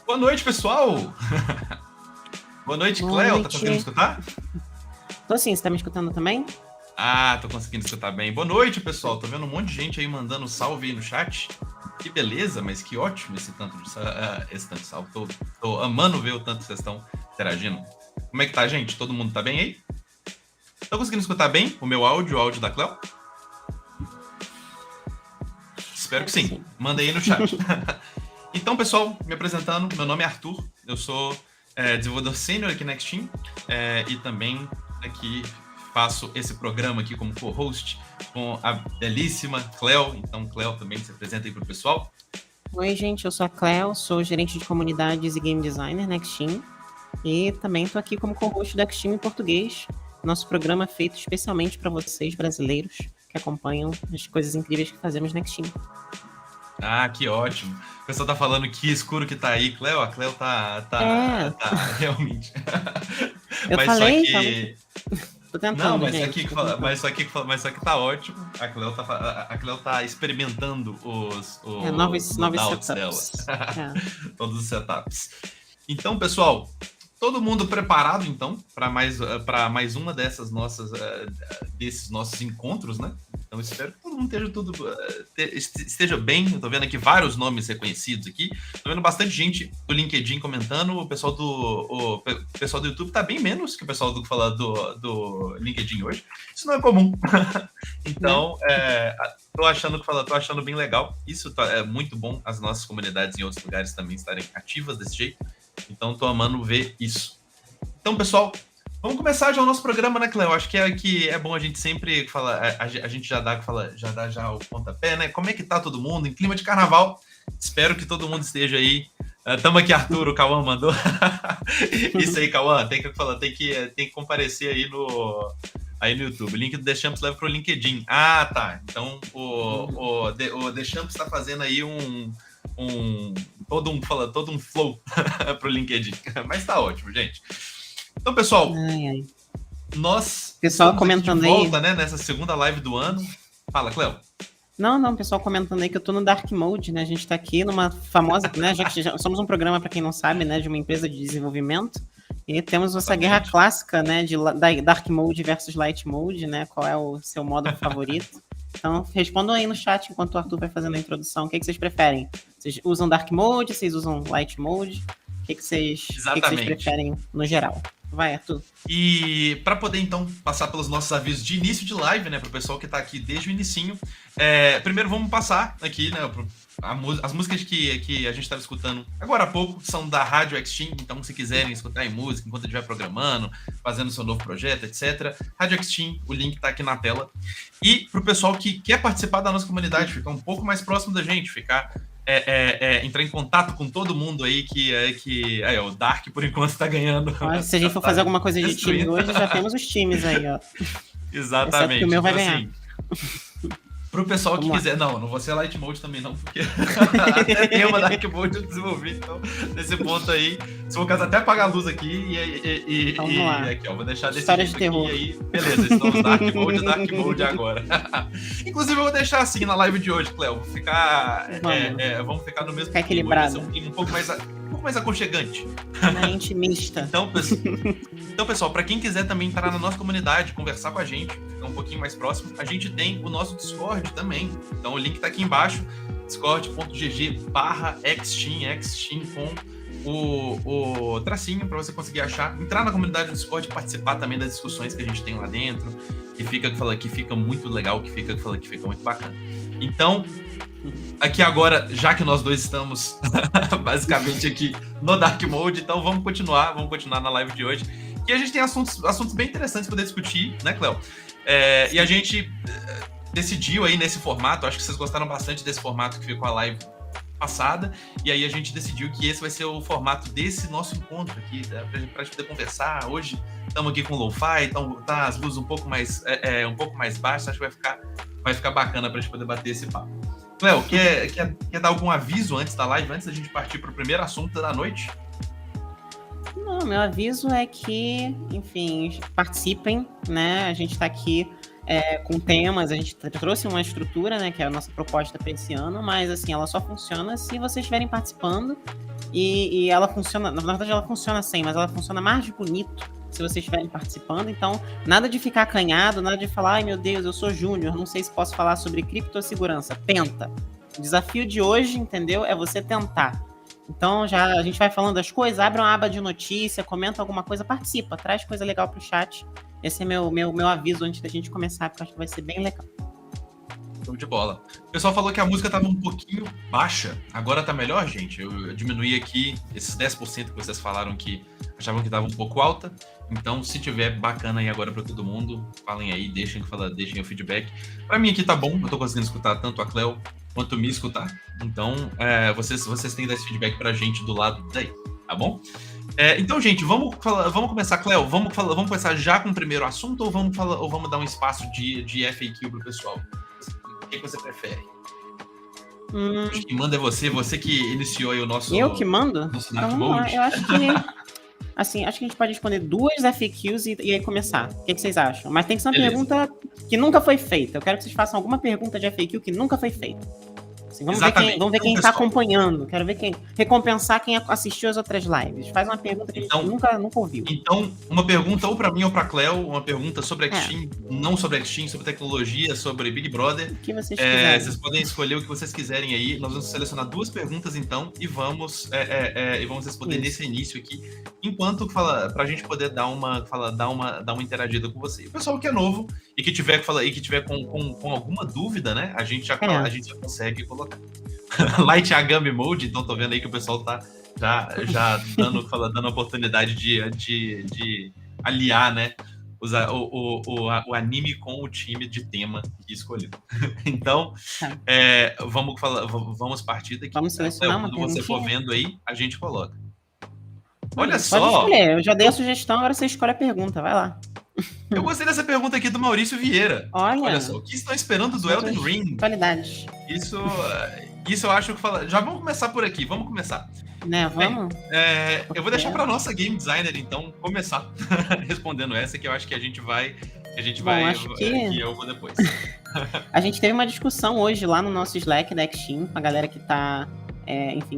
Boa noite, pessoal! Boa noite, Boa Cleo. noite. Tá conseguindo escutar? Tô sim, você tá me escutando também? Ah, tô conseguindo escutar bem. Boa noite, pessoal. Tô vendo um monte de gente aí mandando salve aí no chat. Que beleza, mas que ótimo esse tanto de salve. Tô amando ver o tanto que vocês estão interagindo. Como é que tá, gente? Todo mundo tá bem aí? Tô conseguindo escutar bem o meu áudio, o áudio da Cleo? Espero que sim. Manda aí no chat. Então, pessoal, me apresentando, meu nome é Arthur, eu sou desenvolvedor sênior aqui na Nexteam e também aqui faço esse programa aqui como co-host com a belíssima Cleo. Então, Cleo, também se apresenta aí para o pessoal. Oi, gente, eu sou a Cleo, sou gerente de comunidades e game designer na Nexteam e também tô aqui como co-host da Nexteam em português, nosso programa feito especialmente para vocês, brasileiros, que acompanham as coisas incríveis que fazemos na Nexteam. Ah, que ótimo. O pessoal tá falando que escuro que tá aí, Cleo. A Cleo tá realmente. Eu mas falei, só que... Tô tentando, Não, mas gente. Só que tá ótimo. A Cleo tá experimentando os novos loadouts setups. dela. Todos os setups. Então, pessoal, todo mundo preparado, então, para mais uma desses nossos encontros, né? Então, espero que todo mundo esteja bem. Eu tô vendo aqui vários nomes reconhecidos aqui. Tô vendo bastante gente do LinkedIn comentando. O pessoal do YouTube tá bem menos que o pessoal do LinkedIn hoje. Isso não é comum. Então, tô achando bem legal. Isso é muito bom, as nossas comunidades em outros lugares também estarem ativas desse jeito. Então, tô amando ver isso. Então, pessoal, vamos começar já o nosso programa, né, Cleo? Acho que é bom a gente sempre falar, a gente já dá o pontapé, né? Como é que tá todo mundo em clima de carnaval? Espero que todo mundo esteja aí. Tamo aqui, Arthur, o Cauã mandou. Isso aí, Cauã, tem que comparecer aí no YouTube. O link do Deschamps leva pro LinkedIn. Ah, tá. Então, o Deschamps tá fazendo aí todo um flow pro LinkedIn. Mas tá ótimo, gente. Então, pessoal, nós pessoal comentando de volta, aí, né, nessa segunda live do ano. Fala, Cleo. Não, pessoal comentando aí que eu tô no Dark Mode, né? A gente tá aqui numa famosa, né? Já que somos um programa, para quem não sabe, né? De uma empresa de desenvolvimento. E temos essa guerra clássica, né? Da Dark Mode versus Light Mode, né? Qual é o seu modo favorito? Então, respondam aí no chat enquanto o Arthur vai fazendo a introdução. O que vocês preferem? Vocês usam Dark Mode? Vocês usam Light Mode? O que vocês preferem no geral? Vai, Arthur. E para poder, então, passar pelos nossos avisos de início de live, né, para o pessoal que está aqui desde o inicinho, primeiro vamos passar aqui, né, as músicas que a gente estava escutando agora há pouco são da Rádio Nexteam, então se quiserem escutar em música enquanto estiver programando, fazendo seu novo projeto, etc. Rádio Nexteam, o link está aqui na tela. E para o pessoal que quer participar da nossa comunidade, ficar um pouco mais próximo da gente, entrar em contato com todo mundo aí o Dark, por enquanto, tá ganhando. Se a gente for fazer alguma coisa de time hoje, já temos os times aí, ó. Exatamente. Que o meu vai ganhar. Pro pessoal que quiser... Não vou ser Light Mode também não, porque até tem uma Dark Mode eu desenvolvi, então nesse ponto aí, se for caso até apagar a luz aqui e aqui, ó, vou deixar desse história de terror. Aqui, aí, beleza, estamos Dark Mode agora. Inclusive eu vou deixar assim na live de hoje, Cleo, vamos ficar no mesmo... Ficar equilibrado. Um pouco mais aconchegante. Intimista. Então, pessoal, para quem quiser também entrar na nossa comunidade, conversar com a gente, ficar um pouquinho mais próximo, a gente tem o nosso Discord também. Então, o link tá aqui embaixo, discord.gg/Nexteam com o tracinho para você conseguir achar, entrar na comunidade do Discord e participar também das discussões que a gente tem lá dentro, que fica muito legal, que fica muito bacana. Então, aqui agora, já que nós dois estamos basicamente aqui no Dark Mode, então vamos continuar na live de hoje. E a gente tem assuntos bem interessantes para poder discutir, né, Cleo? E a gente decidiu aí nesse formato, acho que vocês gostaram bastante desse formato que ficou a live passada, e aí a gente decidiu que esse vai ser o formato desse nosso encontro aqui, né, pra gente poder conversar. Hoje estamos aqui com lo-fi, então tá as luzes um pouco mais baixas, acho que vai ficar bacana pra gente poder bater esse papo. Cleo, quer dar algum aviso antes da live, antes da gente partir para o primeiro assunto da noite? Não, meu aviso é que, enfim, participem, né? A gente está aqui com temas, a gente trouxe uma estrutura, né? Que é a nossa proposta para esse ano, mas assim, ela só funciona se vocês estiverem participando E ela funciona, na verdade ela funciona sem, mas ela funciona mais bonito se vocês estiverem participando. Então, nada de ficar acanhado, nada de falar, ai meu Deus, eu sou júnior, não sei se posso falar sobre criptossegurança. Tenta. O desafio de hoje, entendeu? É você tentar. Então, já a gente vai falando das coisas, abre uma aba de notícia, comenta alguma coisa, participa, traz coisa legal pro chat. Esse é meu aviso antes da gente começar, porque eu acho que vai ser bem legal. Show de bola. O pessoal falou que a música tava um pouquinho baixa. Agora tá melhor, gente? Eu diminuí aqui esses 10% que vocês falaram que achavam que tava um pouco alta. Então, se tiver bacana aí agora pra todo mundo, falem aí, deixem o feedback. Pra mim aqui tá bom, eu tô conseguindo escutar tanto a Cleo quanto me escutar. Então, vocês têm que dar esse feedback pra gente do lado daí, tá bom? Então, gente, vamos começar, Cleo, vamos começar já com o primeiro assunto ou vamos dar um espaço de FAQ pro pessoal? O que você prefere? Acho que manda é você que iniciou aí o nosso... Eu que mando? Nosso Então, vamos lá. Eu acho que... Assim, acho que a gente pode responder 2 FAQs e aí começar. O que vocês acham? Mas tem que ser uma pergunta que nunca foi feita. Eu quero que vocês façam alguma pergunta de FAQ que nunca foi feita. Assim, vamos ver quem está acompanhando. Quero ver recompensar quem assistiu as outras lives. Faz uma pergunta que a gente nunca ouviu. Então, uma pergunta ou para mim ou para Cleo, uma pergunta sobre X-Team, não sobre X-Team, sobre tecnologia, sobre Big Brother. O que vocês quiserem. Vocês podem escolher o que vocês quiserem aí. Nós vamos selecionar 2 perguntas então e vamos responder nesse início aqui, enquanto para a gente poder dar uma interagida com você. E o pessoal que é novo e que tiver com alguma dúvida, né? A gente já consegue colocar. Light Agami Mode, então tô vendo aí que o pessoal tá já dando a oportunidade de aliar, né, o anime com o time de tema que escolheu. Então, vamos partir daqui. Vamos selecionar uma quando você for vendo aí, a gente coloca. Olha Pode só. Escolher. Eu já dei a sugestão, agora você escolhe a pergunta, vai lá. Eu gostei dessa pergunta aqui do Maurício Vieira. Olha só, o que estão esperando do Elden Ring? Qualidade. Isso eu acho que já vamos começar por aqui, vamos começar. Né, vamos? Eu vou deixar para nossa game designer então começar respondendo essa, que eu acho que a gente vai que eu vou depois. A gente teve uma discussão hoje lá no nosso Slack da X-Team, com a galera que tá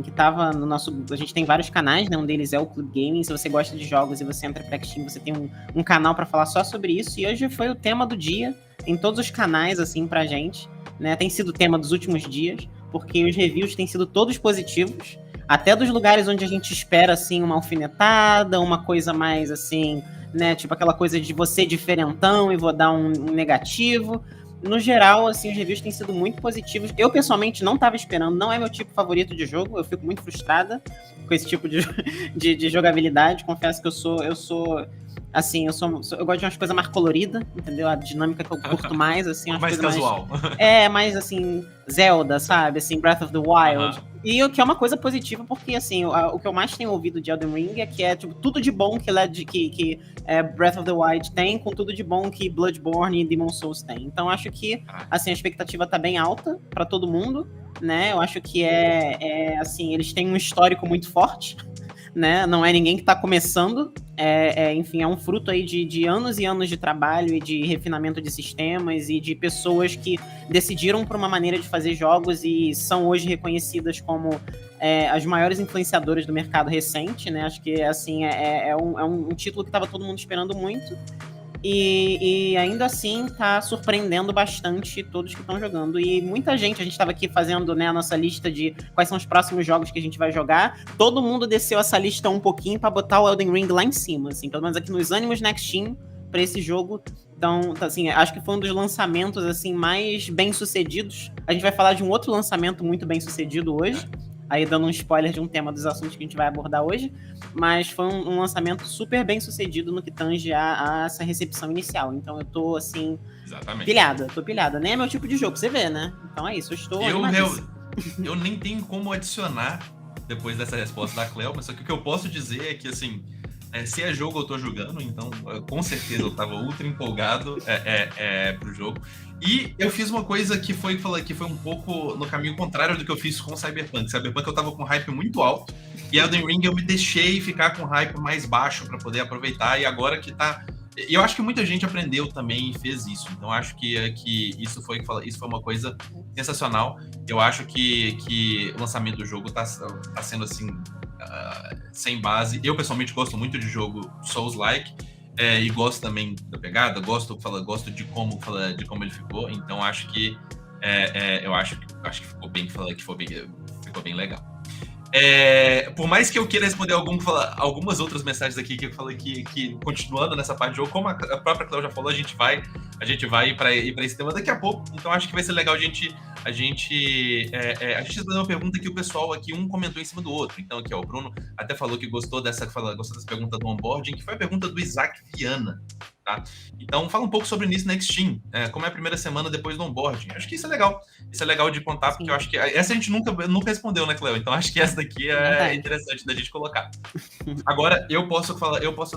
que tava no nosso... A gente tem vários canais, né? Um deles é o Club Gaming. Se você gosta de jogos e você entra pra X-Team, você tem um canal para falar só sobre isso. E hoje foi o tema do dia, em todos os canais, assim, pra gente. Né? Tem sido o tema dos últimos dias, porque os reviews têm sido todos positivos. Até dos lugares onde a gente espera, assim, uma alfinetada, uma coisa mais, assim, né? Tipo aquela coisa de você diferentão e vou dar um negativo. No geral, assim, os reviews têm sido muito positivos. Eu, pessoalmente, não estava esperando. Não é meu tipo favorito de jogo. Eu fico muito frustrada com esse tipo de jogabilidade. Confesso que eu sou assim, eu gosto de umas coisas mais coloridas, entendeu? A dinâmica que eu curto mais, assim... mais casual. Mais, assim, Zelda, sabe? Assim, Breath of the Wild. E o que é uma coisa positiva, porque, assim, o que eu mais tenho ouvido de Elden Ring é que é, tipo, tudo de bom que Breath of the Wild tem, com tudo de bom que Bloodborne e Demon's Souls tem. Então, acho que, assim, a expectativa tá bem alta pra todo mundo, né? Eu acho que assim, eles têm um histórico muito forte, né? Não é ninguém que tá começando. Enfim, é um fruto aí de anos e anos de trabalho e de refinamento de sistemas e de pessoas que decidiram por uma maneira de fazer jogos e são hoje reconhecidas como as maiores influenciadoras do mercado recente, né? Acho que, assim, é um título que estava todo mundo esperando muito. E ainda assim tá surpreendendo bastante todos que estão jogando. E muita gente, a gente estava aqui fazendo, né, a nossa lista de quais são os próximos jogos que a gente vai jogar. Todo mundo desceu essa lista um pouquinho para botar o Elden Ring lá em cima, assim, pelo menos aqui nos ânimos Next Team para esse jogo. Então, assim, acho que foi um dos lançamentos, assim, mais bem sucedidos. A gente vai falar de um outro lançamento muito bem sucedido hoje, aí dando um spoiler de um tema dos assuntos que a gente vai abordar hoje, mas foi um lançamento super bem sucedido no que tange a essa recepção inicial. Então eu tô, assim, pilhada. Nem é meu tipo de jogo, você vê, né? Então é isso, eu estou eu nem tenho como adicionar depois dessa resposta da Cleo, mas só que o que eu posso dizer é que, assim, se é jogo eu tô jogando, então com certeza eu tava ultra empolgado pro jogo. E eu fiz uma coisa que foi um pouco no caminho contrário do que eu fiz com Cyberpunk. Cyberpunk eu tava com hype muito alto, e Elden Ring eu me deixei ficar com hype mais baixo para poder aproveitar, e agora que tá... E eu acho que muita gente aprendeu também e fez isso. Então acho que isso foi uma coisa sensacional. Eu acho que o lançamento do jogo tá sendo, assim, sem base. Eu, pessoalmente, gosto muito de jogo Souls-like, e gosto também da pegada, gosto de como ele ficou, então acho que eu acho que ficou bem legal. Por mais que eu queira responder algumas outras mensagens aqui que eu falei que continuando nessa parte de jogo, como a própria Cléo já falou, a gente vai ir para esse tema daqui a pouco. Então acho que vai ser legal a gente fazer uma pergunta que o pessoal aqui comentou em cima do outro. Então aqui, ó, o Bruno até falou que gostou dessa pergunta do onboarding, que foi a pergunta do Isaac Viana. Tá? Então, fala um pouco sobre isso na Steam, como é a primeira semana depois do onboarding. Acho que isso é legal. Isso é legal de contar, porque eu acho que essa a gente nunca respondeu, né, Cleo? Então, acho que essa daqui é interessante da gente colocar. Agora, eu posso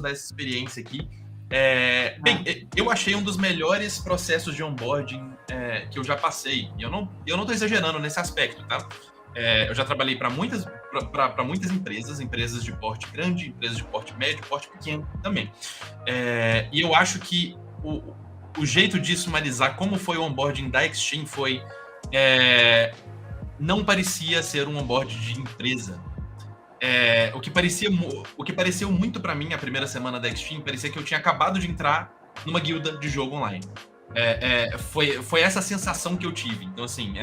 dar essa experiência aqui. Bem, eu achei um dos melhores processos de onboarding que eu já passei. E eu não tô exagerando nesse aspecto, tá? Eu já trabalhei para muitas empresas de porte grande, empresas de porte médio, porte pequeno também. E eu acho que o jeito de sumarizar como foi o onboarding da Extreme foi... não parecia ser um onboarding de empresa. O que pareceu muito para mim a primeira semana da Extreme, parecia que eu tinha acabado de entrar numa guilda de jogo online. Foi essa sensação que eu tive. Então, assim,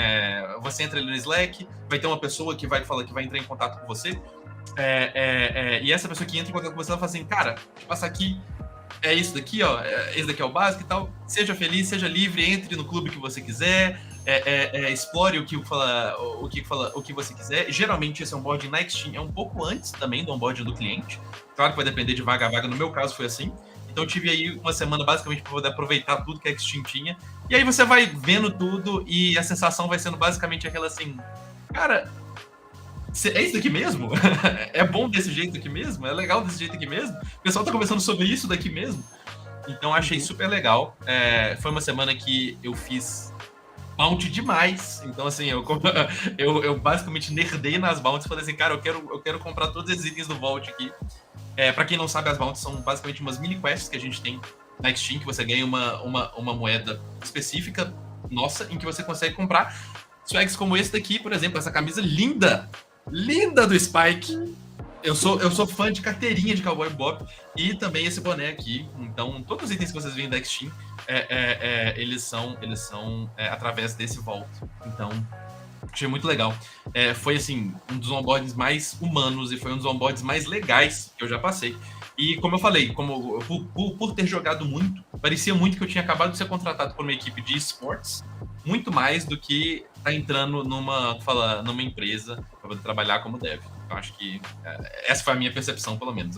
você entra ali no Slack, vai ter uma pessoa que vai entrar em contato com você, e essa pessoa que entra em contato com você, ela fala assim, cara, deixa eu passar aqui, isso daqui, ó, esse daqui é o básico e tal, seja feliz, seja livre, entre no clube que você quiser, explore o que você quiser. Geralmente esse onboarding na Extreme é um pouco antes também do onboarding do cliente, claro que vai depender de vaga a vaga, no meu caso foi assim. Então eu tive aí uma semana basicamente para poder aproveitar tudo que a Extreme tinha. E aí você vai vendo tudo e a sensação vai sendo basicamente aquela assim, cara, é isso daqui mesmo? É bom desse jeito aqui mesmo? É legal desse jeito aqui mesmo? O pessoal tá conversando sobre isso daqui mesmo? Então achei super legal. Foi uma semana que eu fiz bounty demais. Então assim, eu basicamente nerdei nas bounties e falei assim, cara, eu quero comprar todos esses itens do Vault aqui. Pra quem não sabe, as bounties são basicamente umas mini quests que a gente tem na Steam, que você ganha uma moeda específica nossa, em que você consegue comprar swags como esse daqui, por exemplo, essa camisa linda do Spike. Eu sou fã de carteirinha de Cowboy Bebop e também esse boné aqui. Então, todos os itens que vocês veem da Steam, eles são através desse Vault. Então, achei muito legal. Foi, assim, um dos onboardings mais humanos e foi um dos onboardings mais legais que eu já passei. E, como eu falei, por ter jogado muito, parecia muito que eu tinha acabado de ser contratado por uma equipe de esportes, muito mais do que tá entrando numa empresa para poder trabalhar como dev. Eu acho que essa foi a minha percepção, pelo menos.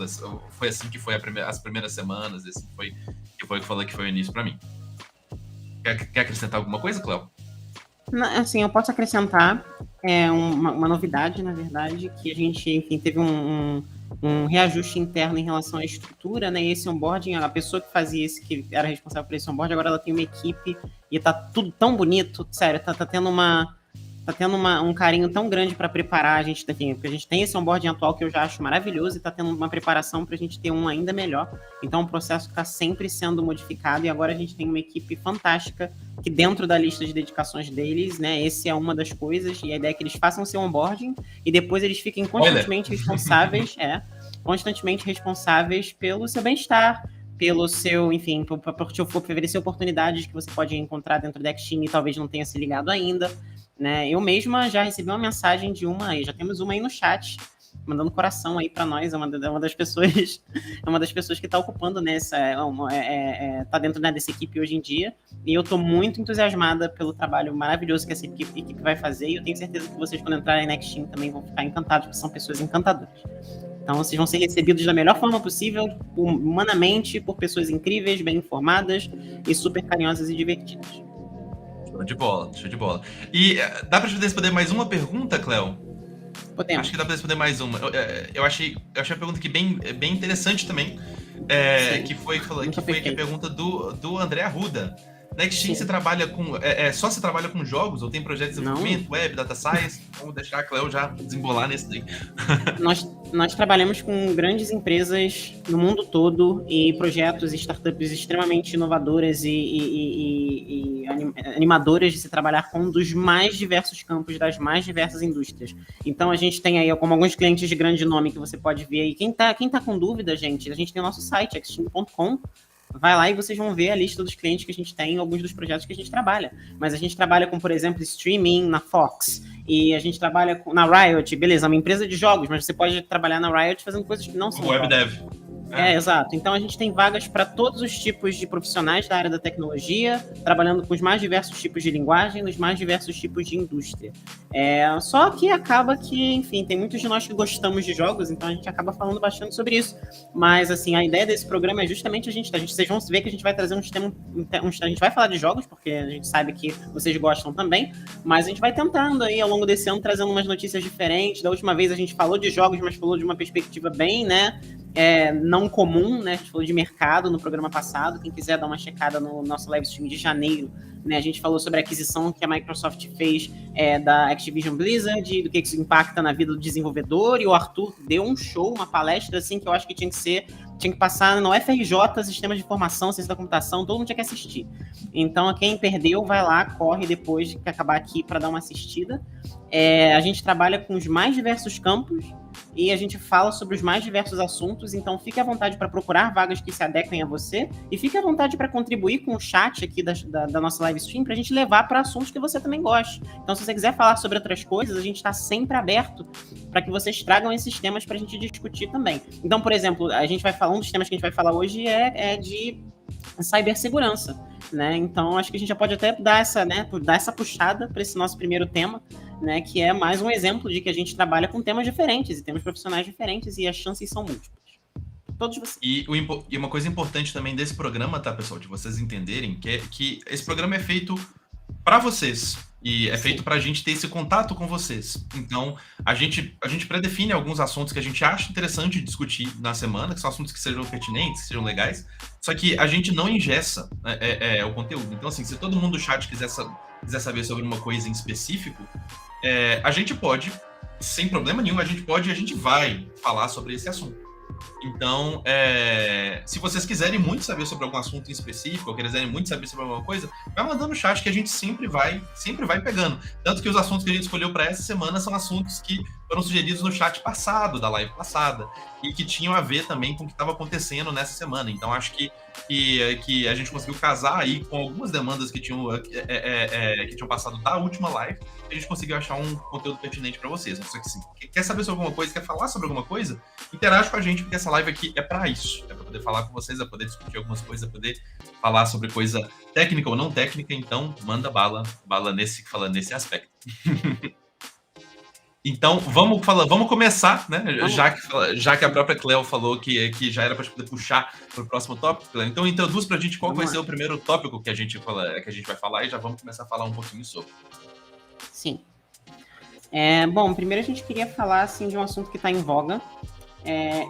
Foi assim que foi as primeiras semanas, esse foi que foi o início para mim. Quer acrescentar alguma coisa, Cléo? Assim, eu posso acrescentar uma novidade, na verdade, que a gente, enfim, teve um reajuste interno em relação à estrutura, né? E esse onboarding, a pessoa que fazia que era responsável por esse onboarding, agora ela tem uma equipe e tá tudo tão bonito, sério, tá tendo um carinho tão grande para preparar a gente, enfim, porque a gente tem esse onboarding atual que eu já acho maravilhoso e tá tendo uma preparação para a gente ter um ainda melhor. Então o processo está sempre sendo modificado e agora a gente tem uma equipe fantástica que dentro da lista de dedicações deles, né, esse é uma das coisas, e a ideia é que eles façam seu onboarding e depois eles fiquem constantemente responsáveis pelo seu bem-estar, pelo seu, enfim, por te oferecer oportunidades que você pode encontrar dentro da Steam e talvez não tenha se ligado ainda, né? Eu mesma já recebi uma mensagem de já temos uma aí no chat, mandando coração aí para nós, é uma das pessoas que está ocupando nessa, tá dentro, né, dessa equipe hoje em dia, e eu estou muito entusiasmada pelo trabalho maravilhoso que essa equipe vai fazer, e eu tenho certeza que vocês, quando entrarem na Steam, também vão ficar encantados, porque são pessoas encantadoras. Então, vocês vão ser recebidos da melhor forma possível, humanamente, por pessoas incríveis, bem informadas e super carinhosas e divertidas. Show de bola. E dá pra responder mais uma pergunta, Cléo? Podemos. Acho que dá pra responder mais uma. Eu achei a pergunta aqui bem interessante também, que foi a pergunta do André Arruda. Na Steam você trabalha com... só você trabalha com jogos ou tem projetos de desenvolvimento, web, data science? Vamos deixar a Cléo já desembolar nesse daí. Nós trabalhamos com grandes empresas no mundo todo e projetos e startups extremamente inovadoras e animadoras de se trabalhar com um dos mais diversos campos, das mais diversas indústrias. Então a gente tem aí como alguns clientes de grande nome que você pode ver aí. Quem tá com dúvida, gente, a gente tem o nosso site, xting.com. Vai lá e vocês vão ver a lista dos clientes que a gente tem, alguns dos projetos que a gente trabalha. Mas a gente trabalha com, por exemplo, streaming na Fox. E a gente trabalha na Riot, beleza, é uma empresa de jogos, mas você pode trabalhar na Riot fazendo coisas que não são web dev. Exato. Então a gente tem vagas para todos os tipos de profissionais da área da tecnologia, trabalhando com os mais diversos tipos de linguagem, nos mais diversos tipos de indústria. Só que acaba que, enfim, tem muitos de nós que gostamos de jogos, então a gente acaba falando bastante sobre isso. Mas, assim, a ideia desse programa é justamente vocês vão ver que a gente vai trazer uns temas, a gente vai falar de jogos, porque a gente sabe que vocês gostam também, mas a gente vai tentando aí, ao longo desse ano, trazendo umas notícias diferentes. Da última vez a gente falou de jogos, mas falou de uma perspectiva bem, né, não comum, né? A gente falou de mercado no programa passado. Quem quiser dar uma checada no nosso live stream de janeiro, né? A gente falou sobre a aquisição que a Microsoft fez da Activision Blizzard, do que isso impacta na vida do desenvolvedor, e o Arthur deu um show, uma palestra, assim, que eu acho que tinha que passar no FRJ, Sistema de Informação, Ciência da Computação, todo mundo tinha que assistir. Então, quem perdeu, vai lá, corre depois que acabar aqui para dar uma assistida. A gente trabalha com os mais diversos campos e a gente fala sobre os mais diversos assuntos, então fique à vontade para procurar vagas que se adequem a você e fique à vontade para contribuir com o chat aqui da nossa live stream para a gente levar para assuntos que você também goste. Então, se você quiser falar sobre outras coisas, a gente está sempre aberto para que vocês tragam esses temas para a gente discutir também. Então, por exemplo, um dos temas que a gente vai falar hoje é de cibersegurança, né? Então, acho que a gente já pode até dar essa puxada para esse nosso primeiro tema, né? Que é mais um exemplo de que a gente trabalha com temas diferentes e temos profissionais diferentes e as chances são múltiplas. Todos vocês. E uma coisa importante também desse programa, tá, pessoal, de vocês entenderem, que esse programa é feito para vocês. E é feito para a gente ter esse contato com vocês. Então, a gente predefine alguns assuntos que a gente acha interessante discutir na semana, que são assuntos que sejam pertinentes, que sejam legais, só que a gente não engessa o conteúdo. Então, assim, se todo mundo do chat quiser saber sobre uma coisa em específico, a gente pode, sem problema nenhum, a gente vai falar sobre esse assunto. Então, se vocês quiserem muito saber sobre algum assunto em específico, ou quiserem muito saber sobre alguma coisa, vai mandando no chat que a gente sempre vai pegando. Tanto que os assuntos que a gente escolheu para essa semana são assuntos que foram sugeridos no chat passado, da live passada, e que tinham a ver também com o que estava acontecendo nessa semana. Então, acho que a gente conseguiu casar aí com algumas demandas que tinham passado da última live, e a gente conseguiu achar um conteúdo pertinente para vocês. Só que, assim, quer saber sobre alguma coisa, quer falar sobre alguma coisa, interage com a gente, porque essa live aqui é para isso. É para poder falar com vocês, é poder discutir algumas coisas, é poder falar sobre coisa técnica ou não técnica. Então, manda bala nesse aspecto. Então, vamos começar, né? Já que a própria Cleo falou que já era para poder puxar para o próximo tópico, Cleo. Então, introduz para a gente qual vai ser o primeiro tópico que a gente vai falar e já vamos começar a falar um pouquinho sobre. Sim. Bom, primeiro a gente queria falar assim, de um assunto que está em voga.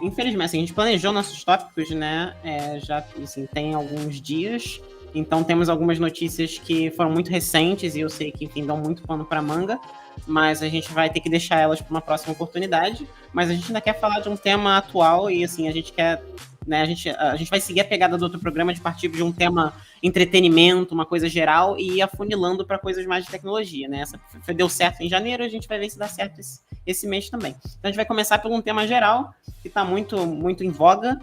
Infelizmente, assim, a gente planejou nossos tópicos, né? Já assim, tem alguns dias. Então, temos algumas notícias que foram muito recentes e eu sei que, enfim, dão muito pano para manga. Mas a gente vai ter que deixar elas para uma próxima oportunidade. Mas a gente ainda quer falar de um tema atual e, assim, a gente quer... Né, a gente vai seguir a pegada do outro programa de partir de um tema entretenimento, uma coisa geral, e ir afunilando para coisas mais de tecnologia, né? Essa deu certo em janeiro, a gente vai ver se dá certo esse mês também. Então a gente vai começar por um tema geral, que está muito, muito em voga.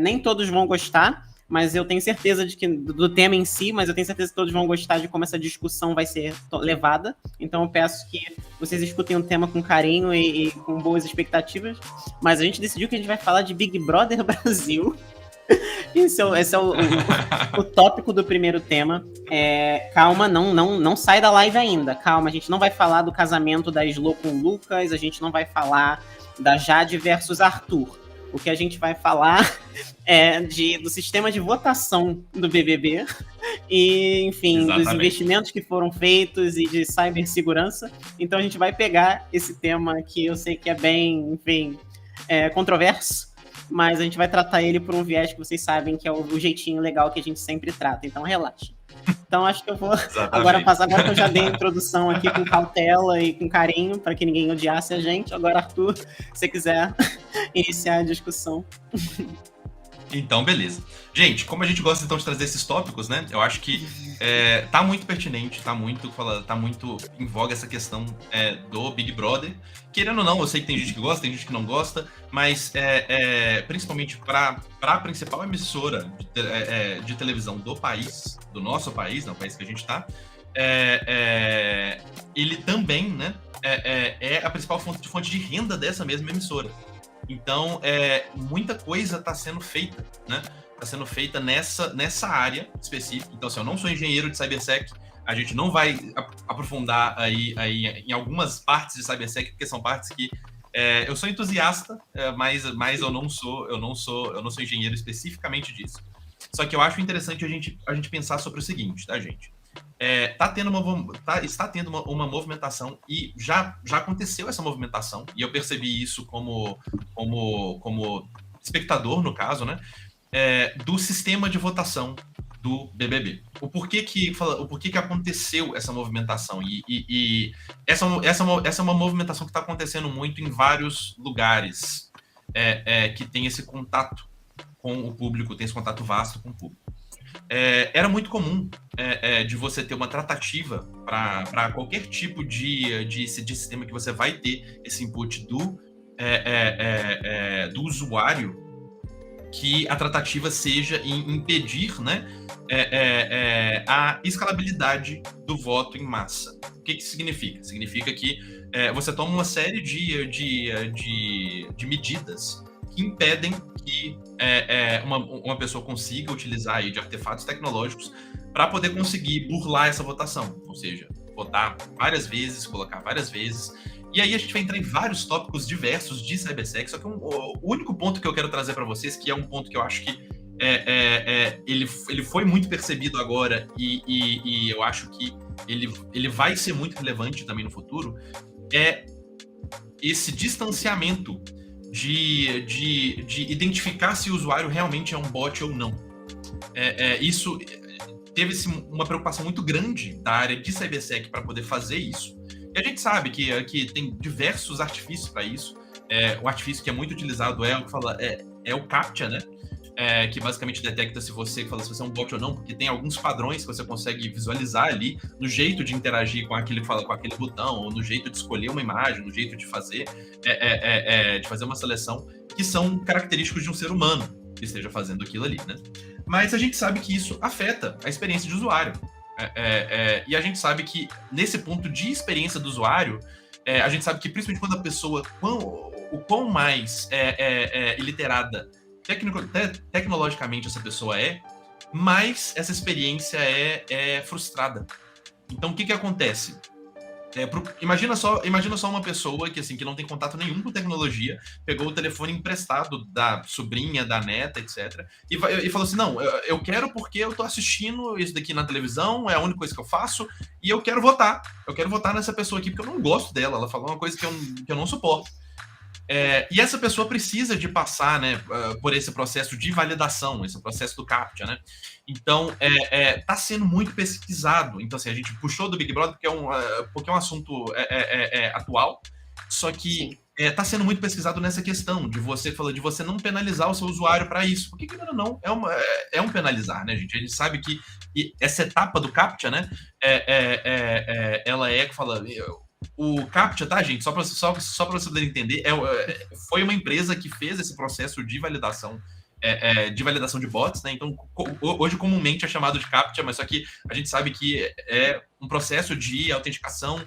Nem todos vão gostar, mas eu tenho certeza do tema em si, mas eu tenho certeza que todos vão gostar de como essa discussão vai ser levada. Então eu peço que vocês escutem o tema com carinho e com boas expectativas. Mas a gente decidiu que a gente vai falar de Big Brother Brasil. Esse é o tópico do primeiro tema. Calma, não sai da live ainda. Calma, a gente não vai falar do casamento da Slo com o Lucas, a gente não vai falar da Jade versus Arthur. O que a gente vai falar do sistema de votação do BBB e, enfim, Exatamente. Dos investimentos que foram feitos e de cibersegurança. Então a gente vai pegar esse tema que eu sei que é bem, enfim, controverso, mas a gente vai tratar ele por um viés que vocês sabem que é o jeitinho legal que a gente sempre trata. Então relaxa. Então acho que eu vou agora que eu já dei a introdução aqui com cautela e com carinho para que ninguém odiasse a gente. Agora, Arthur, se você quiser iniciar a discussão. Então, beleza. Gente, como a gente gosta então de trazer esses tópicos, né? Eu acho que tá muito pertinente, tá muito em voga essa questão do Big Brother. Querendo ou não, eu sei que tem gente que gosta, tem gente que não gosta, mas principalmente para a principal emissora de televisão do país, do nosso país, no país que a gente está, ele também, né, é a principal fonte de renda dessa mesma emissora. Então, muita coisa está sendo feita, né? Está sendo feita nessa área específica. Então, assim, eu não sou engenheiro de CyberSec, a gente não vai aprofundar aí em algumas partes de CyberSec, porque são partes que eu sou entusiasta, mas eu não sou engenheiro especificamente disso. Só que eu acho interessante a gente pensar sobre o seguinte, tá, gente? Está tendo uma movimentação e já aconteceu essa movimentação, e eu percebi isso como espectador, no caso, né, do sistema de votação do BBB. O porquê que aconteceu essa movimentação, e essa é uma movimentação que está acontecendo muito em vários lugares que tem esse contato com o público, tem esse contato vasto com o público. Era muito comum de você ter uma tratativa para qualquer tipo de sistema que você vai ter esse input do usuário, que a tratativa seja em impedir, né, a escalabilidade do voto em massa. O que significa? Significa que você toma uma série de medidas que impedem que uma pessoa consiga utilizar aí de artefatos tecnológicos para poder conseguir burlar essa votação, ou seja, votar várias vezes, colocar várias vezes. E aí a gente vai entrar em vários tópicos diversos de CyberSec, só que o único ponto que eu quero trazer para vocês, que é um ponto que eu acho que ele foi muito percebido agora e eu acho que ele vai ser muito relevante também no futuro, é esse distanciamento de identificar se o usuário realmente é um bot ou não. Isso teve uma preocupação muito grande da área de CyberSec para poder fazer isso. E a gente sabe que tem diversos artifícios para isso. O artifício que é muito utilizado é o CAPTCHA, né? Que basicamente detecta se você é um bot ou não, porque tem alguns padrões que você consegue visualizar ali no jeito de interagir com aquele botão, ou no jeito de escolher uma imagem, no jeito de fazer uma seleção, que são característicos de um ser humano que esteja fazendo aquilo ali, né? Mas a gente sabe que isso afeta a experiência de usuário. E a gente sabe que nesse ponto de experiência do usuário, a gente sabe que principalmente quando a pessoa, o quão mais iliterada tecnologicamente essa pessoa mais essa experiência é frustrada. Então, o que acontece? Imagina só uma pessoa que não tem contato nenhum com tecnologia, pegou o telefone emprestado da sobrinha, da neta, etc. E falou assim, não, eu quero porque eu tô assistindo isso daqui na televisão, é a única coisa que eu faço, e eu quero votar. Eu quero votar nessa pessoa aqui porque eu não gosto dela, ela falou uma coisa que eu não suporto. E essa pessoa precisa de passar, né, por esse processo de validação, esse processo do CAPTCHA, né? Então, está sendo muito pesquisado. Então, assim, a gente puxou do Big Brother porque é um assunto atual, só que está sendo muito pesquisado nessa questão de você não penalizar o seu usuário para isso. Porque, não, é um penalizar, né, gente? A gente sabe que essa etapa do CAPTCHA, né, ela o CAPTCHA, tá, gente? Só para você poder entender, foi uma empresa que fez esse processo de validação de bots, né? Então, hoje comumente é chamado de CAPTCHA, mas só que a gente sabe que é um processo de autenticação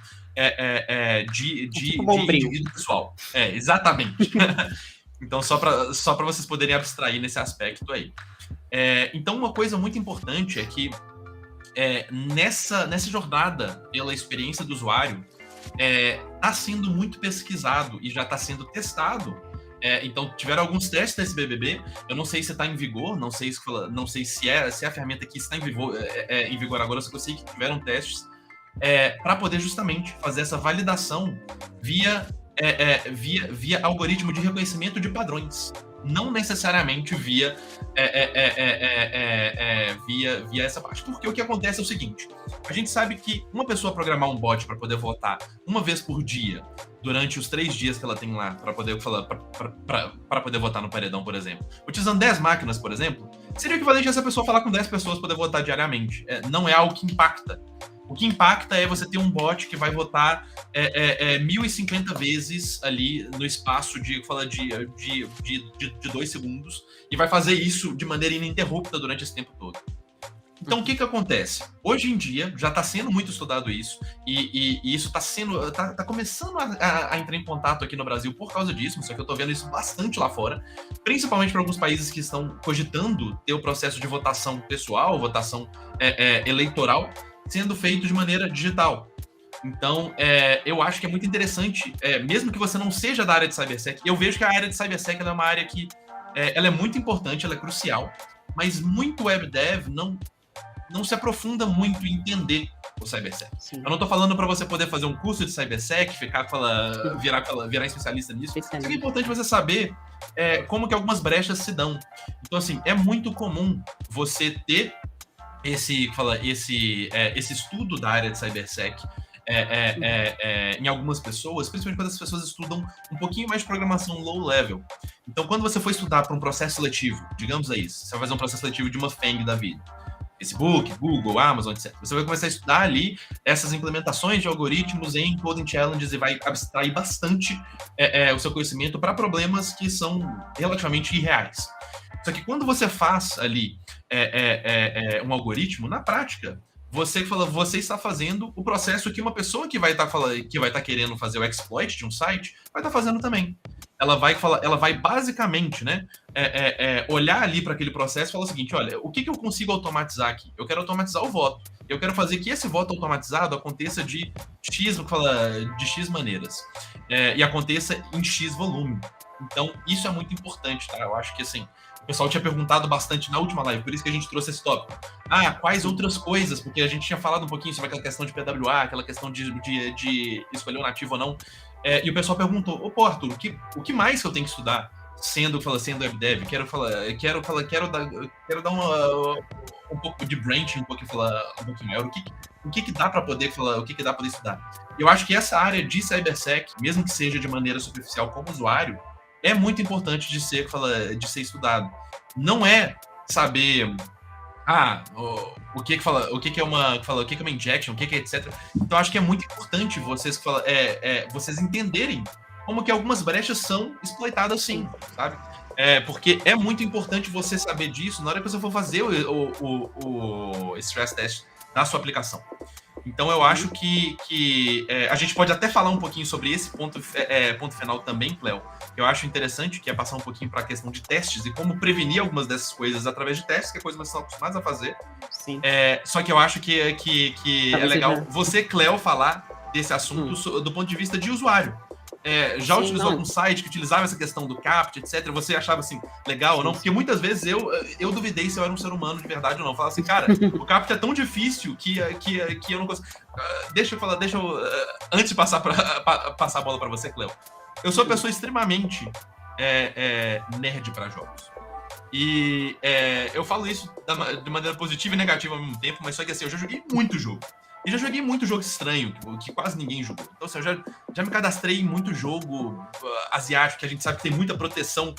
de indivíduo pessoal. Exatamente. Então, só para vocês poderem abstrair nesse aspecto aí. Então, uma coisa muito importante é que nessa jornada pela experiência do usuário, está sendo muito pesquisado e já está sendo testado. Então, tiveram alguns testes desse BBB. Eu não sei se está em vigor, não sei se é a ferramenta que está em vigor agora, só que eu sei que tiveram testes para poder justamente fazer essa validação via via algoritmo de reconhecimento de padrões, não necessariamente via essa parte. Porque o que acontece é o seguinte: a gente sabe que uma pessoa programar um bot para poder votar uma vez por dia durante os 3 dias que ela tem lá para poder poder votar no paredão, por exemplo, utilizando 10 máquinas, por exemplo, seria o equivalente a essa pessoa falar com 10 pessoas poder votar diariamente. Não é algo que impacta. O que impacta é você ter um bot que vai votar 1.050 vezes ali no espaço de 2 segundos e vai fazer isso de maneira ininterrupta durante esse tempo todo. Então, o que acontece? Hoje em dia, já está sendo muito estudado isso, e isso está começando a entrar em contato aqui no Brasil por causa disso, só que eu estou vendo isso bastante lá fora, principalmente para alguns países que estão cogitando ter o processo de votação pessoal, votação eleitoral, sendo feito de maneira digital. Então, eu acho que é muito interessante, mesmo que você não seja da área de cybersec, eu vejo que a área de cybersec é uma área que ela é muito importante, ela é crucial, mas muito web dev não se aprofunda muito em entender o cybersec. Sim. Eu não tô falando para você poder fazer um curso de cybersec, virar especialista nisso. Isso é importante você saber como que algumas brechas se dão. Então, assim, é muito comum você ter esse estudo da área de cybersec em algumas pessoas, principalmente quando as pessoas estudam um pouquinho mais de programação low level. Então, quando você for estudar para um processo seletivo, digamos aí, você vai fazer um processo seletivo de uma FANG da vida, Facebook, Google, Amazon, etc. Você vai começar a estudar ali essas implementações de algoritmos em coding challenges e vai abstrair bastante o seu conhecimento para problemas que são relativamente irreais. Só que quando você faz ali um algoritmo, na prática, você está fazendo o processo que uma pessoa que vai estar querendo fazer o exploit de um site vai estar fazendo também. Ela vai basicamente, né, olhar ali para aquele processo e falar o seguinte: olha, o que eu consigo automatizar aqui? Eu quero automatizar o voto. Eu quero fazer que esse voto automatizado aconteça de X maneiras. E aconteça em X volume. Então, isso é muito importante, tá? Eu acho que, assim, o pessoal tinha perguntado bastante na última live, por isso que a gente trouxe esse tópico. Quais outras coisas? Porque a gente tinha falado um pouquinho sobre aquela questão de PWA, aquela questão de escolher o nativo ou não. E o pessoal perguntou: pô, Arthur, o que mais que eu tenho que estudar sendo webdev? Quero dar um pouco de branching, um pouquinho maior. O que dá para poder estudar? Eu acho que essa área de cybersec, mesmo que seja de maneira superficial como usuário, é muito importante de ser estudado. Não é saber o que é uma injection, o que é etc. Então acho que é muito importante vocês entenderem como que algumas brechas são exploitadas sim, sabe? Porque é muito importante você saber disso na hora que você for fazer o stress test da sua aplicação. Então eu acho que a gente pode até falar um pouquinho sobre esse ponto final também, Cleo. Eu acho interessante, que é passar um pouquinho para a questão de testes e como prevenir algumas dessas coisas através de testes, que é coisa que nós estamos acostumados a fazer. Sim. Só que eu acho que é legal você, Cleo, falar desse assunto do ponto de vista de usuário. Já utilizou algum site que utilizava essa questão do CAPT, etc? Você achava assim, legal ou não? Porque muitas vezes eu duvidei se eu era um ser humano de verdade ou não. Falava assim, cara, o CAPT é tão difícil que eu não consigo. Antes de passar a bola para você, Cleo. Eu sou uma pessoa extremamente nerd para jogos. E eu falo isso de maneira positiva e negativa ao mesmo tempo, mas só que assim, eu já joguei muito jogo. E já joguei muito jogo estranho, que quase ninguém jogou. Então, assim, eu já me cadastrei em muito jogo asiático, que a gente sabe que tem muita proteção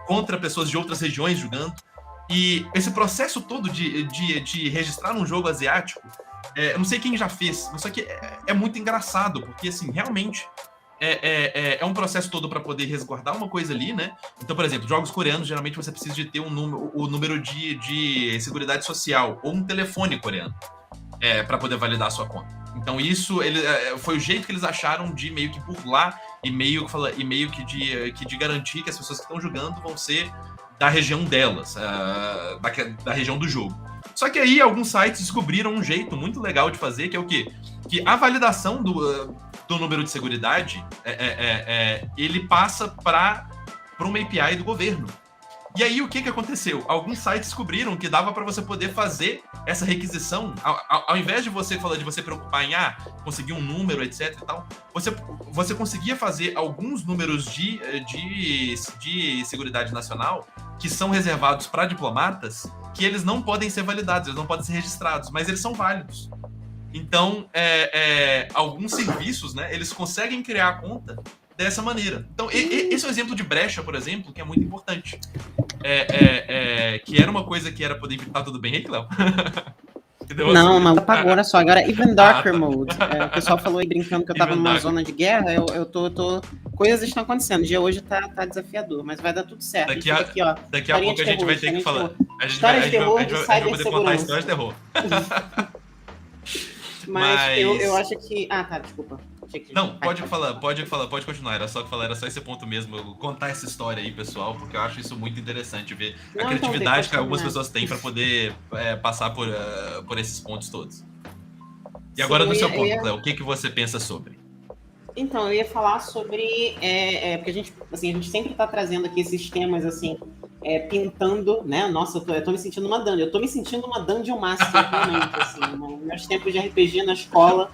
contra pessoas de outras regiões jogando. E esse processo todo de registrar um jogo asiático, eu não sei quem já fez, mas só que é muito engraçado, porque, assim, realmente é um processo todo para poder resguardar uma coisa ali, né? Então, por exemplo, jogos coreanos, geralmente você precisa de ter o número de seguridade social ou um telefone coreano. Para poder validar a sua conta. Então isso foi o jeito que eles acharam de meio que burlar e meio que de garantir que as pessoas que estão jogando vão ser da região delas, da região do jogo. Só que aí alguns sites descobriram um jeito muito legal de fazer, que é o quê? Que a validação do número de seguridade ele passa para uma API do governo. E aí, o que aconteceu? Alguns sites descobriram que dava para você poder fazer essa requisição, ao invés de você falar de você preocupar em conseguir um número, etc e tal, você conseguia fazer alguns números de Seguridade Nacional que são reservados para diplomatas, que eles não podem ser validados, eles não podem ser registrados, mas eles são válidos. Então, alguns serviços, né, eles conseguem criar a conta dessa maneira. Então, esse é um exemplo de brecha, por exemplo, que é muito importante. Que era uma coisa que era poder evitar. Tudo bem aí, Cléo? Não, mas apagou, olha só. Agora, Even Darker Mode. O pessoal falou aí brincando que eu tava numa zona de guerra. Eu tô... Coisas estão acontecendo. O dia hoje tá desafiador, mas vai dar tudo certo. Daqui a pouco a gente vai ter que falar. História de terror de cibersegurança. História de terror. Mas eu acho que... Ah, tá, desculpa. Não, pode continuar. Era só esse ponto mesmo. Eu contar essa história aí, pessoal, porque eu acho isso muito interessante, ver a criatividade que algumas pessoas têm para poder passar por esses pontos todos. E agora, no seu ponto, Cléo, o que você pensa sobre? Então, eu ia falar sobre... porque a gente sempre está trazendo aqui esses temas, assim, pintando, né? Nossa, eu tô me sentindo uma dungeon. Eu tô me sentindo uma Dungeon Master, realmente, assim. Meus tempos de RPG na escola...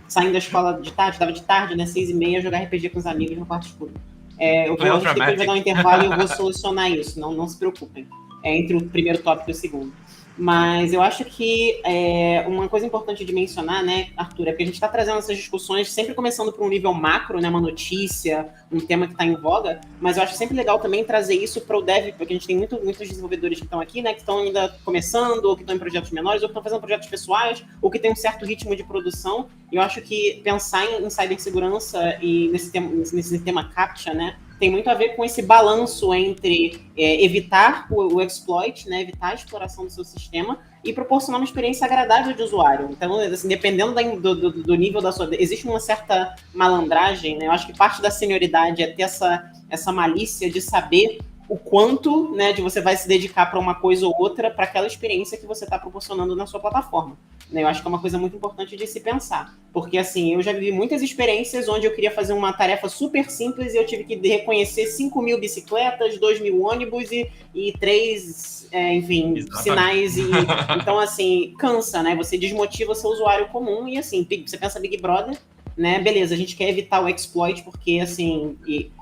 Saindo da escola de tarde, estava de tarde, né, 6h30, jogar RPG com os amigos no quarto escuro. A gente vai dar um intervalo e eu vou solucionar isso, não se preocupem. Entre o primeiro tópico e o segundo. Mas eu acho que uma coisa importante de mencionar, né, Arthur, é porque a gente está trazendo essas discussões sempre começando por um nível macro, né, uma notícia, um tema que está em voga, mas eu acho sempre legal também trazer isso para o dev, porque a gente tem muitos desenvolvedores que estão aqui, né, que estão ainda começando, ou que estão em projetos menores, ou que estão fazendo projetos pessoais, ou que tem um certo ritmo de produção, e eu acho que pensar em cibersegurança e nesse tema CAPTCHA, né, tem muito a ver com esse balanço entre evitar o exploit, né, evitar a exploração do seu sistema e proporcionar uma experiência agradável de usuário. Então, assim, dependendo do nível da sua... Existe uma certa malandragem, né? Eu acho que parte da senioridade é ter essa malícia de saber o quanto, né, de você vai se dedicar para uma coisa ou outra para aquela experiência que você está proporcionando na sua plataforma. Eu acho que é uma coisa muito importante de se pensar. Porque, assim, eu já vivi muitas experiências onde eu queria fazer uma tarefa super simples e eu tive que reconhecer 5.000 bicicletas, 2.000 ônibus e 3, sinais. Então, assim, cansa, né? Você desmotiva o seu usuário comum e, assim, você pensa Big Brother, né? Beleza, a gente quer evitar o exploit porque, assim,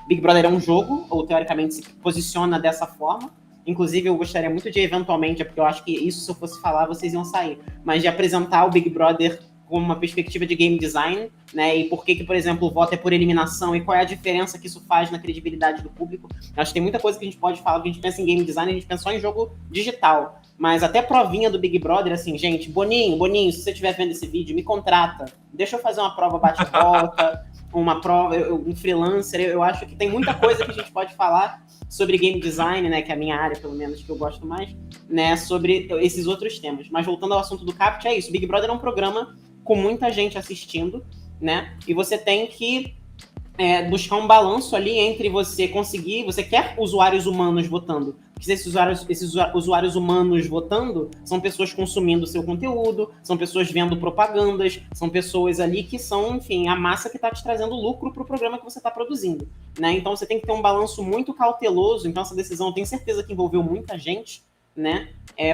Big Brother é um jogo, ou teoricamente se posiciona dessa forma. Inclusive, eu gostaria muito de, eventualmente, porque eu acho que isso, se eu fosse falar, vocês iam sair, mas de apresentar o Big Brother como uma perspectiva de game design, né, e por que, por exemplo, o voto é por eliminação, e qual é a diferença que isso faz na credibilidade do público. Eu acho que tem muita coisa que a gente pode falar, que a gente pensa em game design, a gente pensa só em jogo digital, mas até provinha do Big Brother, assim, gente, Boninho, se você estiver vendo esse vídeo, me contrata, deixa eu fazer uma prova bate-volta, uma prova, um freelancer, eu acho que tem muita coisa que a gente pode falar sobre game design, né, que é a minha área, pelo menos, que eu gosto mais, né, sobre esses outros temas. Mas voltando ao assunto do CAPTCHA, é isso, Big Brother é um programa com muita gente assistindo, né, e você tem que buscar um balanço ali entre você quer usuários humanos votando, porque esses usuários humanos votando são pessoas consumindo o seu conteúdo, são pessoas vendo propagandas, são pessoas ali que são, enfim, a massa que está te trazendo lucro para o programa que você está produzindo, né? Então você tem que ter um balanço muito cauteloso. Então essa decisão, eu tenho certeza que envolveu muita gente, né?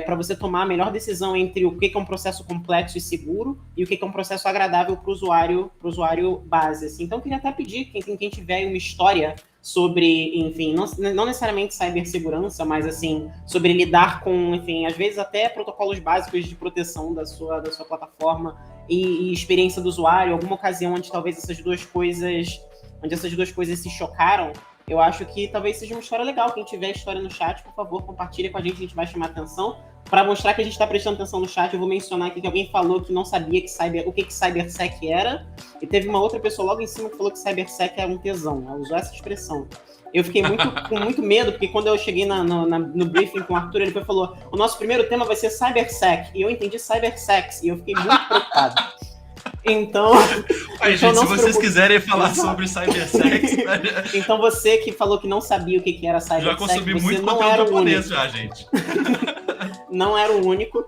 Para você tomar a melhor decisão entre o que é um processo complexo e seguro e o que é um processo agradável para o usuário base. Assim. Então eu queria até pedir quem tiver uma história sobre, enfim, não necessariamente cibersegurança, mas assim, sobre lidar com, enfim, às vezes até protocolos básicos de proteção da sua plataforma e experiência do usuário, alguma ocasião onde talvez essas duas coisas se chocaram. Eu acho que talvez seja uma história legal. Quem tiver história no chat, por favor, compartilha com a gente vai chamar atenção. Para mostrar que a gente está prestando atenção no chat, eu vou mencionar aqui que alguém falou que não sabia o que CyberSec era, e teve uma outra pessoa logo em cima que falou que CyberSec era um tesão. Ela usou essa expressão. Eu fiquei com muito medo, porque quando eu cheguei no briefing com o Arthur, ele falou: o nosso primeiro tema vai ser CyberSec, e eu entendi CyberSex, e eu fiquei muito preocupado. Então, gente, se vocês quiserem falar sobre CyberSex... Então você que falou que não sabia o que era CyberSex, já consumi muito conteúdo japonês já, gente. Não era o único,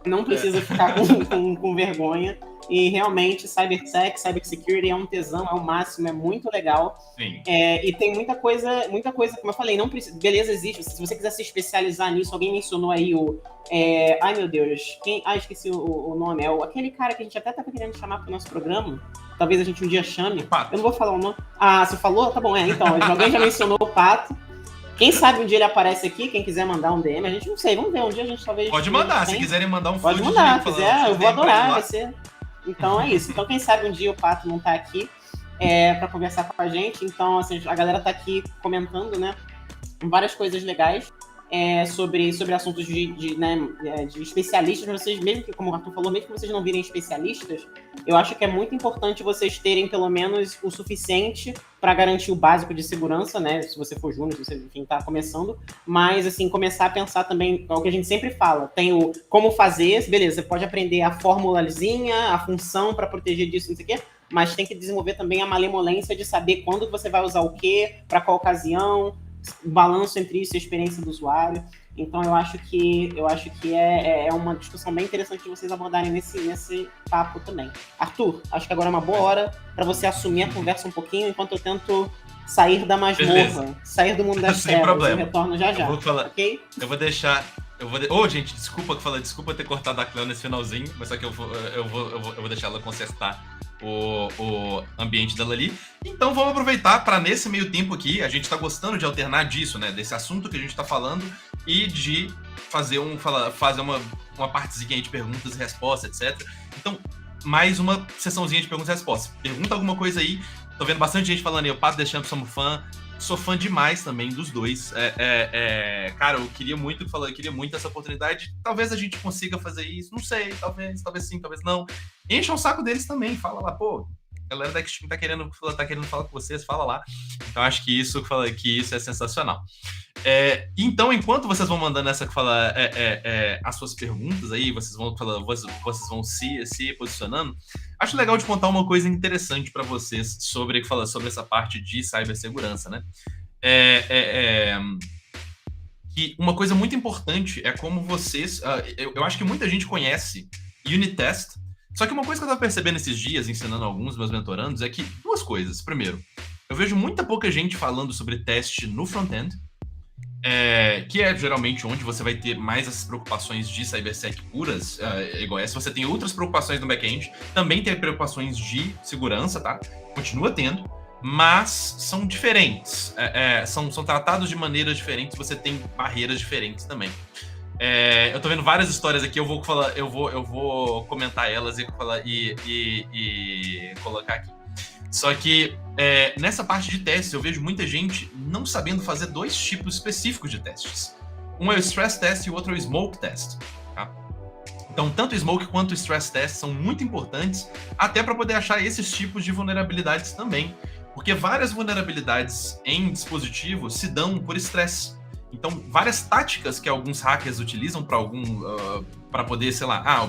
Não precisa ficar com vergonha. E realmente, CyberSec, Cybersecurity é um tesão, é o máximo, é muito legal. Sim. E tem muita coisa, como eu falei, não precisa, beleza, existe. Se você quiser se especializar nisso, alguém mencionou aí ai meu Deus, esqueci o nome. Aquele cara que a gente até estava querendo chamar para o nosso programa. Talvez a gente um dia chame. Pato. Eu não vou falar o nome. Ah, você falou? Tá bom, então. Alguém já mencionou o Pato. Quem sabe um dia ele aparece aqui, quem quiser mandar um DM, a gente não sei, vamos ver, um dia a gente talvez... Pode mandar, se quiserem mandar um Pode mandar, se quiser, eu vou adorar, vai ser... Então é isso, então quem sabe um dia o Pato não tá aqui para conversar com a gente, então assim, a galera tá aqui comentando, né, várias coisas legais sobre assuntos de especialistas, vocês, mesmo que, como o Arthur falou, mesmo que vocês não virem especialistas, eu acho que é muito importante vocês terem pelo menos o suficiente para garantir o básico de segurança, né? Se você for júnior, se você, enfim, tá começando, mas assim, começar a pensar também, é o que a gente sempre fala, tem o como fazer, beleza, você pode aprender a formulazinha, a função para proteger disso, não sei o quê, mas tem que desenvolver também a malemolência de saber quando você vai usar o quê, para qual ocasião, balanço entre isso e a experiência do usuário. Então eu acho que é uma discussão bem interessante de vocês abordarem nesse papo também. Arthur, acho que agora é uma boa hora para você assumir a conversa um pouquinho, enquanto eu tento sair da masmorra, sair do mundo das trevas. Problema. Eu retorno já. Eu vou falar, ok? Eu vou deixar... gente, desculpa ter cortado a Cleo nesse finalzinho, mas só que eu vou deixar ela consertar o ambiente dela ali. Então vamos aproveitar para nesse meio tempo aqui, a gente está gostando de alternar disso, né? Desse assunto que a gente está falando e de fazer uma partezinha aí de perguntas e respostas, etc. Então, mais uma sessãozinha de perguntas e respostas. Pergunta alguma coisa aí. Tô vendo bastante gente falando aí, o Pato Deschamps, somos fã. Sou fã demais também dos dois. Cara, eu queria muito essa oportunidade. Talvez a gente consiga fazer isso. Não sei, talvez sim, talvez não. Encha o saco deles também. Fala lá, pô, a galera da Xtreme tá querendo falar com vocês, fala lá. Então acho que isso é sensacional. Então, enquanto vocês vão mandando as suas perguntas aí, vocês vão se posicionando, acho legal de contar uma coisa interessante para vocês sobre essa parte de cibersegurança, né? Que uma coisa muito importante é como vocês... eu acho que muita gente conhece Unit Test, só que uma coisa que eu tava percebendo esses dias, ensinando alguns dos meus mentorandos, é que duas coisas. Primeiro, eu vejo muita pouca gente falando sobre teste no front-end, que é geralmente onde você vai ter mais essas preocupações de cybersec puras, igual essa. Você tem outras preocupações no back-end, também tem preocupações de segurança, tá? Continua tendo, mas são diferentes. São tratados de maneiras diferentes, você tem barreiras diferentes também. Eu tô vendo várias histórias aqui, eu vou comentar elas e colocar aqui. Só que nessa parte de testes eu vejo muita gente não sabendo fazer dois tipos específicos de testes. Um é o stress test e o outro é o smoke test. Tá? Então, tanto o smoke quanto o stress test são muito importantes até para poder achar esses tipos de vulnerabilidades também. Porque várias vulnerabilidades em dispositivos se dão por estresse. Então, várias táticas que alguns hackers utilizam para poder, sei lá,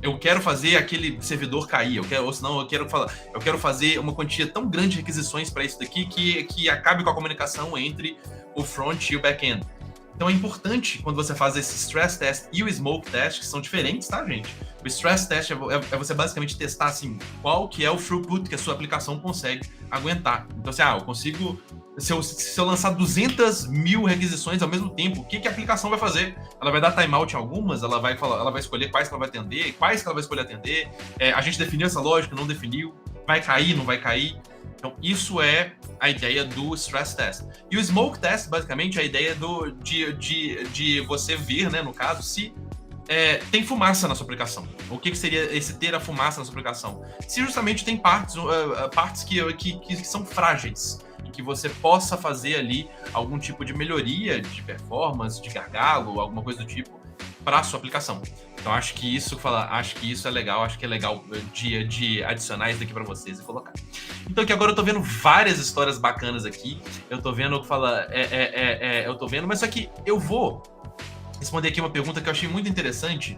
eu quero fazer aquele servidor cair, ou senão eu quero fazer uma quantia tão grande de requisições para isso daqui que acabe com a comunicação entre o front e o back-end. Então é importante quando você faz esse stress test e o smoke test, que são diferentes, tá, gente? O stress test é você basicamente testar assim, qual que é o throughput que a sua aplicação consegue aguentar. Então assim, eu consigo... Se eu lançar 200 mil requisições ao mesmo tempo, o que a aplicação vai fazer? Ela vai dar timeout em algumas, ela vai escolher quais que ela vai atender, quais que ela vai escolher atender. A gente definiu essa lógica, não definiu, vai cair, não vai cair. Então, isso é a ideia do stress test. E o smoke test, basicamente, é a ideia de você ver, né, no caso, se tem fumaça na sua aplicação. O que seria esse ter a fumaça na sua aplicação? Se justamente tem partes que são frágeis, e que você possa fazer ali algum tipo de melhoria de performance, de gargalo, alguma coisa do tipo, para a sua aplicação. Então, acho que isso é legal, acho que é legal de adicionar isso daqui para vocês e colocar. Então, aqui agora eu tô vendo várias histórias bacanas aqui, eu tô vendo mas só que eu vou responder aqui uma pergunta que eu achei muito interessante.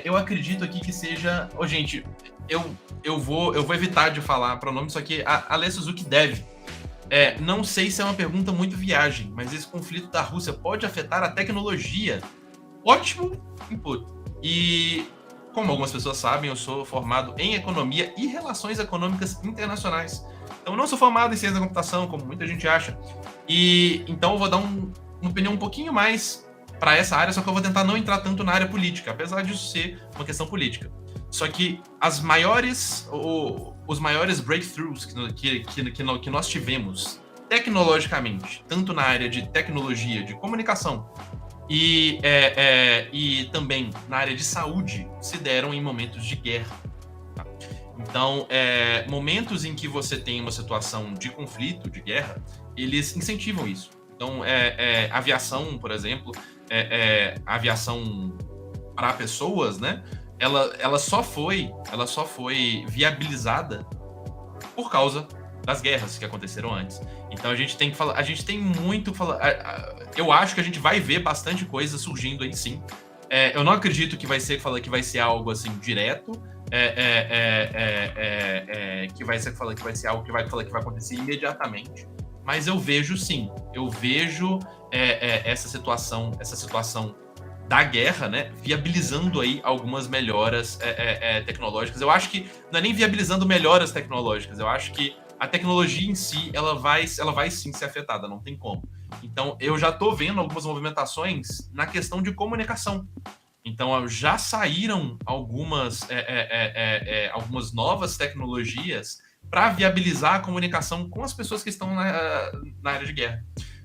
Eu acredito aqui que seja... gente, eu vou evitar de falar pronome, só que a Alê Suzuki deve. Não sei se é uma pergunta muito viagem, mas esse conflito da Rússia pode afetar a tecnologia? Ótimo input. E, como algumas pessoas sabem, eu sou formado em Economia e Relações Econômicas Internacionais. Então, eu não sou formado em Ciência da Computação, como muita gente acha. E então eu vou dar uma opinião um pouquinho mais para essa área, só que eu vou tentar não entrar tanto na área política, apesar disso ser uma questão política. Só que os maiores breakthroughs que nós tivemos tecnologicamente, tanto na área de tecnologia, de comunicação e também na área de saúde, se deram em momentos de guerra. Tá? Então, momentos em que você tem uma situação de conflito, de guerra, eles incentivam isso. Então, aviação, por exemplo, aviação para pessoas, né? Ela só foi viabilizada por causa das guerras que aconteceram antes. Então a gente tem que falar, a gente tem muito que falar. Eu acho que a gente vai ver bastante coisa surgindo aí, sim. Eu não acredito que vai ser algo assim direto, que vai ser algo que vai acontecer imediatamente. Mas eu vejo, sim, essa situação da guerra, né, viabilizando aí algumas melhoras tecnológicas. Eu acho que não é nem viabilizando melhoras tecnológicas, eu acho que a tecnologia em si, ela vai sim ser afetada, não tem como. Então, eu já estou vendo algumas movimentações na questão de comunicação. Então, já saíram algumas novas tecnologias para viabilizar a comunicação com as pessoas que estão na área de guerra.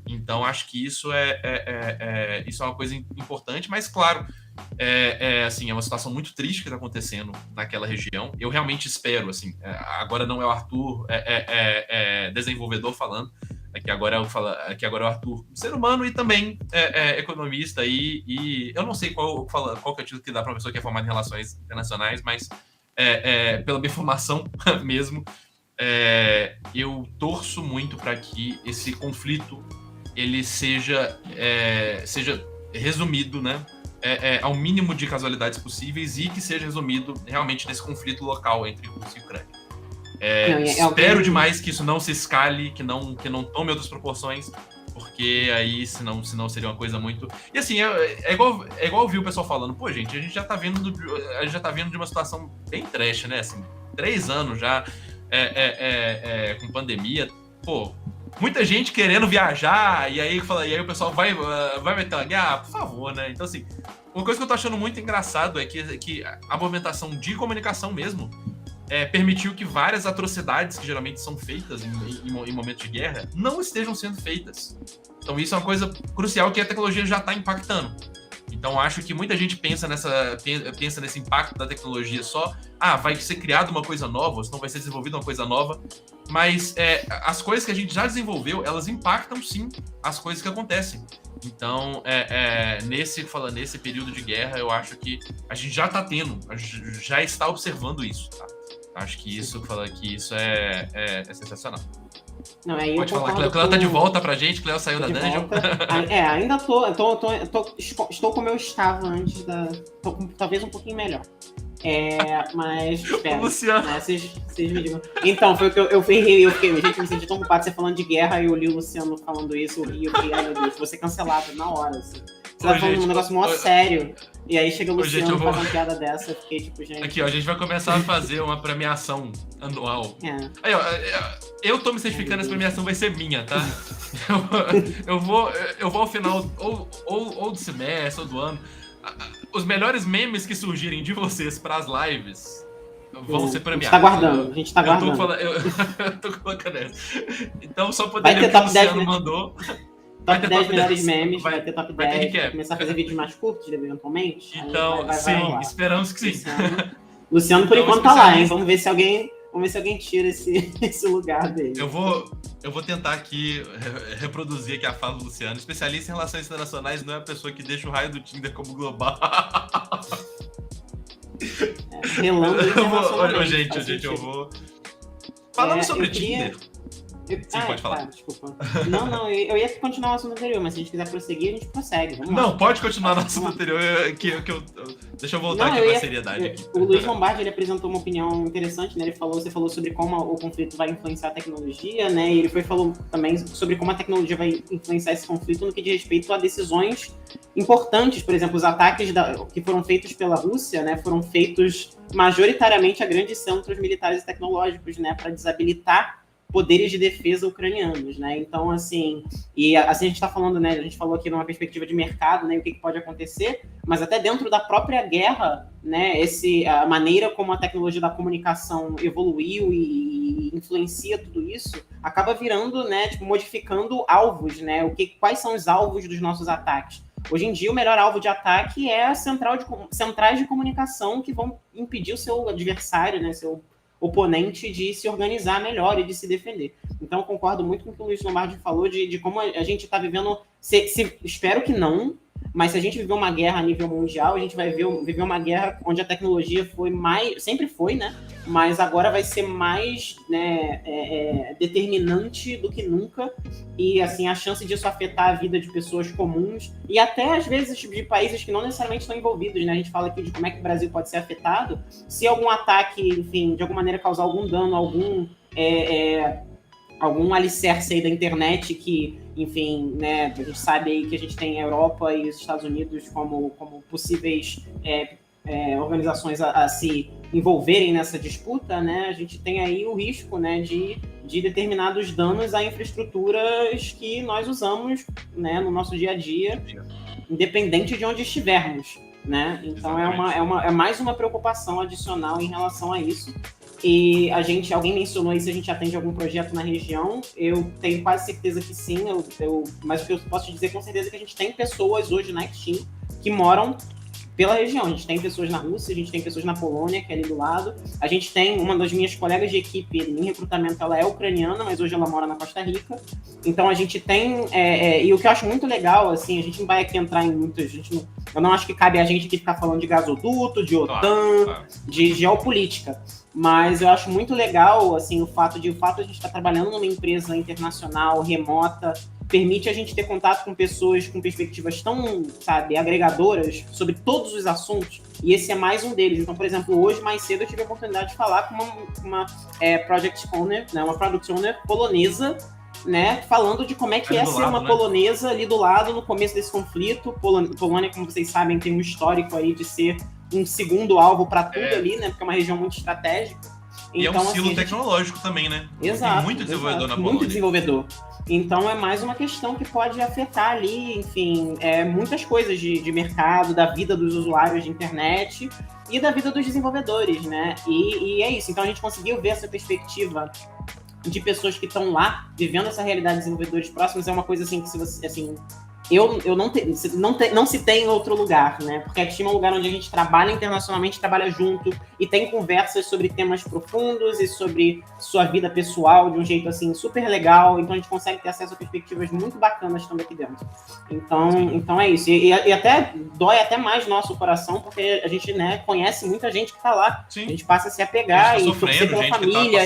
Então, acho que isso é uma coisa importante, mas, claro, assim, é uma situação muito triste que está acontecendo naquela região. Eu realmente espero, assim, agora não é o Arthur desenvolvedor falando, aqui agora é o Arthur, ser humano e também economista, e eu não sei qual que é o título que dá para uma pessoa que é formada em relações internacionais, mas pela minha formação mesmo, eu torço muito para que esse conflito ele seja resumido, né, ao mínimo de casualidades possíveis e que seja resumido realmente nesse conflito local entre Rússia e Ucrânia. Espero demais que isso não se escale, que não tome outras proporções, porque aí senão seria uma coisa muito... E assim, é igual ouvir o pessoal falando, pô, gente, a gente já tá vendo de uma situação bem trash, né, assim, 3 anos já com pandemia, pô, muita gente querendo viajar, e aí o pessoal vai meter uma guerra, por favor, né? Então, assim, uma coisa que eu tô achando muito engraçado é que a movimentação de comunicação mesmo permitiu que várias atrocidades que geralmente são feitas em momentos de guerra não estejam sendo feitas. Então, isso é uma coisa crucial que a tecnologia já está impactando. Então, acho que muita gente pensa nesse impacto da tecnologia só, vai ser criada uma coisa nova, ou senão vai ser desenvolvida uma coisa nova, mas as coisas que a gente já desenvolveu, elas impactam sim as coisas que acontecem. Então, nesse período de guerra, eu acho que a gente já está já está observando isso, tá? Acho que isso é sensacional. Não, pode falar, Cleo tá de volta pra gente, Cleo saiu da dungeon. Ainda estou como eu estava antes tô talvez um pouquinho melhor. Mas espero, Luciano. Né, vocês me digam. Então, foi o que eu fiquei, gente, me senti tão culpado você falando de guerra, e eu li o Luciano falando isso, eu fiquei, ai meu Deus, vou ser cancelado na hora, assim. Você tá falando um negócio mó sério, e aí chega o Luciano faz uma piada dessa, eu fiquei tipo, gente... Aqui, ó, a gente vai começar a fazer uma premiação anual. Aí, ó, eu tô me certificando, essa premiação vai ser minha, tá? eu vou ao final, ou do semestre, ou do ano, os melhores memes que surgirem de vocês pras lives vão ser premiados. A gente tá aguardando. Eu tô colocando essa. Então, só poder ler o que o Luciano mandou... Top 10 melhores memes, vai ter top 10, vai começar a fazer vídeos mais curtos, eventualmente. Então, sim, esperamos que sim. Luciano, por enquanto, tá lá, hein? Vamos ver se alguém tira esse lugar dele. Eu vou tentar aqui reproduzir aqui a fala do Luciano. Especialista em relações internacionais não é a pessoa que deixa o raio do Tinder como global. Relando Gente, eu vou... Falando sobre Tinder... Sim, pode falar. Tá, desculpa. Não, eu ia continuar o assunto anterior, mas se a gente quiser prosseguir, a gente prossegue. Vamos lá. Não, pode continuar no assunto anterior, deixa eu voltar aqui pra seriedade. Aqui. O Luiz Lombardi, ele apresentou uma opinião interessante, né? Você falou sobre como o conflito vai influenciar a tecnologia, né? E ele falou também sobre como a tecnologia vai influenciar esse conflito no que diz respeito a decisões importantes. Por exemplo, os ataques que foram feitos pela Rússia, né? Foram feitos majoritariamente a grandes centros militares e tecnológicos, né? Para desabilitar poderes de defesa ucranianos, né? Então, assim, e assim a gente está falando, né? A gente falou aqui numa perspectiva de mercado, né? O que pode acontecer, mas até dentro da própria guerra, né? A maneira como a tecnologia da comunicação evoluiu e influencia tudo isso, acaba virando, né? Tipo, modificando alvos, né? Quais são os alvos dos nossos ataques? Hoje em dia, o melhor alvo de ataque é a centrais de comunicação que vão impedir o seu adversário, né? Seu oponente de se organizar melhor e de se defender. Então, eu concordo muito com o que o Luiz Lombardi falou de como a gente está vivendo, espero que não, mas se a gente viver uma guerra a nível mundial, a gente vai viver uma guerra onde a tecnologia sempre foi, né? Mas agora vai ser mais, né, determinante do que nunca, e assim, a chance disso afetar a vida de pessoas comuns, e até às vezes de países que não necessariamente estão envolvidos, né? A gente fala aqui de como é que o Brasil pode ser afetado, se algum ataque, enfim, de alguma maneira causar algum dano, algum alicerce aí da internet que, enfim, né, a gente sabe aí que a gente tem a Europa e os Estados Unidos como possíveis organizações a se envolverem nessa disputa, né, a gente tem aí o risco, né, de determinados danos a infraestruturas que nós usamos, né, no nosso dia a dia, independente de onde estivermos, né, então é mais uma preocupação adicional em relação a isso. E alguém mencionou aí se a gente atende algum projeto na região, eu tenho quase certeza que sim, mas o que eu posso te dizer com certeza é que a gente tem pessoas hoje na Extim que moram pela região. A gente tem pessoas na Rússia, a gente tem pessoas na Polônia, que é ali do lado. A gente tem uma das minhas colegas de equipe em recrutamento, ela é ucraniana, mas hoje ela mora na Costa Rica. Então a gente tem, e o que eu acho muito legal, assim, a gente não vai aqui entrar em muitas, eu não acho que cabe a gente aqui ficar falando de gasoduto, de OTAN, de geopolítica. Mas eu acho muito legal, assim, o fato de a gente estar trabalhando numa empresa internacional, remota, permite a gente ter contato com pessoas com perspectivas tão, sabe, agregadoras sobre todos os assuntos, e esse é mais um deles. Então, por exemplo, hoje, mais cedo, eu tive a oportunidade de falar com uma Project Owner, né, uma Product Owner polonesa, né, falando de como é que ser uma polonesa ali do lado no começo desse conflito. Polônia, como vocês sabem, tem um histórico aí de ser um segundo alvo para tudo ali, né, porque é uma região muito estratégica. E então, é um silo tecnológico também, né? Exato. Tem muito desenvolvedor na Polônia. Muito desenvolvedor. Então é mais uma questão que pode afetar ali, enfim, muitas coisas de mercado, da vida dos usuários de internet e da vida dos desenvolvedores, né? E é isso. Então a gente conseguiu ver essa perspectiva de pessoas que estão lá, vivendo essa realidade de desenvolvedores próximos, é uma coisa assim que se você, assim, não se tem em outro lugar, né? Porque a Extim é um lugar onde a gente trabalha internacionalmente, trabalha junto e tem conversas sobre temas profundos e sobre sua vida pessoal de um jeito, assim, super legal. Então a gente consegue ter acesso a perspectivas muito bacanas também aqui dentro. Então é isso. E até dói até mais nosso coração, porque a gente, né, conhece muita gente que tá lá. Sim. A gente passa a se apegar e torcer pela família.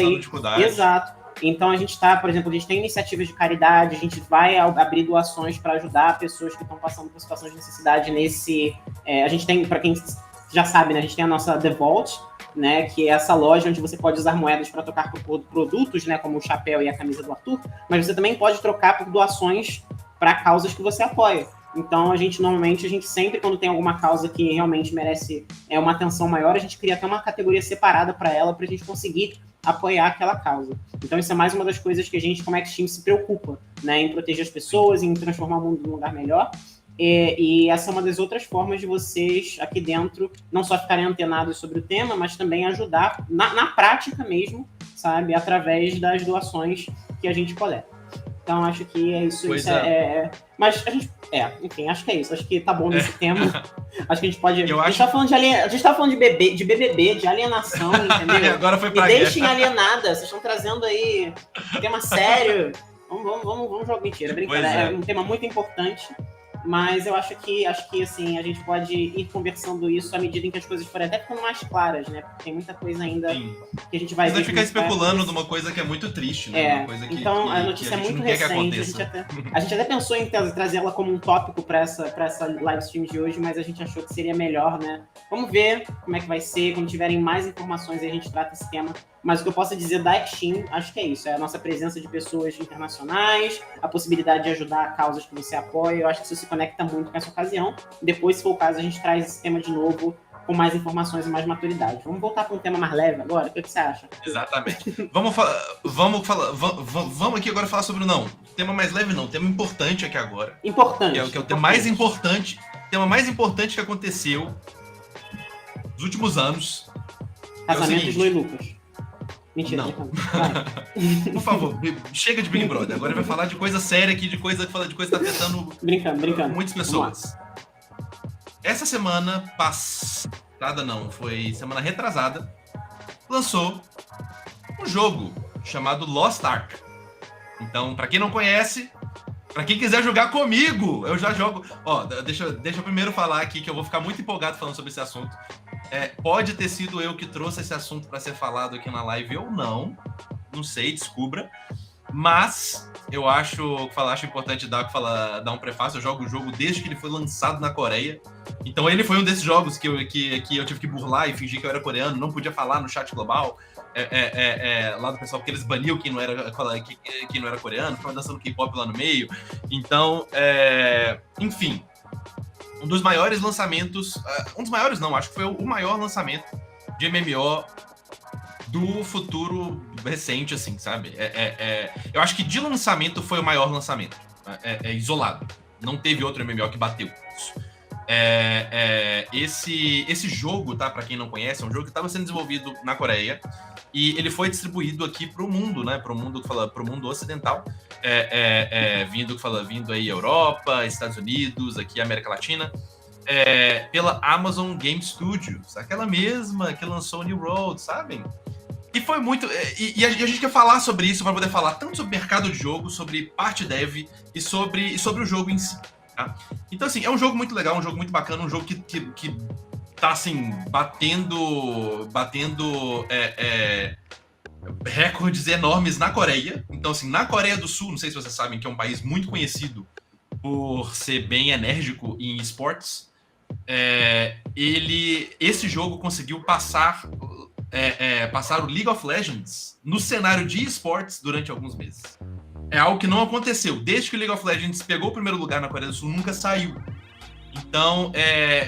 Exato. Então a gente por exemplo, a gente tem iniciativas de caridade, a gente vai abrir doações para ajudar pessoas que estão passando por situações de necessidade a gente tem, para quem já sabe, né, a gente tem a nossa The Vault, né, que é essa loja onde você pode usar moedas para trocar por produtos, né, como o chapéu e a camisa do Arthur, mas você também pode trocar por doações para causas que você apoia. Então, a gente sempre, quando tem alguma causa que realmente merece uma atenção maior, a gente cria até uma categoria separada para ela, para a gente conseguir apoiar aquela causa. Então, isso é mais uma das coisas que a gente, como Extim, se preocupa, né, em proteger as pessoas, em transformar o mundo num lugar melhor. E essa é uma das outras formas de vocês, aqui dentro, não só ficarem antenados sobre o tema, mas também ajudar na prática mesmo, sabe, através das doações que a gente coleta. Então, acho que é isso. Mas a gente. Enfim, acho que é isso. Acho que tá bom nesse tema. Acho que a gente pode. A gente tá falando de BBB, de alienação, entendeu? Agora foi pra deixem alienada. Vocês estão trazendo aí tema sério. Vamos jogar. Mentira, brincadeira. É um tema muito importante. Mas eu acho que assim, a gente pode ir conversando isso à medida em que as coisas forem até ficando mais claras, né? Porque tem muita coisa ainda que a gente vai ver. Mas ficar especulando numa coisa que é muito triste, né? Uma coisa então a notícia é muito recente. A gente até pensou em trazer ela como um tópico para essa live stream de hoje, mas a gente achou que seria melhor, né? Vamos ver como é que vai ser. Quando tiverem mais informações, a gente trata esse tema. Mas o que eu posso dizer da Extim, acho que é isso. É a nossa presença de pessoas internacionais, a possibilidade de ajudar causas que você apoia. Eu acho que isso se conecta muito com essa ocasião. Depois, se for o caso, a gente traz esse tema de novo com mais informações e mais maturidade. Vamos voltar para um tema mais leve agora? O que você acha? Exatamente. Vamos aqui agora falar sobre tema mais leve não, tema importante aqui agora. Importante. Que é o tema mais importante que aconteceu nos últimos anos. Casamento de Lu e Lucas. Mentira, não. Por favor, chega de Big Brother. Agora vai falar de coisa séria aqui, de coisa que tá afetando brincando. muitas pessoas. Essa semana passada, foi semana retrasada, lançou um jogo chamado Lost Ark. Então, pra quem não conhece, pra quem quiser jogar comigo, eu já jogo. Ó, deixa eu primeiro falar aqui que eu vou ficar muito empolgado falando sobre esse assunto. Pode ter sido eu que trouxe esse assunto para ser falado aqui na live ou não sei, descubra. Mas eu acho importante dar um prefácio. Eu jogo o jogo desde que ele foi lançado na Coreia. Então ele foi um desses jogos que eu tive que burlar e fingir que eu era coreano. Não podia falar no chat global lá do pessoal, porque eles baniam quem não era coreano. Ficava dançando K-pop lá no meio. Então, enfim... Um dos maiores lançamentos... um dos maiores não, acho que foi o maior lançamento de MMO do futuro recente, assim, sabe? Eu acho que de lançamento foi o maior lançamento. Isolado. Não teve outro MMO que bateu isso. Esse jogo, tá? Pra quem não conhece, é um jogo que estava sendo desenvolvido na Coreia e ele foi distribuído aqui pro mundo, né? Pro mundo ocidental. Vindo aí Europa, Estados Unidos, aqui América Latina, pela Amazon Game Studios, aquela mesma que lançou New World, sabem? E foi muito... E a gente quer falar sobre isso, para poder falar tanto sobre mercado de jogo, sobre parte dev e sobre o jogo em si. Tá? Então, assim, é um jogo muito legal, um jogo muito bacana, um jogo que tá, assim, batendo recordes enormes na Coreia. Então, assim, na Coreia do Sul, não sei se vocês sabem, que é um país muito conhecido por ser bem enérgico em esportes, esse jogo conseguiu passar o League of Legends no cenário de esportes durante alguns meses. É algo que não aconteceu. Desde que o League of Legends pegou o primeiro lugar na Coreia do Sul, nunca saiu. Então,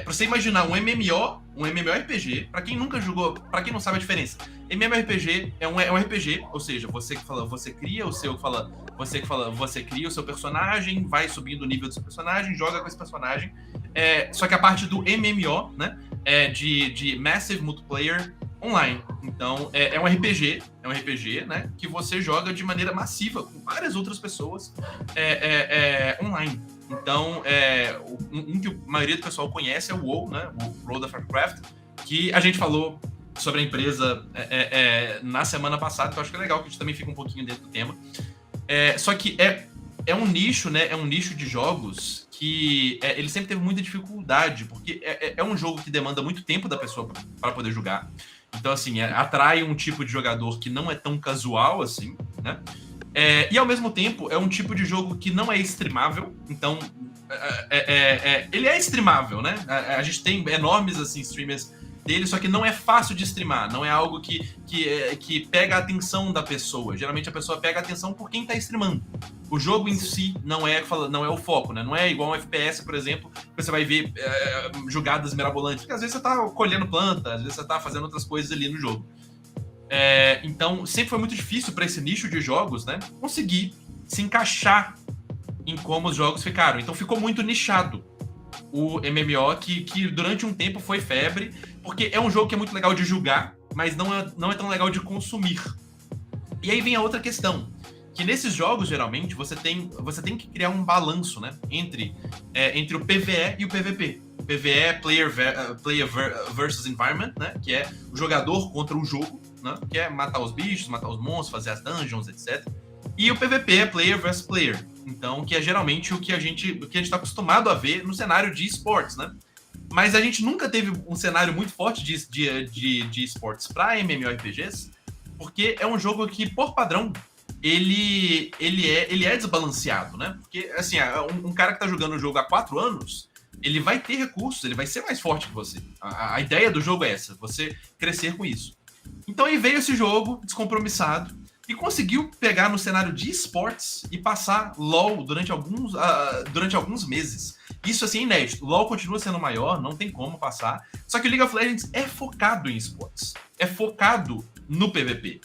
pra você imaginar um MMORPG, pra quem nunca jogou, pra quem não sabe a diferença, MMORPG é um RPG, ou seja, você cria o seu personagem, vai subindo o nível do seu personagem, joga com esse personagem. Só que a parte do MMO, né, é de Massive Multiplayer Online. Então, é um RPG, né, que você joga de maneira massiva com várias outras pessoas online. Então, um que a maioria do pessoal conhece é o WoW, né? O World of Warcraft, que a gente falou sobre a empresa na semana passada, então acho que é legal que a gente também fica um pouquinho dentro do tema. Só que é um nicho, né? É um nicho de jogos que ele sempre teve muita dificuldade, porque é um jogo que demanda muito tempo da pessoa para poder jogar. Então, assim, atrai um tipo de jogador que não é tão casual assim, né? E ao mesmo tempo é um tipo de jogo que não é streamável, então ele é streamável, né? A gente tem enormes assim, streamers dele, só que não é fácil de streamar, não é algo que pega a atenção da pessoa. Geralmente a pessoa pega a atenção por quem tá streamando. O jogo em si não é o foco, né? Não é igual um FPS, por exemplo, que você vai ver jogadas mirabolantes, porque às vezes você tá colhendo planta, às vezes você tá fazendo outras coisas ali no jogo. Então, sempre foi muito difícil para esse nicho de jogos, né, conseguir se encaixar em como os jogos ficaram. Então, ficou muito nichado o MMO, que durante um tempo foi febre, porque é um jogo que é muito legal de jogar, mas não é tão legal de consumir. E aí vem a outra questão, que nesses jogos, geralmente, você tem que criar um balanço, né, entre o PvE e o PvP. O PvE é Player versus Environment, né, que é o jogador contra o jogo, né, que é matar os bichos, matar os monstros, fazer as dungeons, etc. E o PVP é player versus player. Então, que é geralmente o que a gente está acostumado a ver no cenário de esportes, né? Mas a gente nunca teve um cenário muito forte de esportes para MMORPGs, porque é um jogo que, por padrão, ele é desbalanceado, né? Porque, assim, um cara que tá jogando o jogo há 4 anos, ele vai ter recursos, ele vai ser mais forte que você. A ideia do jogo é essa, você crescer com isso. Então aí veio esse jogo descompromissado e conseguiu pegar no cenário de esportes e passar LoL durante alguns meses. Isso, assim, é inédito. O LoL continua sendo maior, não tem como passar. Só que o League of Legends é focado em esportes. É focado no PVP.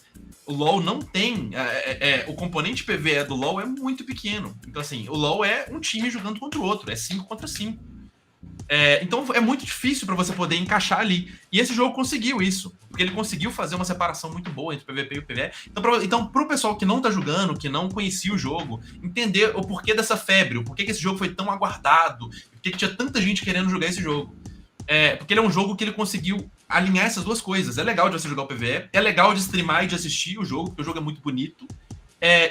O LoL não tem... o componente PVE do LoL é muito pequeno. Então, assim, o LoL é um time jogando contra o outro. É 5 contra 5. Então é muito difícil para você poder encaixar ali. E esse jogo conseguiu isso. Porque ele conseguiu fazer uma separação muito boa entre o PVP e o PVE. Então pro pessoal que não tá jogando, que não conhecia o jogo, entender o porquê dessa febre, o porquê que esse jogo foi tão aguardado, porquê que tinha tanta gente querendo jogar esse jogo. Porque ele é um jogo que ele conseguiu alinhar essas duas coisas. É legal de você jogar o PVE, é legal de streamar e de assistir o jogo, porque o jogo é muito bonito.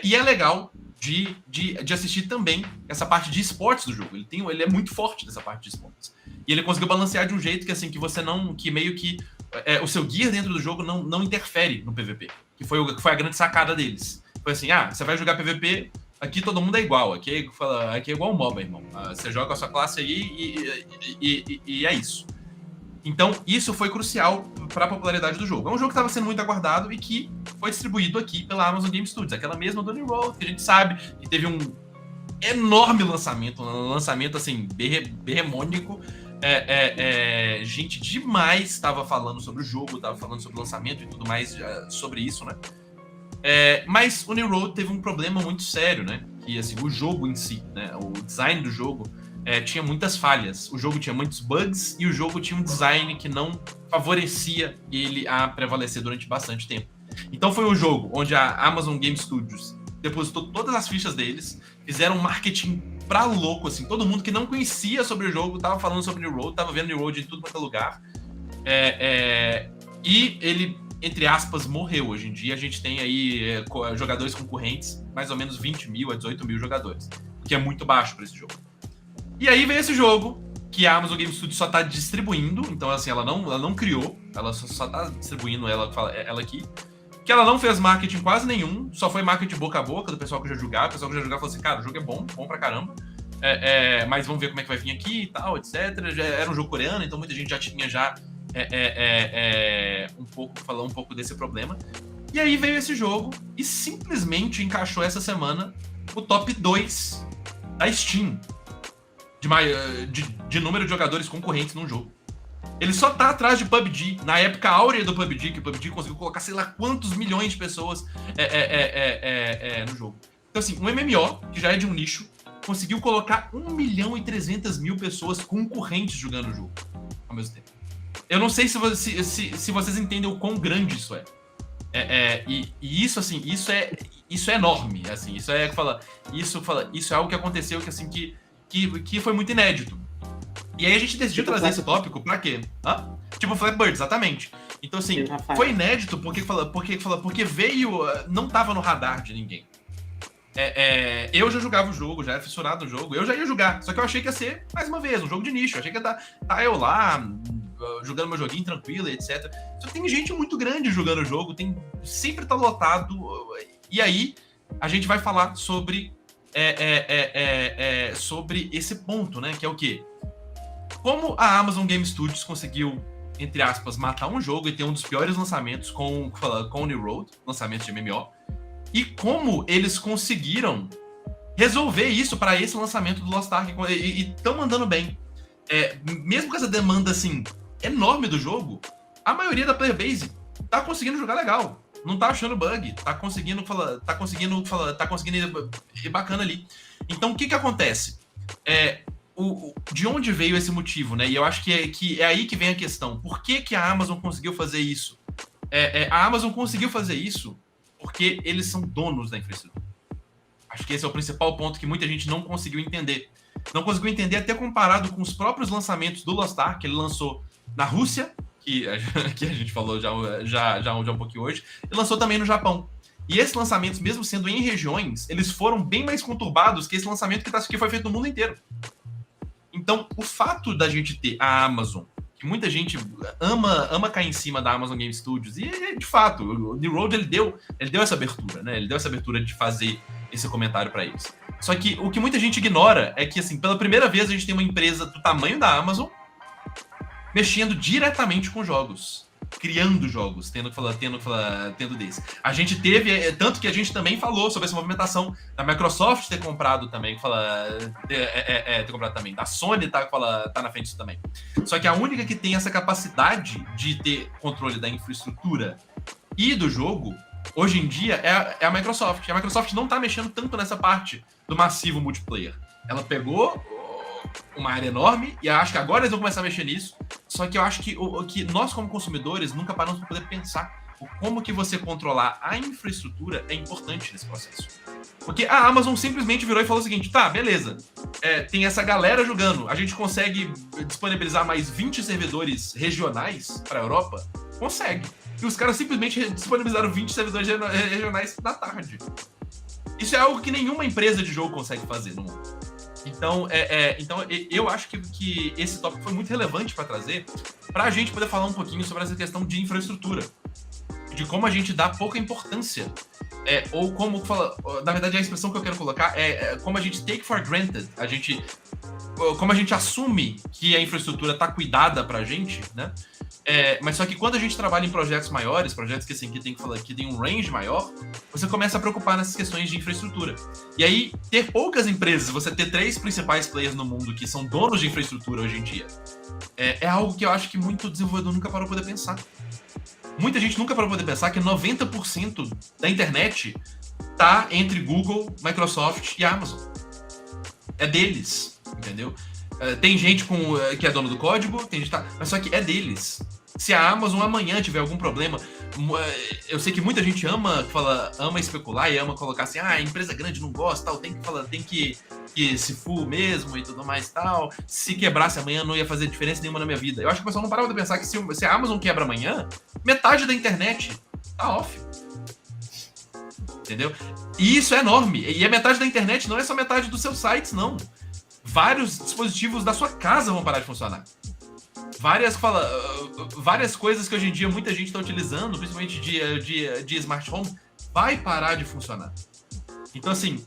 E é legal de assistir também essa parte de esportes do jogo. Ele é muito forte nessa parte de esportes. E ele conseguiu balancear de um jeito que, assim, que você não... Que meio que o seu gear dentro do jogo não interfere no PVP. Que foi a grande sacada deles. Foi assim, você vai jogar PVP, aqui todo mundo é igual. Aqui é igual um MOBA, irmão. Você joga a sua classe aí e é isso. Então, isso foi crucial para a popularidade do jogo. É um jogo que estava sendo muito aguardado e que foi distribuído aqui pela Amazon Game Studios. Aquela mesma do Road, que a gente sabe que teve um enorme lançamento. Um lançamento, assim, berremônico. Gente demais estava falando sobre o jogo, estava falando sobre o lançamento e tudo mais sobre isso, né? Mas o New Road teve um problema muito sério, né? Que, assim, o jogo em si, né? O design do jogo tinha muitas falhas. O jogo tinha muitos bugs e o jogo tinha um design que não favorecia ele a prevalecer durante bastante tempo. Então foi um jogo onde a Amazon Game Studios depositou todas as fichas deles, fizeram um marketing pra louco, assim. Todo mundo que não conhecia sobre o jogo tava falando sobre New Road, tava vendo New Road em tudo quanto é lugar. E ele, entre aspas, morreu. Hoje em dia a gente tem aí jogadores concorrentes, mais ou menos 20 mil a 18 mil jogadores, o que é muito baixo para esse jogo. E aí veio esse jogo, que a Amazon Game Studios só tá distribuindo, então, assim, ela não criou, ela só tá distribuindo ela aqui, que ela não fez marketing quase nenhum, só foi marketing boca a boca do pessoal que já jogava. O pessoal que já jogava falou assim, cara, o jogo é bom pra caramba, mas vamos ver como é que vai vir aqui e tal, etc. Já era um jogo coreano, então muita gente já tinha falou um pouco desse problema. E aí veio esse jogo e simplesmente encaixou essa semana o top 2 da Steam de número de jogadores concorrentes num jogo. Ele só tá atrás de PUBG, na época áurea do PUBG, que o PUBG conseguiu colocar sei lá quantos milhões de pessoas no jogo. Então, assim, um MMO, que já é de um nicho, conseguiu colocar 1.300.000 pessoas concorrentes jogando o jogo ao mesmo tempo. Eu não sei se vocês entendem o quão grande isso é. E isso, assim, isso é enorme, assim, isso é algo que aconteceu que, assim, que foi muito inédito. E aí a gente decidiu trazer esse tópico pra quê? Tipo Flappy Bird, exatamente. Então, assim, foi inédito porque veio... Não tava no radar de ninguém. Eu já jogava o jogo, já era fissurado no jogo, eu já ia jogar. Só que eu achei que ia ser, mais uma vez, um jogo de nicho. Eu achei que ia tá eu lá, jogando meu joguinho tranquilo, etc. Só que tem gente muito grande jogando o jogo, sempre tá lotado. E aí, a gente vai falar sobre esse ponto, né? Que é o quê? Como a Amazon Game Studios conseguiu, entre aspas, matar um jogo e ter um dos piores lançamentos com o New Road, lançamento de MMO, e como eles conseguiram resolver isso para esse lançamento do Lost Ark e estão mandando bem. Mesmo com essa demanda, assim, enorme do jogo, a maioria da player base tá conseguindo jogar legal. Não tá achando bug, tá conseguindo ir bacana ali. Então, o que acontece? De onde veio esse motivo, né? E eu acho que é aí que vem a questão. Por que a Amazon conseguiu fazer isso? A Amazon conseguiu fazer isso porque eles são donos da infraestrutura. Acho que esse é o principal ponto que muita gente não conseguiu entender. Não conseguiu entender até comparado com os próprios lançamentos do Lost Ark, que ele lançou na Rússia, que a gente falou já um pouquinho hoje, e lançou também no Japão. E esses lançamentos, mesmo sendo em regiões, eles foram bem mais conturbados que esse lançamento que foi feito no mundo inteiro. Então, o fato da gente ter a Amazon, que muita gente ama cair em cima da Amazon Game Studios, e de fato, o The Road ele deu essa abertura, né? Ele deu essa abertura de fazer esse comentário para eles. Só que o que muita gente ignora é que, assim, pela primeira vez a gente tem uma empresa do tamanho da Amazon mexendo diretamente com jogos, criando jogos, tendo desse. A gente teve, tanto que a gente também falou sobre essa movimentação da Microsoft ter comprado também, ter comprado também, da Sony tá na frente disso também. Só que a única que tem essa capacidade de ter controle da infraestrutura e do jogo, hoje em dia, é a Microsoft. A Microsoft não tá mexendo tanto nessa parte do massivo multiplayer. Ela pegou uma área enorme, e acho que agora eles vão começar a mexer nisso, só que eu acho que nós, como consumidores, nunca paramos para poder pensar como que você controlar a infraestrutura é importante nesse processo. Porque a Amazon simplesmente virou e falou o seguinte, tá, beleza, tem essa galera jogando, a gente consegue disponibilizar mais 20 servidores regionais para a Europa? Consegue. E os caras simplesmente disponibilizaram 20 servidores regionais na tarde. Isso é algo que nenhuma empresa de jogo consegue fazer no mundo. Então, eu acho que esse tópico foi muito relevante para trazer, para a gente poder falar um pouquinho sobre essa questão de infraestrutura, de como a gente dá pouca importância, ou como, na verdade a expressão que eu quero colocar é como a gente take for granted, como a gente assume que a infraestrutura está cuidada para a gente, né? Mas só que quando a gente trabalha em projetos maiores, projetos que tem um range maior, você começa a preocupar nessas questões de infraestrutura. E aí, ter poucas empresas, você ter 3 principais players no mundo que são donos de infraestrutura hoje em dia, é algo que eu acho que muito desenvolvedor nunca parou para poder pensar. Muita gente nunca parou para poder pensar que 90% da internet tá entre Google, Microsoft e Amazon. É deles, entendeu? Tem gente que é dono do código, tem gente mas só que é deles. Se a Amazon amanhã tiver algum problema, eu sei que muita gente ama especular e ama colocar assim, a empresa grande não gosta, tal, tem que se for mesmo e tudo mais tal. Se quebrasse amanhã não ia fazer diferença nenhuma na minha vida. Eu acho que o pessoal não parava de pensar que se a Amazon quebra amanhã, metade da internet tá off. Entendeu? E isso é enorme. E a metade da internet não é só metade dos seus sites, não. Vários dispositivos da sua casa vão parar de funcionar. Várias coisas que hoje em dia muita gente está utilizando, principalmente de smart home, vai parar de funcionar. Então, assim,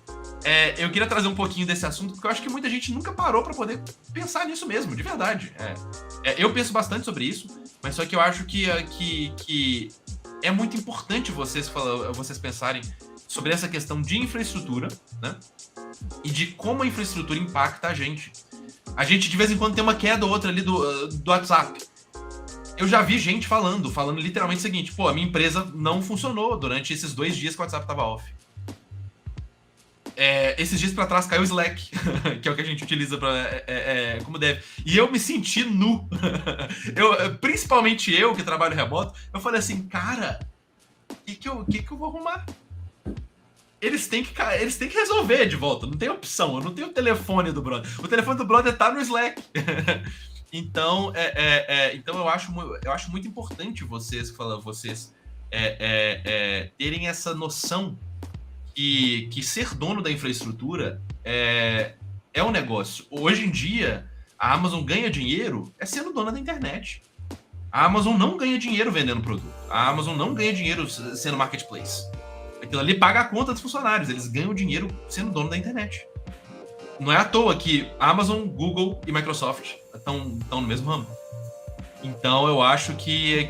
eu queria trazer um pouquinho desse assunto, porque eu acho que muita gente nunca parou para poder pensar nisso mesmo, de verdade. Eu penso bastante sobre isso, mas só que eu acho que é muito importante vocês pensarem sobre essa questão de infraestrutura, né? E de como a infraestrutura impacta a gente. A gente, de vez em quando, tem uma queda ou outra ali do WhatsApp. Eu já vi gente falando literalmente o seguinte, a minha empresa não funcionou durante esses 2 dias que o WhatsApp estava off. Esses dias pra trás caiu o Slack, que é o que a gente utiliza como deve. E eu me senti nu. Principalmente eu, que trabalho remoto, eu falei assim, cara, o que eu vou arrumar? Eles têm que resolver de volta, não tem opção, eu não tenho o telefone do brother. O telefone do brother tá no Slack. Então, eu acho muito importante vocês terem essa noção que ser dono da infraestrutura é um negócio. Hoje em dia, a Amazon ganha dinheiro sendo dona da internet. A Amazon não ganha dinheiro vendendo produto. A Amazon não ganha dinheiro sendo marketplace. Aquilo ali paga a conta dos funcionários. Eles ganham dinheiro sendo dono da internet. Não é à toa que Amazon, Google e Microsoft estão no mesmo ramo. Então eu acho que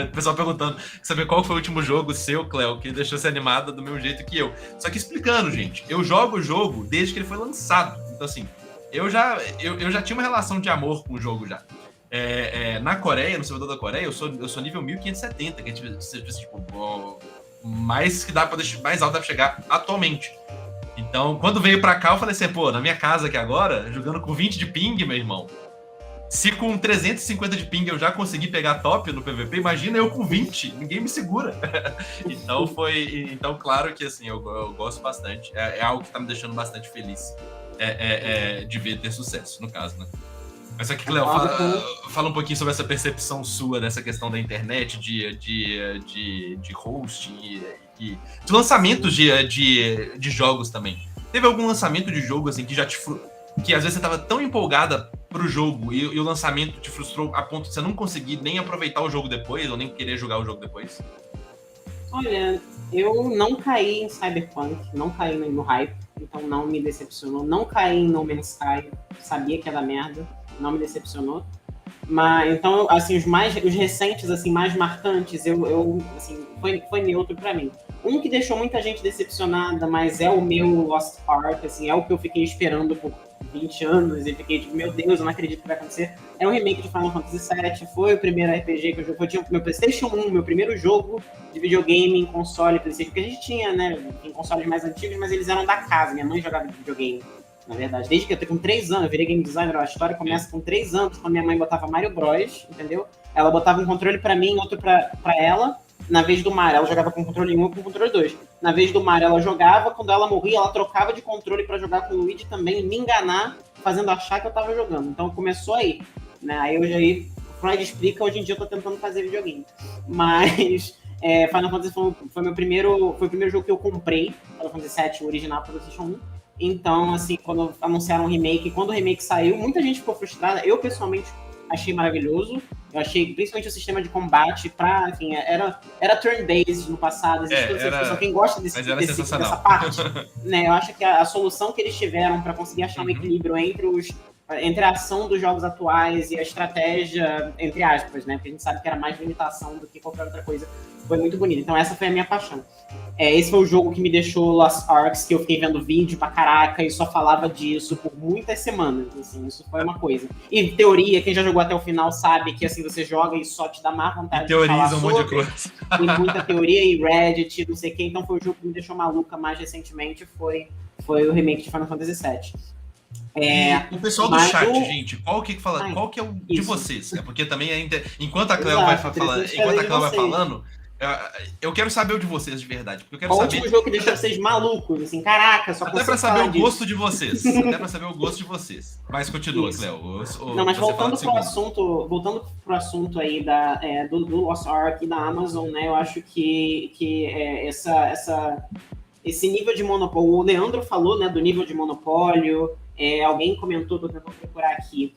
o pessoal perguntando, saber qual foi o último jogo seu, Cleo, que deixou você animada do mesmo jeito que eu. Só que explicando, gente, eu jogo o jogo desde que ele foi lançado. Então assim, eu já tinha uma relação de amor com o jogo já. Na Coreia, no servidor da Coreia, eu sou nível 1570, que tipo, mais que dá pra deixar, mais alto dá pra chegar atualmente. Então, quando veio pra cá, eu falei assim, na minha casa aqui agora, jogando com 20 de ping, meu irmão, se com 350 de ping eu já consegui pegar top no PVP, imagina eu com 20, ninguém me segura. Então, claro que assim, eu gosto bastante, é algo que tá me deixando bastante feliz de ver ter sucesso, no caso, né? Mas aqui, Cleo, fala um pouquinho sobre essa percepção sua dessa questão da internet, de hosting de lançamentos de jogos também. Teve algum lançamento de jogo assim que que às vezes você tava tão empolgada pro jogo e o lançamento te frustrou a ponto de você não conseguir nem aproveitar o jogo depois ou nem querer jogar o jogo depois? Olha, eu não caí em Cyberpunk, não caí no hype, então não me decepcionou. Não caí em No Man's Sky, sabia que era merda, não me decepcionou. Mas, então, assim, os recentes, assim, mais marcantes, assim, foi neutro pra mim. Um que deixou muita gente decepcionada, mas é o meu Lost Ark, assim, é o que eu fiquei esperando por 20 anos e fiquei tipo, meu Deus, eu não acredito que vai acontecer. É um remake de Final Fantasy VII, foi o primeiro RPG que eu joguei, eu tinha meu PlayStation 1, meu primeiro jogo de videogame em console, PlayStation, porque a gente tinha, né, em consoles mais antigos, mas eles eram da casa, minha mãe jogava videogame. Na verdade, desde que eu tenho com 3 anos, eu virei game designer, a história começa com 3 anos, quando minha mãe botava Mario Bros, entendeu? Ela botava um controle pra mim, outro pra ela. Na vez do Mario, ela jogava com controle 1 e com controle 2. Na vez do Mario, ela jogava, quando ela morria, ela trocava de controle pra jogar com o Luigi também, me enganar, fazendo achar que eu tava jogando. Então começou aí, né? Aí eu já Freud explica, hoje em dia eu tô tentando fazer videogame. Mas Final Fantasy foi o primeiro jogo que eu comprei, Final Fantasy VII, o original para o PlayStation 1. Então, assim, quando anunciaram o remake, quando o remake saiu, muita gente ficou frustrada. Eu, pessoalmente, achei maravilhoso. Eu achei, principalmente o sistema de combate, enfim, era turn-based no passado. Quem gosta dessa parte, né? Eu acho que a solução que eles tiveram para conseguir achar um equilíbrio entre a ação dos jogos atuais e a estratégia, entre aspas, né? Porque a gente sabe que era mais limitação do que qualquer outra coisa. Foi muito bonito. Então essa foi a minha paixão. Esse foi o jogo que me deixou Lost Arks, que eu fiquei vendo vídeo pra caraca e só falava disso por muitas semanas, assim, isso foi uma coisa. E teoria, quem já jogou até o final sabe que, assim, você joga e só te dá má vontade de falar um monte de coisa. E muita teoria e Reddit, não sei o que, então foi o jogo que me deixou maluca mais recentemente, foi o remake de Final Fantasy VII. O pessoal do chat, gente, qual que é o de vocês? É porque também ainda, enquanto a Cleo vai falando, eu quero saber o de vocês de verdade. Porque eu quero qual saber... o último jogo que deixou vocês malucos? Assim, caraca, só até pra saber o gosto de vocês. Até pra saber o gosto de vocês. Mas continua, Cleo. Não, mas voltando pro assunto aí do Lost Ark e da Amazon, né? Eu acho que esse nível de monopólio... O Leandro falou, né, do nível de monopólio... alguém comentou, tô tentando procurar aqui,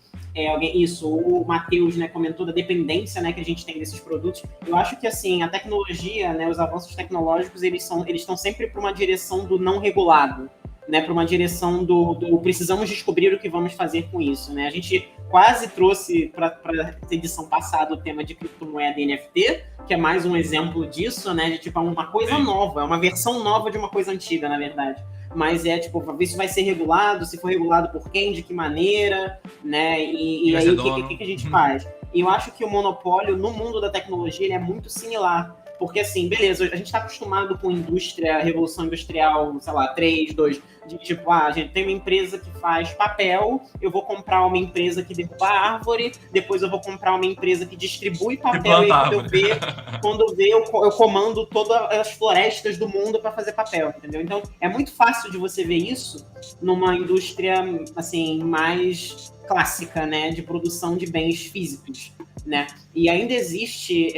o Matheus, né, comentou da dependência, né, que a gente tem desses produtos. Eu acho que, assim, a tecnologia, né, os avanços tecnológicos, eles estão sempre para uma direção do não regulado, né, para uma direção do precisamos descobrir o que vamos fazer com isso, né. A gente quase trouxe para a edição passada o tema de criptomoeda e NFT, que é mais um exemplo disso, né, de tipo uma coisa nova, é uma versão nova de uma coisa antiga, na verdade. Mas tipo, ver se vai ser regulado, se for regulado por quem, de que maneira, né? E aí o que a gente faz? E eu acho que o monopólio no mundo da tecnologia ele é muito similar. Porque, assim, beleza, a gente está acostumado com revolução industrial, sei lá, 3, 2, de tipo, a gente tem uma empresa que faz papel, eu vou comprar uma empresa que derruba a árvore, depois eu vou comprar uma empresa que distribui papel, e quando eu ver, eu comando todas as florestas do mundo para fazer papel, entendeu? Então, é muito fácil de você ver isso numa indústria, assim, mais clássica, né, de produção de bens físicos, né? E ainda existe,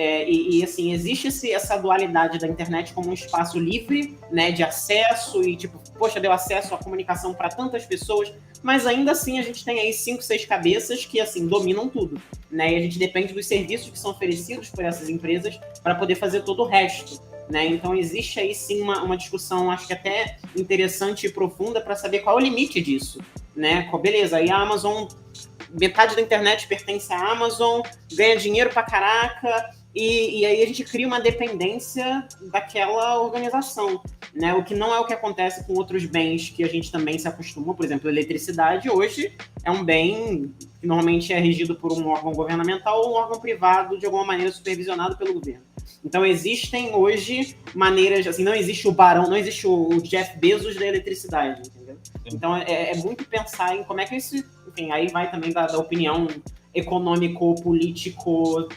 assim, existe essa dualidade da internet como um espaço livre, né, de acesso e, tipo, poxa, deu acesso à comunicação para tantas pessoas, mas ainda assim a gente tem aí 5, 6 cabeças que, assim, dominam tudo, né? E a gente depende dos serviços que são oferecidos por essas empresas para poder fazer todo o resto, né? Então existe aí sim uma discussão, acho que até interessante e profunda para saber qual é o limite disso, né? Beleza, aí a Amazon, metade da internet pertence à Amazon, ganha dinheiro pra caraca, e aí a gente cria uma dependência daquela organização, né? O que não é o que acontece com outros bens que a gente também se acostumou, por exemplo, a eletricidade hoje é um bem que normalmente é regido por um órgão governamental ou um órgão privado, de alguma maneira supervisionado pelo governo. Então existem hoje maneiras, assim, não existe o barão, não existe o Jeff Bezos da eletricidade, entendeu? Então é muito pensar em como é que enfim, aí vai também da opinião econômico, político,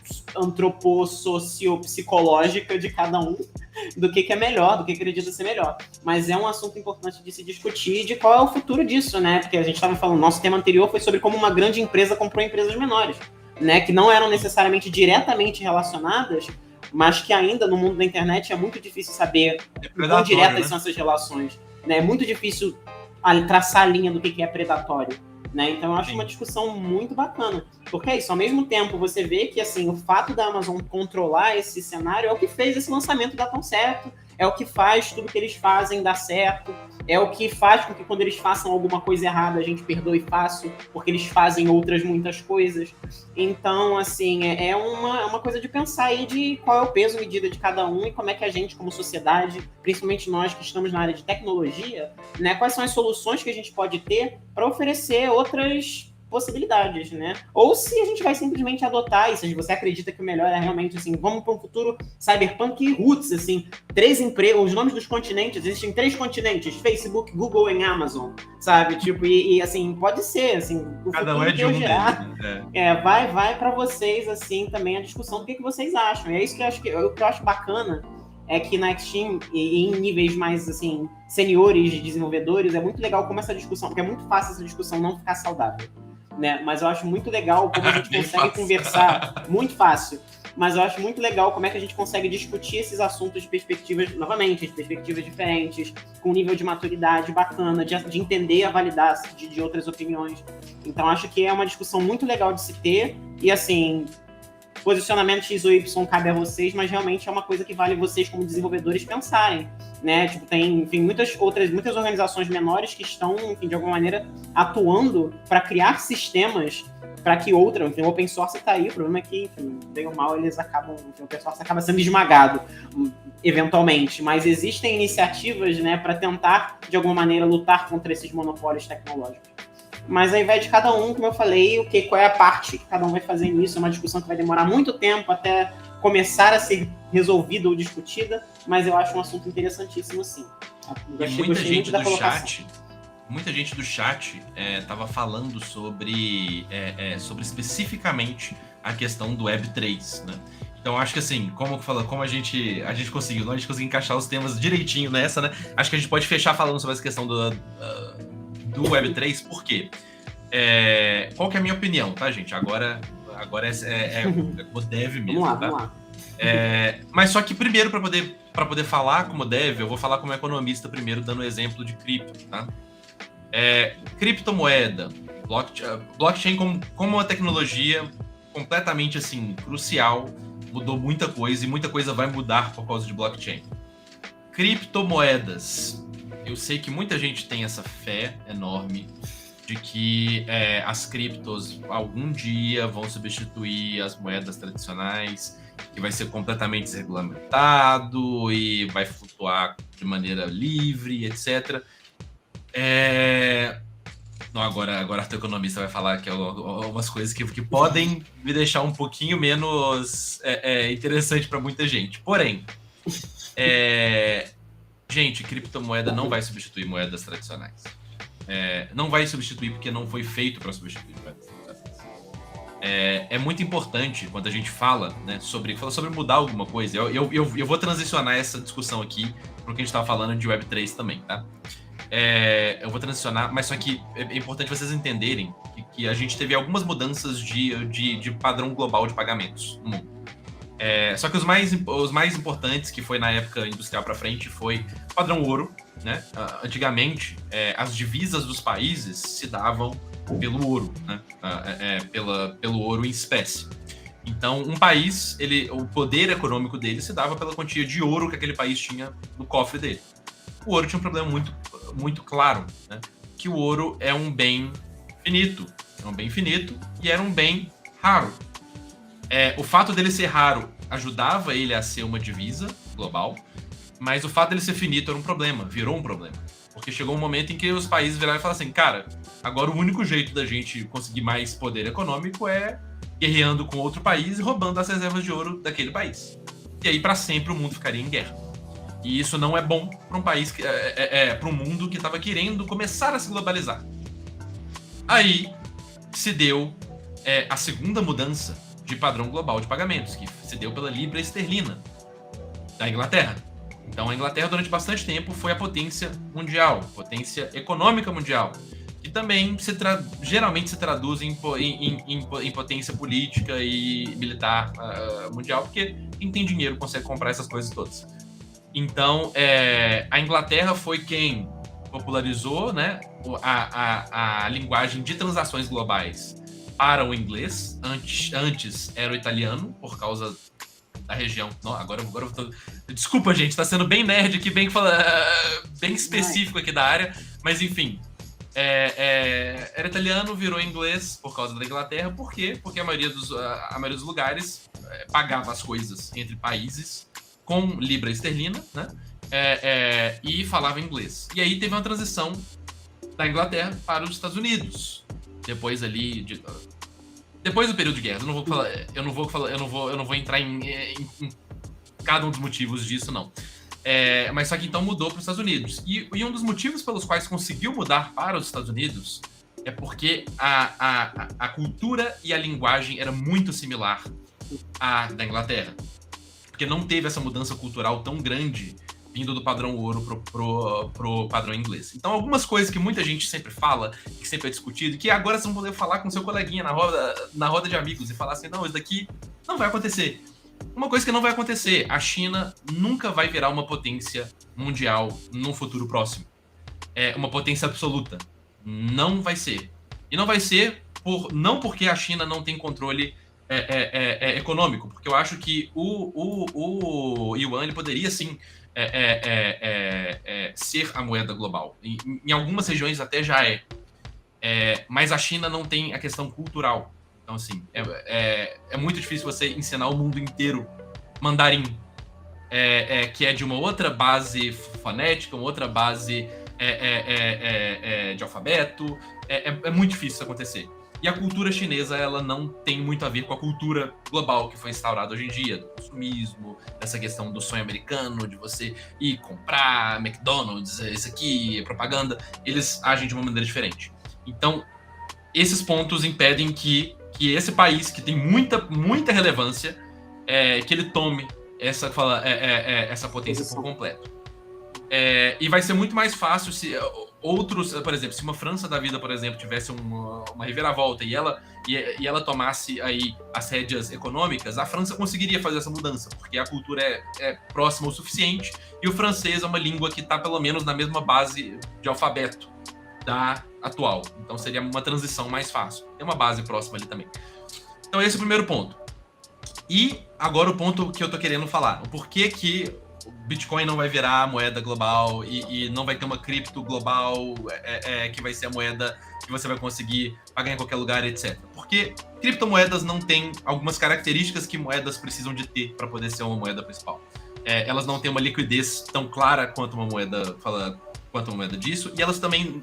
socio-psicológica de cada um, do que é melhor, do que acredita ser melhor. Mas é um assunto importante de se discutir de qual é o futuro disso, né? Porque a gente estava falando, nosso tema anterior foi sobre como uma grande empresa comprou empresas menores, né? Que não eram necessariamente diretamente relacionadas, mas que ainda no mundo da internet é muito difícil saber quão diretas são essas relações. Né? É muito difícil traçar a linha do que é predatório. Né? Então eu acho uma discussão muito bacana. Porque é isso, ao mesmo tempo você vê que assim, o fato da Amazon controlar esse cenário é o que fez esse lançamento dar tão certo, é o que faz tudo que eles fazem dar certo, é o que faz com que quando eles façam alguma coisa errada a gente perdoe fácil, porque eles fazem outras muitas coisas. Então, assim, é uma coisa de pensar aí de qual é o peso, medida de cada um e como é que a gente, como sociedade, principalmente nós que estamos na área de tecnologia, né, quais são as soluções que a gente pode ter para oferecer outras possibilidades, né? Ou se a gente vai simplesmente adotar isso, se você acredita que o melhor é realmente assim, vamos para um futuro cyberpunk roots, assim, 3 empresas, os nomes dos continentes, existem 3 continentes, Facebook, Google e Amazon, sabe? Tipo, e assim, pode ser, assim, o cada um é de um gerar, vai para vocês, assim, também a discussão do que vocês acham. E é isso que eu acho bacana, é que na X-Team, e em níveis mais, assim, seniores de desenvolvedores, é muito legal como essa discussão, porque é muito fácil essa discussão não ficar saudável. Né? Mas eu acho muito legal como a gente consegue conversar, muito fácil, mas eu acho muito legal como é que a gente consegue discutir esses assuntos de perspectivas, novamente, de perspectivas diferentes, com um nível de maturidade bacana, de entender a validade de outras opiniões. Então acho que é uma discussão muito legal de se ter, e assim, posicionamento X ou Y cabe a vocês, mas realmente é uma coisa que vale vocês como desenvolvedores pensarem, né? Tipo, tem, enfim, muitas organizações menores que estão, enfim, de alguma maneira atuando para criar sistemas para que enfim, o open source está aí, o problema é que, enfim, bem ou mal, eles acabam, enfim, o open source acaba sendo esmagado eventualmente, mas existem iniciativas, né, para tentar, de alguma maneira, lutar contra esses monopólios tecnológicos. Mas aí vai de cada um, como eu falei, qual é a parte que cada um vai fazer nisso. É uma discussão que vai demorar muito tempo até começar a ser resolvida ou discutida, mas eu acho um assunto interessantíssimo, sim. E muita gente do chat estava falando sobre especificamente a questão do Web3, né? Então acho que assim, como a gente conseguiu encaixar os temas direitinho nessa, né? Acho que a gente pode fechar falando sobre essa questão do Web3, por quê? Qual que é a minha opinião, tá, gente? Agora como dev mesmo, vamos lá. Mas só que primeiro, para poder falar como dev, eu vou falar como economista primeiro, dando exemplo de cripto, tá? Criptomoeda, blockchain como uma tecnologia completamente, assim, crucial, mudou muita coisa e muita coisa vai mudar por causa de blockchain. Criptomoedas. Eu sei que muita gente tem essa fé enorme de que as criptos algum dia vão substituir as moedas tradicionais, que vai ser completamente desregulamentado e vai flutuar de maneira livre, etc. Não, agora o economista vai falar que algumas coisas que podem me deixar um pouquinho menos interessante para muita gente. Porém, gente, criptomoeda não vai substituir moedas tradicionais. Não vai substituir porque não foi feito para substituir moedas tradicionais. É muito importante quando a gente fala, né, sobre mudar alguma coisa. Eu vou transicionar essa discussão aqui para o que a gente estava falando de Web3 também, tá? Eu vou transicionar, mas só que é importante vocês entenderem que a gente teve algumas mudanças de padrão global de pagamentos no mundo. Só que os mais importantes, que foi na época industrial para frente, foi o padrão ouro, né? Antigamente, as divisas dos países se davam pelo ouro, né? Pelo ouro em espécie. Então, um país, o poder econômico dele se dava pela quantia de ouro que aquele país tinha no cofre dele. O ouro tinha um problema muito, muito claro, né? Que o ouro é um bem finito. É um bem finito e era um bem raro. O fato dele ser raro ajudava ele a ser uma divisa global, mas o fato dele ser finito era um problema, virou um problema. Porque chegou um momento em que os países viraram e falaram assim, cara, agora o único jeito da gente conseguir mais poder econômico é guerreando com outro país e roubando as reservas de ouro daquele país. E aí, para sempre, o mundo ficaria em guerra. E isso não é bom para um país, para um mundo que estava querendo começar a se globalizar. Aí se deu a segunda mudança de padrão global de pagamentos, que se deu pela libra esterlina da Inglaterra. Então a Inglaterra durante bastante tempo foi a potência mundial, potência econômica mundial, que também geralmente se traduz em potência política e militar mundial, porque quem tem dinheiro consegue comprar essas coisas todas. Então, a Inglaterra foi quem popularizou, né, a linguagem de transações globais para o inglês. Antes era o italiano, por causa da região. Não, agora eu tô... Desculpa, gente, tá sendo bem nerd aqui, bem específico aqui da área, mas enfim. Era italiano, virou inglês por causa da Inglaterra. Por quê? Porque a maioria dos lugares pagava as coisas entre países com libra esterlina, né? E falava inglês. E aí teve uma transição da Inglaterra para os Estados Unidos. Depois do período de guerra. Eu não vou entrar em cada um dos motivos disso, não. Mas só que então mudou para os Estados Unidos. E um dos motivos pelos quais conseguiu mudar para os Estados Unidos é porque a cultura e a linguagem era muito similar à da Inglaterra. Porque não teve essa mudança cultural tão grande vindo do padrão ouro pro padrão inglês. Então, algumas coisas que muita gente sempre fala, que sempre é discutido, que agora você vai poder falar com seu coleguinha na roda de amigos e falar assim, não, isso daqui não vai acontecer. Uma coisa que não vai acontecer, a China nunca vai virar uma potência mundial num futuro próximo. Uma potência absoluta. Não vai ser. E não vai ser não porque a China não tem controle econômico, porque eu acho que o Yuan ele poderia sim ser a moeda global. Em algumas regiões até já mas a China não tem a questão cultural. Então, assim, é muito difícil você ensinar o mundo inteiro mandarim, que é de uma outra base fonética, uma outra base de alfabeto. É muito difícil isso acontecer. E a cultura chinesa, ela não tem muito a ver com a cultura global que foi instaurada hoje em dia, do consumismo, dessa questão do sonho americano, de você ir comprar McDonald's, isso aqui, propaganda. Eles agem de uma maneira diferente. Então, esses pontos impedem que esse país, que tem muita relevância, que ele tome essa potência por completo. E vai ser muito mais fácil se outros, por exemplo, se uma França da vida, por exemplo, tivesse uma reviravolta e ela tomasse aí as rédeas econômicas, a França conseguiria fazer essa mudança, porque a cultura é próxima o suficiente e o francês é uma língua que está pelo menos na mesma base de alfabeto da atual. Então seria uma transição mais fácil. Tem uma base próxima ali também. Então esse é o primeiro ponto. E agora o ponto que eu tô querendo falar. O porquê que o Bitcoin não vai virar a moeda global e não vai ter uma cripto global que vai ser a moeda que você vai conseguir pagar em qualquer lugar, etc. Porque criptomoedas não têm algumas características que moedas precisam de ter para poder ser uma moeda principal. Elas não têm uma liquidez tão clara quanto uma moeda disso, e elas também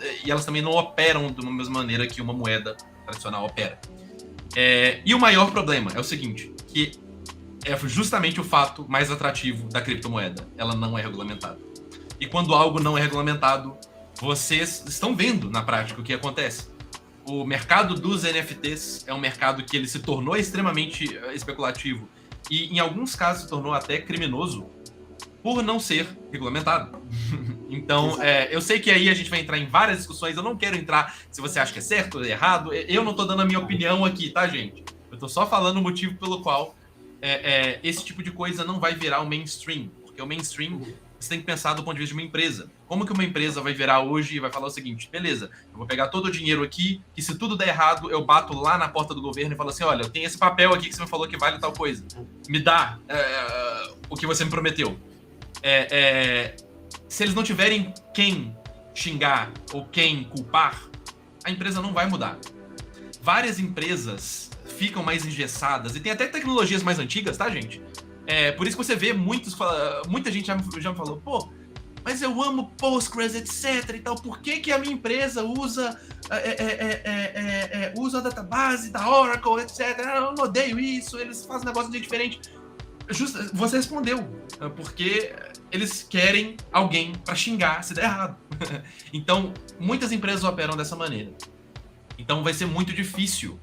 não operam de uma mesma maneira que uma moeda tradicional opera. E o maior problema é o seguinte, que é justamente o fato mais atrativo da criptomoeda. Ela não é regulamentada. E quando algo não é regulamentado, vocês estão vendo na prática o que acontece. O mercado dos NFTs é um mercado que ele se tornou extremamente especulativo e em alguns casos se tornou até criminoso por não ser regulamentado. Então, eu sei que aí a gente vai entrar em várias discussões, eu não quero entrar se você acha que é certo ou errado, eu não tô dando a minha opinião aqui, tá, gente? Eu tô só falando o motivo pelo qual esse tipo de coisa não vai virar o mainstream, porque o mainstream você tem que pensar do ponto de vista de uma empresa. Como que uma empresa vai virar hoje e vai falar o seguinte, beleza, eu vou pegar todo o dinheiro aqui, que se tudo der errado, eu bato lá na porta do governo e falo assim, olha, eu tenho esse papel aqui que você me falou que vale tal coisa, me dá o que você me prometeu. Se eles não tiverem quem xingar ou quem culpar, a empresa não vai mudar. Várias empresas ficam mais engessadas, e tem até tecnologias mais antigas, tá, gente? Por isso que você vê muita gente já me falou, pô, mas eu amo Postgres, etc e tal, por que a minha empresa usa a database da Oracle, etc? Eu não odeio isso, eles fazem um negócio de diferente. Você respondeu, porque eles querem alguém para xingar se der errado. Então, muitas empresas operam dessa maneira. Então, vai ser muito difícil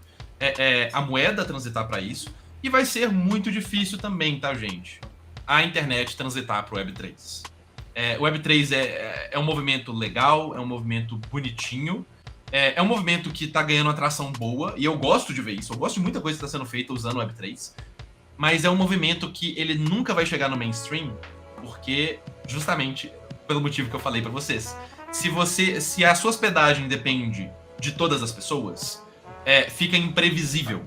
a moeda transitar para isso, e vai ser muito difícil também, tá, gente? A internet transitar para o Web3. O Web3 é um movimento legal, é um movimento bonitinho, é um movimento que tá ganhando uma atração boa, e eu gosto de ver isso, eu gosto de muita coisa que está sendo feita usando o Web3, mas é um movimento que ele nunca vai chegar no mainstream, porque justamente pelo motivo que eu falei pra vocês. Se a sua hospedagem depende de todas as pessoas, fica imprevisível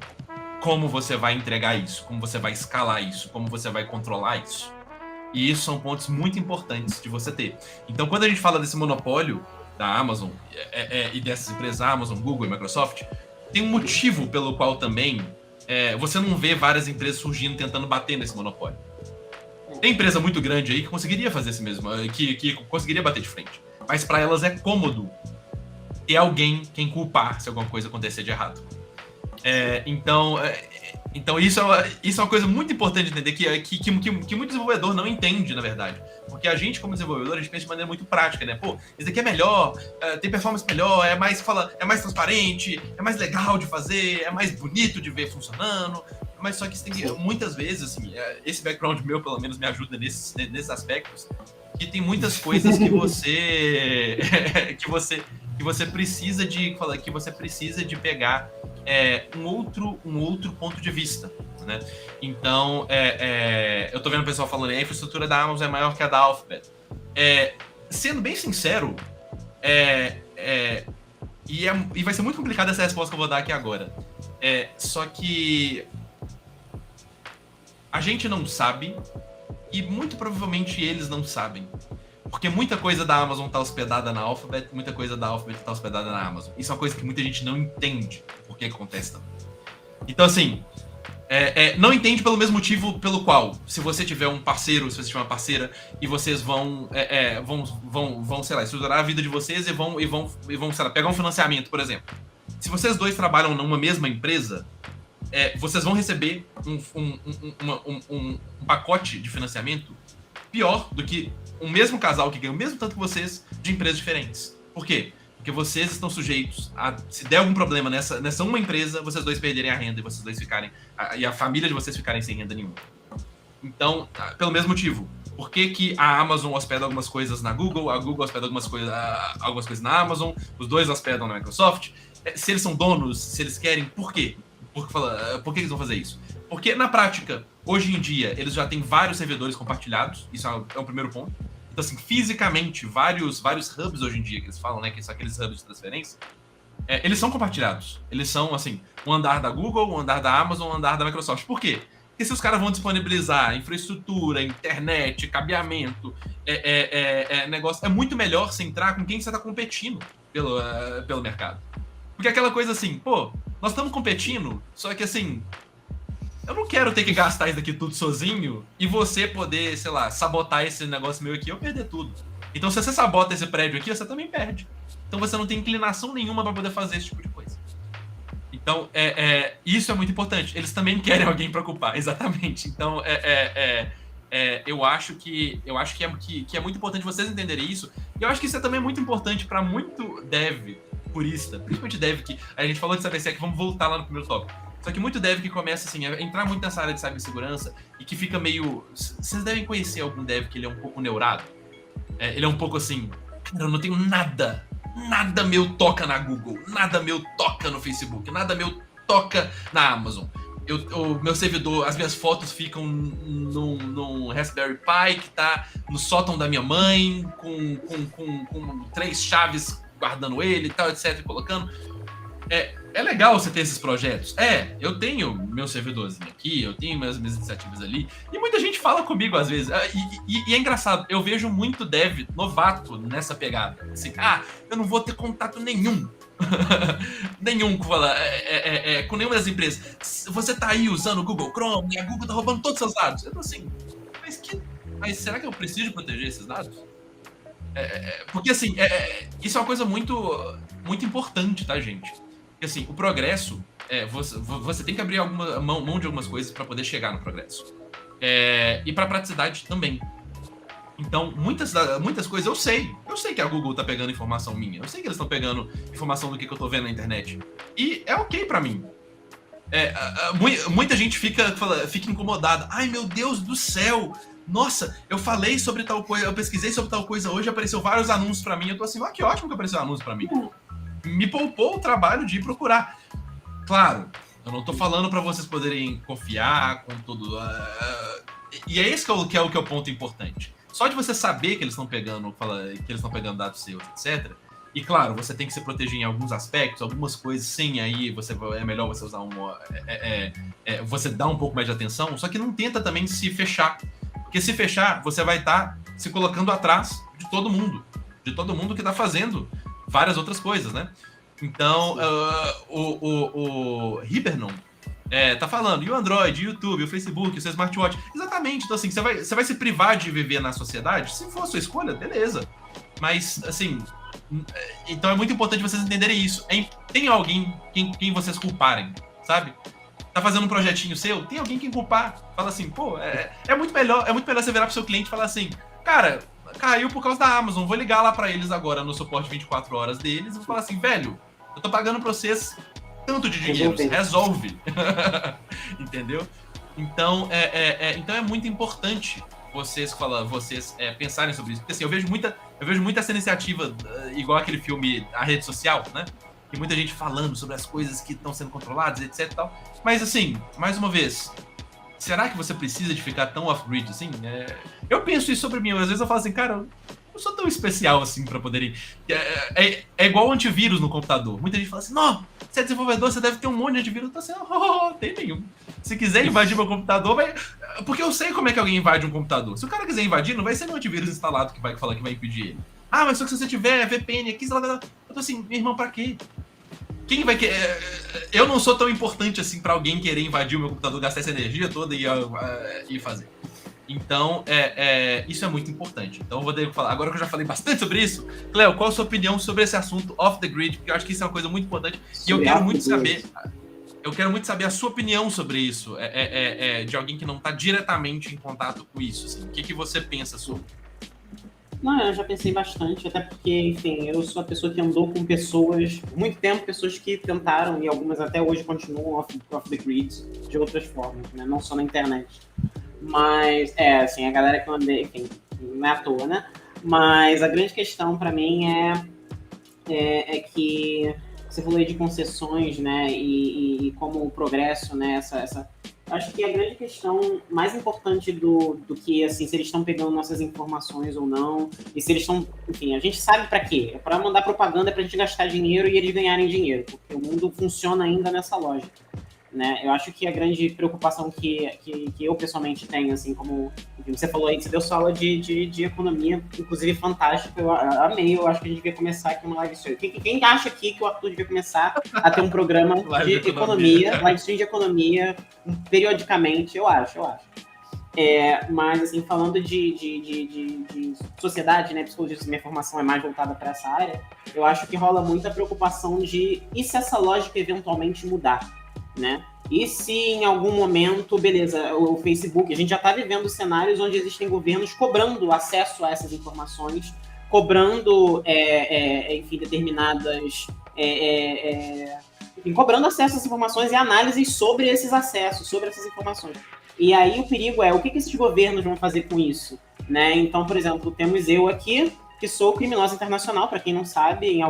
como você vai entregar isso, como você vai escalar isso, como você vai controlar isso. E isso são pontos muito importantes de você ter. Então, quando a gente fala desse monopólio da Amazon e dessas empresas, Amazon, Google e Microsoft, tem um motivo pelo qual também você não vê várias empresas surgindo tentando bater nesse monopólio. Tem empresa muito grande aí que conseguiria fazer isso mesmo, que conseguiria bater de frente. Mas para elas é cômodo ter alguém quem culpar se alguma coisa acontecer de errado. Então isso é uma coisa muito importante de entender, que muito desenvolvedor não entende, na verdade. Porque a gente, como desenvolvedor, a gente pensa de maneira muito prática, né? Pô, isso daqui é melhor, tem performance melhor, é mais transparente, é mais legal de fazer, é mais bonito de ver funcionando. Mas só que muitas vezes, assim, esse background meu, pelo menos, me ajuda nesses aspectos, que tem muitas coisas que você precisa de pegar um outro ponto de vista, né? Então, eu tô vendo o pessoal falando, a infraestrutura da Amazon é maior que a da Alphabet. Sendo bem sincero, e vai ser muito complicada essa resposta que eu vou dar aqui agora. Só que a gente não sabe, e muito provavelmente eles não sabem. Porque muita coisa da Amazon tá hospedada na Alphabet, muita coisa da Alphabet tá hospedada na Amazon. Isso é uma coisa que muita gente não entende por que acontece também. Então, assim, não entende pelo mesmo motivo pelo qual, se você tiver um parceiro, se você tiver uma parceira, e vocês vão sei lá, estruturar a vida de vocês e vão sei lá, pegar um financiamento, por exemplo. Se vocês dois trabalham numa mesma empresa, vocês vão receber um pacote de financiamento pior do que o mesmo casal que ganha o mesmo tanto que vocês de empresas diferentes. Por quê? Porque vocês estão sujeitos a, se der algum problema nessa uma empresa, vocês dois perderem a renda e vocês dois e a família de vocês ficarem sem renda nenhuma. Então, pelo mesmo motivo, por que a Amazon hospeda algumas coisas na Google, a Google hospeda algumas coisas na Amazon, os dois hospedam na Microsoft? Se eles são donos, se eles querem, por quê? Por que eles vão fazer isso? Porque, na prática, hoje em dia, eles já têm vários servidores compartilhados, isso é o primeiro ponto. Então, assim, fisicamente, vários hubs hoje em dia, que eles falam, né, que são aqueles hubs de transferência, eles são compartilhados. Eles são, assim, um andar da Google, um andar da Amazon, um andar da Microsoft. Por quê? Porque se os caras vão disponibilizar infraestrutura, internet, cabeamento, negócio, é muito melhor você entrar com quem você está competindo pelo mercado. Porque aquela coisa assim, pô, nós estamos competindo, só que assim, eu não quero ter que gastar isso daqui tudo sozinho e você poder, sei lá, sabotar esse negócio meu aqui e eu perder tudo. Então se você sabota esse prédio aqui, você também perde. Então você não tem inclinação nenhuma para poder fazer esse tipo de coisa. Então, isso é muito importante. Eles também querem alguém para ocupar, exatamente. Então, eu acho que é muito importante vocês entenderem isso. E eu acho que isso é também muito importante para muito dev purista, principalmente dev que a gente falou de CyberSec, vamos voltar lá no primeiro tópico. Só que muito dev que começa assim a entrar muito nessa área de cibersegurança e que fica meio... Vocês devem conhecer algum dev que ele é um pouco neurado. Ele é um pouco assim, cara, eu não tenho nada meu toca na Google, nada meu toca no Facebook, nada meu toca na Amazon. O meu servidor, as minhas fotos ficam num Raspberry Pi que tá no sótão da minha mãe, com 3 chaves guardando ele e tal, etc, colocando. É legal você ter esses projetos. Eu tenho meu servidorzinho aqui, eu tenho minhas iniciativas ali, e muita gente fala comigo às vezes. E é engraçado, eu vejo muito dev novato nessa pegada. Assim, eu não vou ter contato nenhum. Nenhum com nenhuma das empresas. Você tá aí usando o Google Chrome e a Google tá roubando todos os seus dados. Eu tô assim, mas será que eu preciso proteger esses dados? Porque assim, isso é uma coisa muito, muito importante, tá, gente? Porque assim, o progresso, você tem que abrir mão de algumas coisas para poder chegar no progresso. E para praticidade também. Então, muitas coisas eu sei que a Google tá pegando informação minha, eu sei que eles estão pegando informação do que eu tô vendo na internet. E é ok pra mim. Muita gente fica incomodada. Ai, meu Deus do céu! Nossa, eu falei sobre tal coisa, eu pesquisei sobre tal coisa hoje, apareceu vários anúncios pra mim. Eu tô assim, que ótimo que apareceu anúncio pra mim. Me poupou o trabalho de ir procurar. Claro, Eu não tô falando para vocês poderem confiar com tudo. E é esse que é o ponto importante. Só de você saber que eles estão pegando, dados seus, etc. E claro, você tem que se proteger em alguns aspectos, algumas coisas sim, aí é melhor você usar você dar um pouco mais de atenção, só que não tenta também se fechar. Porque se fechar, você vai estar se colocando atrás de todo mundo que está fazendo várias outras coisas, né? Então, o Hibernon tá falando, e o Android, o YouTube, o Facebook, o seu smartwatch. Exatamente. Então, assim, você vai se privar de viver na sociedade? Se for a sua escolha, beleza. Mas, assim, então é muito importante vocês entenderem isso. Tem alguém quem vocês culparem, sabe? Tá fazendo um projetinho seu, tem alguém quem culpar. Fala assim, pô, é muito melhor você virar pro seu cliente e falar assim, cara, caiu por causa da Amazon, vou ligar lá pra eles agora no suporte 24 horas deles e vou falar assim, velho, eu tô pagando pra vocês tanto de dinheiro, resolve. Entendeu? Então é muito importante vocês pensarem sobre isso. Porque assim, eu vejo muita essa iniciativa, igual aquele filme A Rede Social, né? E muita gente falando sobre as coisas que estão sendo controladas, etc e tal. Mas assim, mais uma vez, será que você precisa de ficar tão off-grid assim? Eu penso isso sobre mim, às vezes eu falo assim, cara, eu não sou tão especial assim pra poder... É igual antivírus no computador. Muita gente fala assim, não, você é desenvolvedor, você deve ter um monte de antivírus. Eu tô assim, tem nenhum. Se quiser invadir meu computador, vai... Porque eu sei como é que alguém invade um computador. Se o cara quiser invadir, não vai ser no antivírus instalado que vai falar que vai impedir ele. Ah, mas só que se você tiver VPN aqui, eu tô assim, meu irmão, pra quê? Quem vai querer... Eu não sou tão importante assim pra alguém querer invadir o meu computador, gastar essa energia toda e fazer. Então, isso é muito importante. Então, eu vou ter que falar. Agora que eu já falei bastante sobre isso, Cleo, qual a sua opinião sobre esse assunto off the grid? Porque eu acho que isso é uma coisa muito importante. E eu quero muito saber... Eu quero muito saber a sua opinião sobre isso. De alguém que não está diretamente em contato com isso. Assim. O que você pensa sobre? Não, eu já pensei bastante, até porque, enfim, eu sou a pessoa que andou com pessoas, por muito tempo, pessoas que tentaram, e algumas até hoje continuam off the grid, de outras formas, né? Não só na internet. Mas, assim, a galera que eu andei, enfim, não é à toa, né? Mas a grande questão para mim é que você falou aí de concessões, né? E como o progresso, né? Acho que a grande questão mais importante do que, assim, se eles estão pegando nossas informações ou não, e se eles estão, enfim, a gente sabe para quê? É para mandar propaganda, pra gente gastar dinheiro e eles ganharem dinheiro, porque o mundo funciona ainda nessa lógica, né? Eu acho que a grande preocupação que eu pessoalmente tenho, assim, como enfim, você falou aí, você deu sua aula de economia, inclusive fantástica, eu amei, eu acho que a gente devia começar aqui uma live stream. Quem acha aqui que o Arthur devia começar a ter um programa de economia, live stream de economia, periodicamente, eu acho. Mas, assim, falando de sociedade, né, psicologia, minha formação é mais voltada para essa área, eu acho que rola muita preocupação de e se essa lógica eventualmente mudar? Né? E se em algum momento, beleza, o Facebook, a gente já está vivendo cenários onde existem governos cobrando acesso a essas informações, cobrando, enfim, determinadas... enfim, cobrando acesso a essas informações e análises sobre esses acessos, sobre essas informações. E aí o perigo é, o que esses governos vão fazer com isso? Né? Então, por exemplo, temos eu aqui, que sou criminosa internacional, para quem não sabe,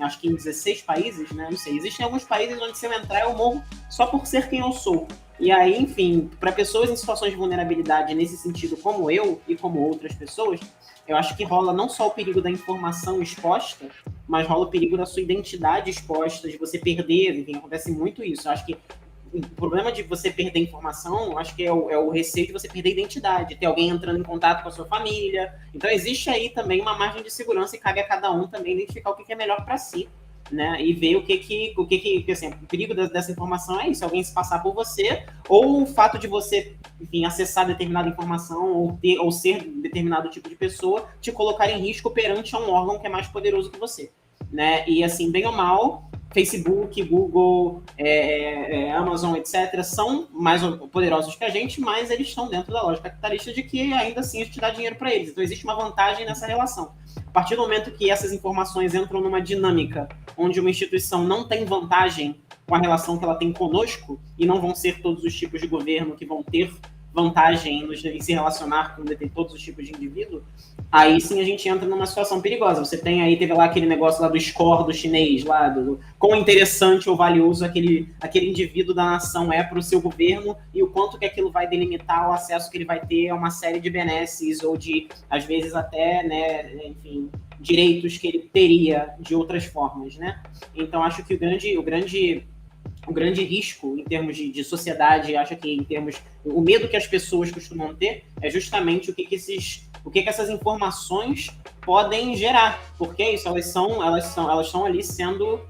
acho que em 16 países, né? Não sei, existem alguns países onde se eu entrar eu morro só por ser quem eu sou. E aí, enfim, para pessoas em situações de vulnerabilidade nesse sentido, como eu e como outras pessoas, eu acho que rola não só o perigo da informação exposta, mas rola o perigo da sua identidade exposta, de você perder, enfim, acontece muito isso. Eu acho que o problema de você perder informação, acho que é o receio de você perder a identidade, ter alguém entrando em contato com a sua família. Então, existe aí também uma margem de segurança e cabe a cada um também identificar o que é melhor para si, né? E ver o que assim, o perigo dessa informação é isso, alguém se passar por você, ou o fato de você, enfim, acessar determinada informação ou ser determinado tipo de pessoa, te colocar em risco perante um órgão que é mais poderoso que você, né? E, assim, bem ou mal, Facebook, Google, Amazon, etc., são mais poderosos que a gente, mas eles estão dentro da lógica capitalista de que ainda assim a gente dá dinheiro para eles. Então existe uma vantagem nessa relação. A partir do momento que essas informações entram numa dinâmica onde uma instituição não tem vantagem com a relação que ela tem conosco, e não vão ser todos os tipos de governo que vão ter vantagem em se relacionar com todos os tipos de indivíduo, aí sim a gente entra numa situação perigosa. Você teve lá aquele negócio lá do score do chinês, lá do quão interessante ou valioso aquele indivíduo da nação é para o seu governo e o quanto que aquilo vai delimitar o acesso que ele vai ter a uma série de benesses ou de, às vezes, até, né, enfim, direitos que ele teria de outras formas, né? Então, acho que o grande risco em termos de sociedade, acho que em termos... O medo que as pessoas costumam ter é justamente o que essas informações podem gerar. Porque é isso, elas estão ali sendo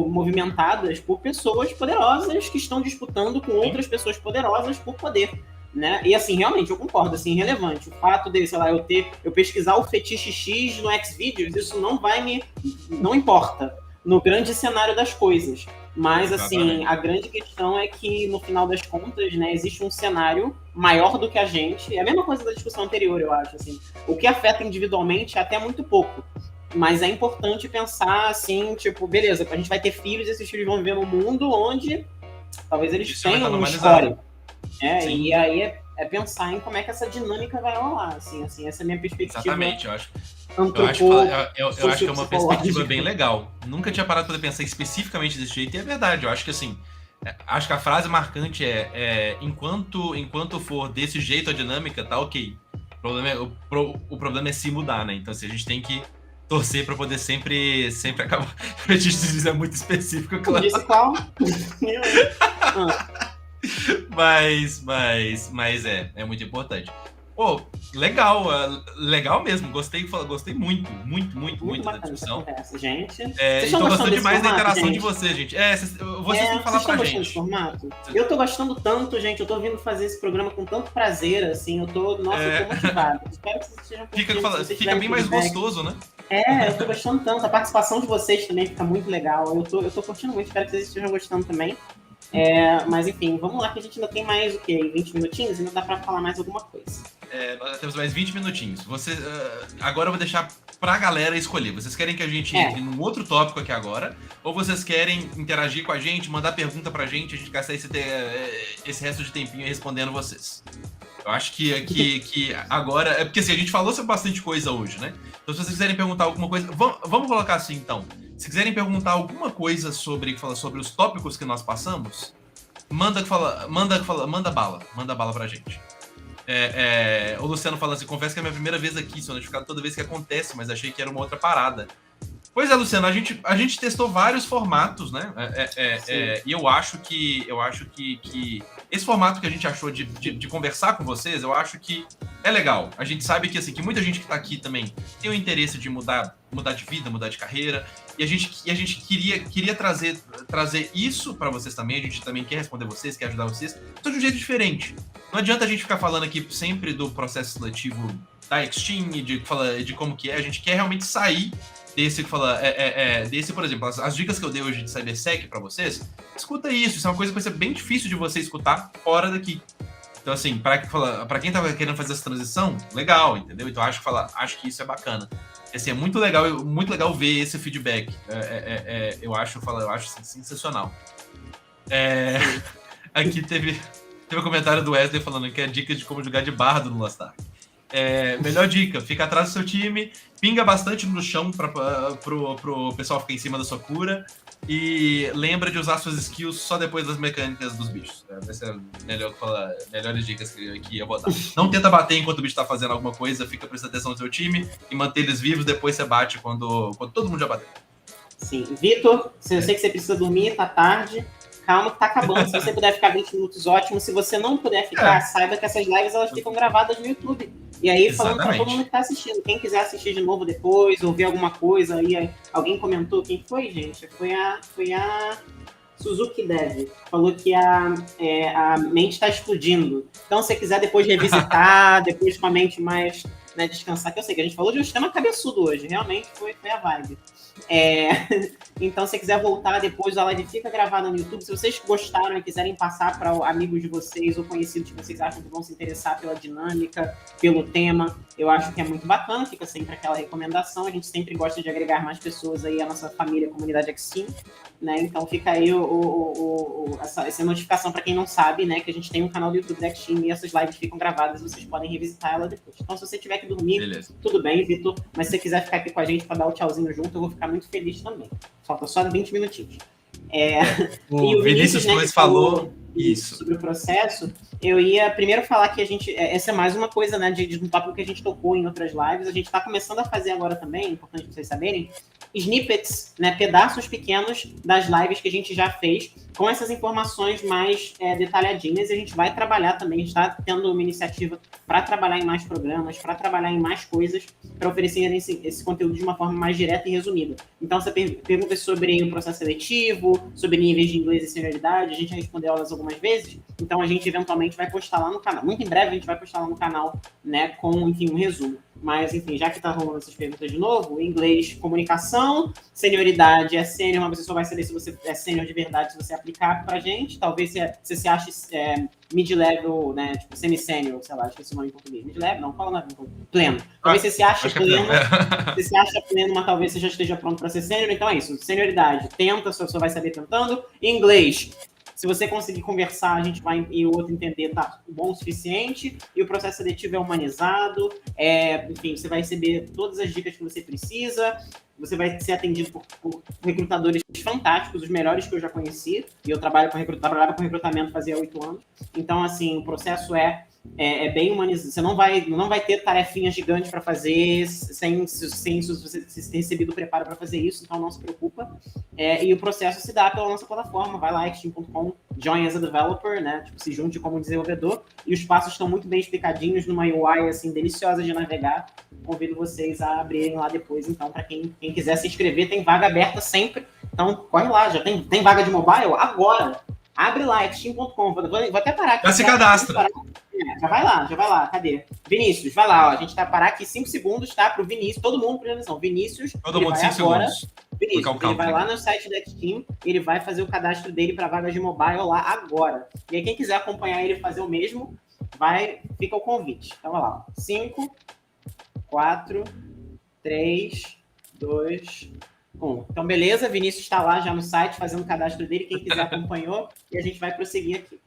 movimentadas por pessoas poderosas que estão disputando com outras pessoas poderosas por poder. Né? E assim, realmente, eu concordo, assim, irrelevante. O fato de, sei lá, eu pesquisar o fetiche X no Xvideos, isso não importa no grande cenário das coisas. Mas, assim, a grande questão é que, no final das contas, né, existe um cenário maior do que a gente. É a mesma coisa da discussão anterior, eu acho, assim. O que afeta individualmente é até muito pouco. Mas é importante pensar, assim, tipo, beleza, a gente vai ter filhos e esses filhos vão viver num mundo onde talvez eles tenham um histórico. E aí é pensar em como é que essa dinâmica vai rolar, assim, essa é a minha perspectiva. Exatamente, eu acho que é uma perspectiva bem legal. Nunca tinha parado para pensar especificamente desse jeito, e é verdade, eu acho que assim, acho que a frase marcante enquanto for desse jeito a dinâmica, tá ok. O problema é se mudar, né? Então, assim, a gente tem que torcer para poder sempre acabar. A gente dizer muito específico, claro. Disse qual? Mas é muito importante. Pô, legal mesmo. Gostei muito da discussão. Conversa, gente. Tô gostando demais da interação, gente, de vocês, gente. Vocês têm que falar pra gente. Desse formato? Eu tô gostando tanto, gente. Eu tô vindo fazer esse programa com tanto prazer, assim. Eu tô motivado. Espero que vocês estejam curtindo. Fica bem mais gostoso, né? Eu tô gostando tanto. A participação de vocês também fica muito legal. Eu tô curtindo muito. Espero que vocês estejam gostando também. Mas enfim, vamos lá que a gente ainda tem mais o quê? 20 minutinhos? Ainda dá pra falar mais alguma coisa. Nós temos mais 20 minutinhos. Agora eu vou deixar pra galera escolher. Vocês querem que a gente entre num outro tópico aqui agora? Ou vocês querem interagir com a gente, mandar pergunta pra gente, a gente gastar esse resto de tempinho respondendo vocês? Eu acho que agora... É porque assim, a gente falou sobre bastante coisa hoje, né? Então se vocês quiserem perguntar alguma coisa... Vamos colocar assim, então. Se quiserem perguntar alguma coisa sobre os tópicos que nós passamos, manda bala pra gente. O Luciano fala assim, confesso que é a minha primeira vez aqui, sou notificado toda vez que acontece, mas achei que era uma outra parada. Pois é, Luciano, a gente testou vários formatos, né? E eu acho que esse formato que a gente achou de conversar com vocês, eu acho que é legal. A gente sabe que, assim, que muita gente que tá aqui também tem o interesse de mudar de vida, mudar de carreira, e a gente queria trazer isso para vocês também. A gente também quer responder vocês, quer ajudar vocês, só de um jeito diferente. Não adianta a gente ficar falando aqui sempre do processo seletivo da Exteam, de como que é. A gente quer realmente sair desse, por exemplo, as dicas que eu dei hoje de CyberSec para vocês. Escuta isso é uma coisa que vai ser bem difícil de você escutar fora daqui. Então, assim, para quem tá querendo fazer essa transição, legal, entendeu? Então, acho que isso é bacana. Assim, é muito legal ver esse feedback. Eu acho assim, sensacional. Aqui teve um comentário do Wesley falando que é dica de como jogar de bardo no Lost Ark. Melhor dica, fica atrás do seu time, pinga bastante no chão pro pessoal ficar em cima da sua cura e lembra de usar suas skills só depois das mecânicas dos bichos. Essa é a melhores dicas que eu vou dar. Não tenta bater enquanto o bicho tá fazendo alguma coisa, fica prestando atenção no seu time e manter eles vivos, depois você bate quando todo mundo já bateu. Sim. Vitor, eu sei que você precisa dormir, tá tarde. Calma que tá acabando. Se você puder ficar 20 minutos, ótimo. Se você não puder ficar, saiba que essas lives elas ficam gravadas no YouTube. E aí, falando pra todo mundo que tá assistindo. Quem quiser assistir de novo depois, ouvir alguma coisa aí. Alguém comentou, quem foi, gente? Foi a Suzuki Dev. Falou que a mente tá explodindo. Então, se você quiser depois revisitar, depois com a mente mais, né, descansar, que eu sei que a gente falou de um sistema cabeçudo hoje. Realmente foi a vibe. Então, se você quiser voltar depois, a live fica gravada no YouTube. Se vocês gostaram e quiserem passar para amigos de vocês ou conhecidos que vocês acham que vão se interessar pela dinâmica, pelo tema, eu acho que é muito bacana. Fica sempre aquela recomendação. A gente sempre gosta de agregar mais pessoas aí à nossa família, comunidade X-Team, né? Então fica aí essa notificação para quem não sabe, né? Que a gente tem um canal do YouTube da X-Team e essas lives ficam gravadas. Vocês podem revisitar ela depois. Então, se você tiver que dormir, beleza, tudo bem, Vitor. Mas se você quiser ficar aqui com a gente para dar o tchauzinho junto, eu vou ficar muito feliz também. Falta só 20 minutinhos. O Vinícius Flores falou isso sobre o processo. Eu ia primeiro falar que a gente... Essa é mais uma coisa, né, de um tópico que a gente tocou em outras lives. A gente está começando a fazer agora também, é importante pra vocês saberem, snippets, né, pedaços pequenos das lives que a gente já fez, com essas informações mais detalhadinhas. E a gente vai trabalhar também, está tendo uma iniciativa para trabalhar em mais programas, para trabalhar em mais coisas, para oferecer esse conteúdo de uma forma mais direta e resumida. Então, você pergunta sobre o processo seletivo, sobre níveis de inglês e senioridade, a gente já respondeu elas algumas vezes, então a gente eventualmente vai postar lá no canal. Muito em breve a gente vai postar lá no canal, né, com, enfim, um resumo. Mas, enfim, já que tá rolando essas perguntas de novo, inglês, comunicação, senioridade é sênior, mas você só vai saber se você é sênior de verdade se você aplicar pra gente. Talvez você se ache mid-level, né, tipo semi-sênior, sei lá, esqueci o nome em português. Mid-level? Não, fala pleno. Talvez você se ache pleno, você se acha pleno, mas talvez você já esteja pronto para ser sênior. Então é isso, senioridade, tenta, só vai saber tentando. Inglês, se você conseguir conversar, a gente vai e o outro entender, tá bom o suficiente, e o processo seletivo é humanizado, enfim, você vai receber todas as dicas que você precisa, você vai ser atendido por recrutadores fantásticos, os melhores que eu já conheci, e eu trabalhava com recrutamento fazia 8 anos, então, assim, o processo é bem humanizado. Você não vai ter tarefinhas gigantes para fazer sem você ter recebido o preparo para fazer isso, então não se preocupa. E o processo se dá pela nossa plataforma, vai lá, xteam.com, join as a developer, né? Tipo, se junte como desenvolvedor, e os passos estão muito bem explicadinhos numa UI assim, deliciosa de navegar. Convido vocês a abrirem lá depois, então, para quem quiser se inscrever, tem vaga aberta sempre, então corre lá, já tem vaga de mobile agora. Abre lá, xteam.com, vou até parar aqui. Já se cadastra. Já vai lá, cadê? Vinícius, vai lá, ó, a gente vai parar aqui 5 segundos, tá? Pro Vinícius, todo mundo presta atenção. Vinícius, todo mundo 5 segundos. Vinícius, ele vai lá no site da Xteam, ele vai fazer o cadastro dele para vaga de mobile lá agora. E aí, quem quiser acompanhar ele fazer o mesmo, fica o convite. Então, vai lá, 5, 4, 3, 2, 1. Então, beleza, Vinícius está lá já no site fazendo o cadastro dele, quem quiser acompanhou, e a gente vai prosseguir aqui.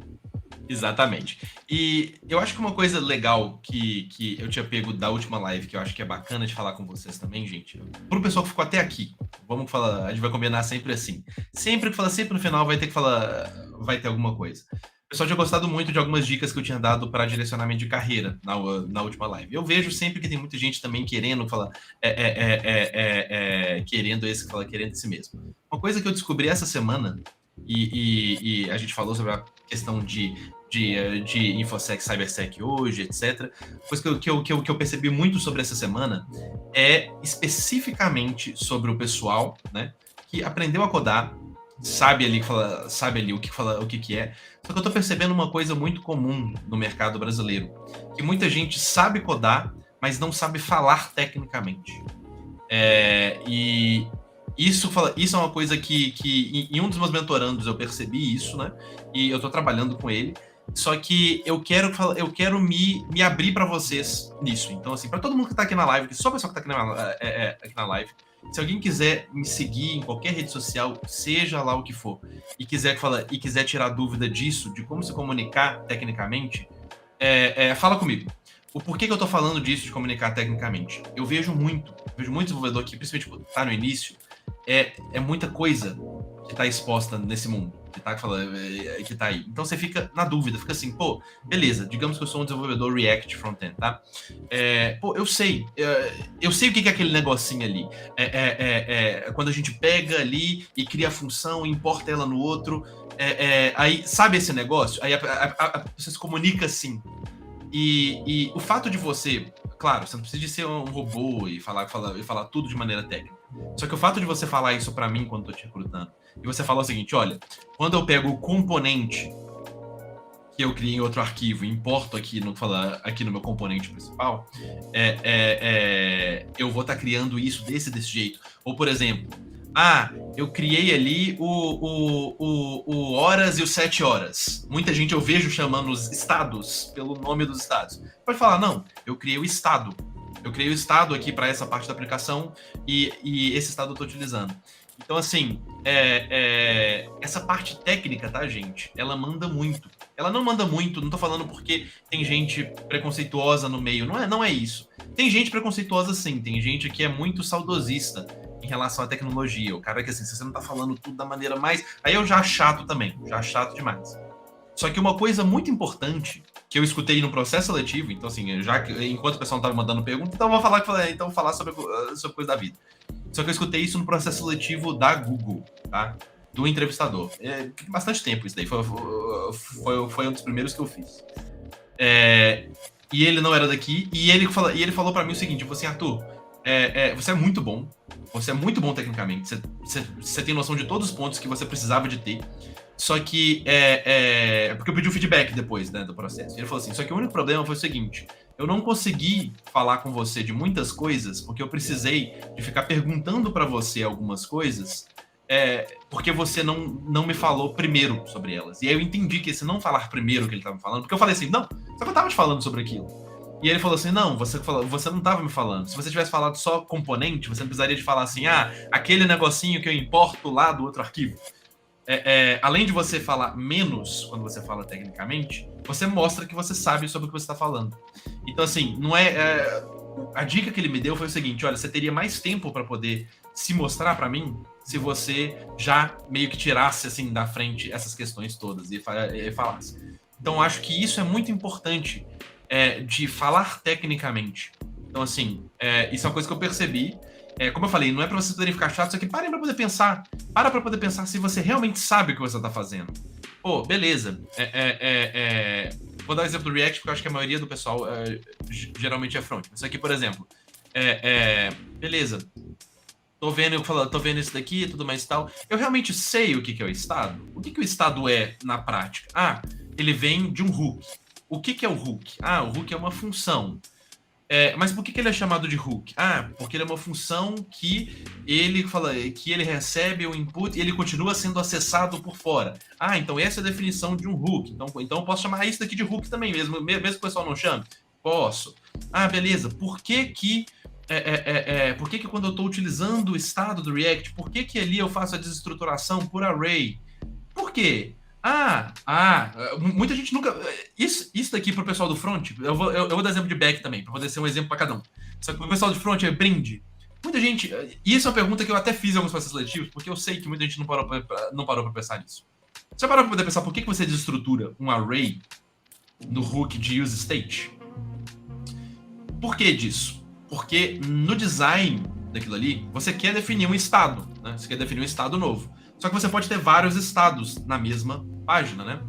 Exatamente. E eu acho que uma coisa legal que eu tinha pego da última live, que eu acho que é bacana de falar com vocês também, gente, pro pessoal que ficou até aqui, vamos falar, a gente vai combinar sempre assim. Sempre no final vai ter que falar, vai ter alguma coisa. O pessoal tinha gostado muito de algumas dicas que eu tinha dado para direcionamento de carreira na última live. Eu vejo sempre que tem muita gente também querendo falar, querendo esse mesmo. Uma coisa que eu descobri essa semana, e a gente falou sobre a questão de InfoSec, CyberSec hoje, etc. Coisa que eu percebi muito sobre essa semana é especificamente sobre o pessoal, né, que aprendeu a codar, sabe ali o que é. Só que eu tô percebendo uma coisa muito comum no mercado brasileiro, que muita gente sabe codar, mas não sabe falar tecnicamente. E isso é uma coisa que em um dos meus mentorandos eu percebi isso, né? E eu tô trabalhando com ele. Só que eu quero me abrir para vocês nisso. Então, assim, para todo mundo que tá aqui na live, que só o pessoal que tá aqui na live, se alguém quiser me seguir em qualquer rede social, seja lá o que for, e quiser tirar dúvida disso, de como se comunicar tecnicamente, fala comigo. O porquê que eu tô falando disso de comunicar tecnicamente? Eu vejo muito desenvolvedor que, principalmente tá no início, é muita coisa que tá exposta nesse mundo, que tá aí. Então você fica na dúvida, fica assim, pô, beleza, digamos que eu sou um desenvolvedor React Frontend, tá? Eu sei o que é aquele negocinho ali. Quando a gente pega ali e cria a função, importa ela no outro, aí, sabe esse negócio? Aí você se comunica assim. E o fato de você, claro, você não precisa de ser um robô e falar tudo de maneira técnica. Só que o fato de você falar isso pra mim quando eu tô te recrutando, e você falar o seguinte, olha, quando eu pego o componente que eu criei em outro arquivo e importo aqui no meu componente principal, eu vou estar criando isso desse jeito. Ou, por exemplo, eu criei ali o horas e o 7 horas. Muita gente eu vejo chamando os estados pelo nome dos estados. Pode falar, não, eu criei o estado. Eu criei o estado aqui para essa parte da aplicação e esse estado eu estou utilizando. Então, assim, essa parte técnica, tá, gente? Ela manda muito. Ela não manda muito, não tô falando porque tem gente preconceituosa no meio. Não é isso. Tem gente preconceituosa, sim. Tem gente que é muito saudosista em relação à tecnologia. O cara que, assim, se você não tá falando tudo da maneira mais... Aí eu já chato também. Já chato demais. Só que uma coisa muito importante que eu escutei no processo seletivo, então, assim, enquanto o pessoal não tava mandando pergunta, então eu vou falar sobre coisa da vida. Só que eu escutei isso no processo seletivo da Google, tá? Do entrevistador. Bastante tempo isso daí. Foi um dos primeiros que eu fiz. E ele não era daqui. E ele falou pra mim o seguinte, assim, Arthur, você é muito bom. Você é muito bom tecnicamente. Você tem noção de todos os pontos que você precisava de ter. Só que, porque eu pedi um feedback depois, né, do processo. E ele falou assim, só que o único problema foi o seguinte, eu não consegui falar com você de muitas coisas, porque eu precisei de ficar perguntando para você algumas coisas, porque você não me falou primeiro sobre elas. E aí eu entendi que esse não falar primeiro que ele estava me falando, porque eu falei assim, não, só que eu tava te falando sobre aquilo. E ele falou assim, não, você não estava me falando. Se você tivesse falado só componente, você não precisaria de falar assim, aquele negocinho que eu importo lá do outro arquivo. Além de você falar menos quando você fala tecnicamente, você mostra que você sabe sobre o que você está falando. Então, assim, não a dica que ele me deu foi o seguinte, olha, você teria mais tempo para poder se mostrar para mim se você já meio que tirasse, assim, da frente essas questões todas e falasse. Então, acho que isso é muito importante, de falar tecnicamente. Então, assim, isso é uma coisa que eu percebi. Como eu falei, não é pra vocês poderem ficar chatos, só que parem pra poder pensar. Para pra poder pensar se você realmente sabe o que você tá fazendo. Pô, beleza. Vou dar um exemplo do React, porque eu acho que a maioria do pessoal geralmente é front. Isso aqui, por exemplo. Beleza. Tô vendo isso daqui e tudo mais e tal. Eu realmente sei o que é o estado? O que o estado é na prática? Ele vem de um hook. O que é o hook? O hook é uma função. Mas por que ele é chamado de hook? Porque ele é uma função que ele recebe o input e ele continua sendo acessado por fora. Então essa é a definição de um hook. Então eu posso chamar isso daqui de hook também, mesmo que o pessoal não chame? Posso. Beleza. Por que quando eu estou utilizando o estado do React, por que ali eu faço a desestruturação por array? Por quê? Muita gente nunca... Isso daqui pro pessoal do front, eu vou dar exemplo de back também, pra poder ser um exemplo pra cada um. Só que o pessoal de front brinde. Muita gente... E isso é uma pergunta que eu até fiz em alguns processos seletivos, porque eu sei que muita gente não parou pra pensar nisso. Você parou pra poder pensar por que você desestrutura um array no hook de useState? Por que disso? Porque no design daquilo ali, você quer definir um estado, né? Você quer definir um estado novo. Só que você pode ter vários estados na mesma página, né?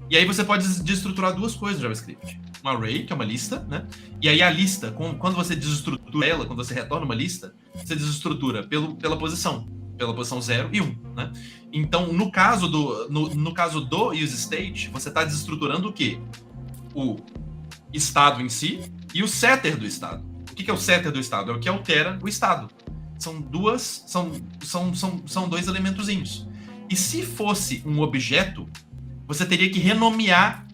E aí você pode desestruturar duas coisas no JavaScript. Um array, que é uma lista, né? E aí a lista, quando você desestrutura ela, quando você retorna uma lista, você desestrutura pela posição 0 e 1, né? Então, no caso do useState, você está desestruturando o quê? O estado em si e o setter do estado. O que é o setter do estado? É o que altera o estado. São dois elementozinhos. E se fosse um objeto, você teria que renomear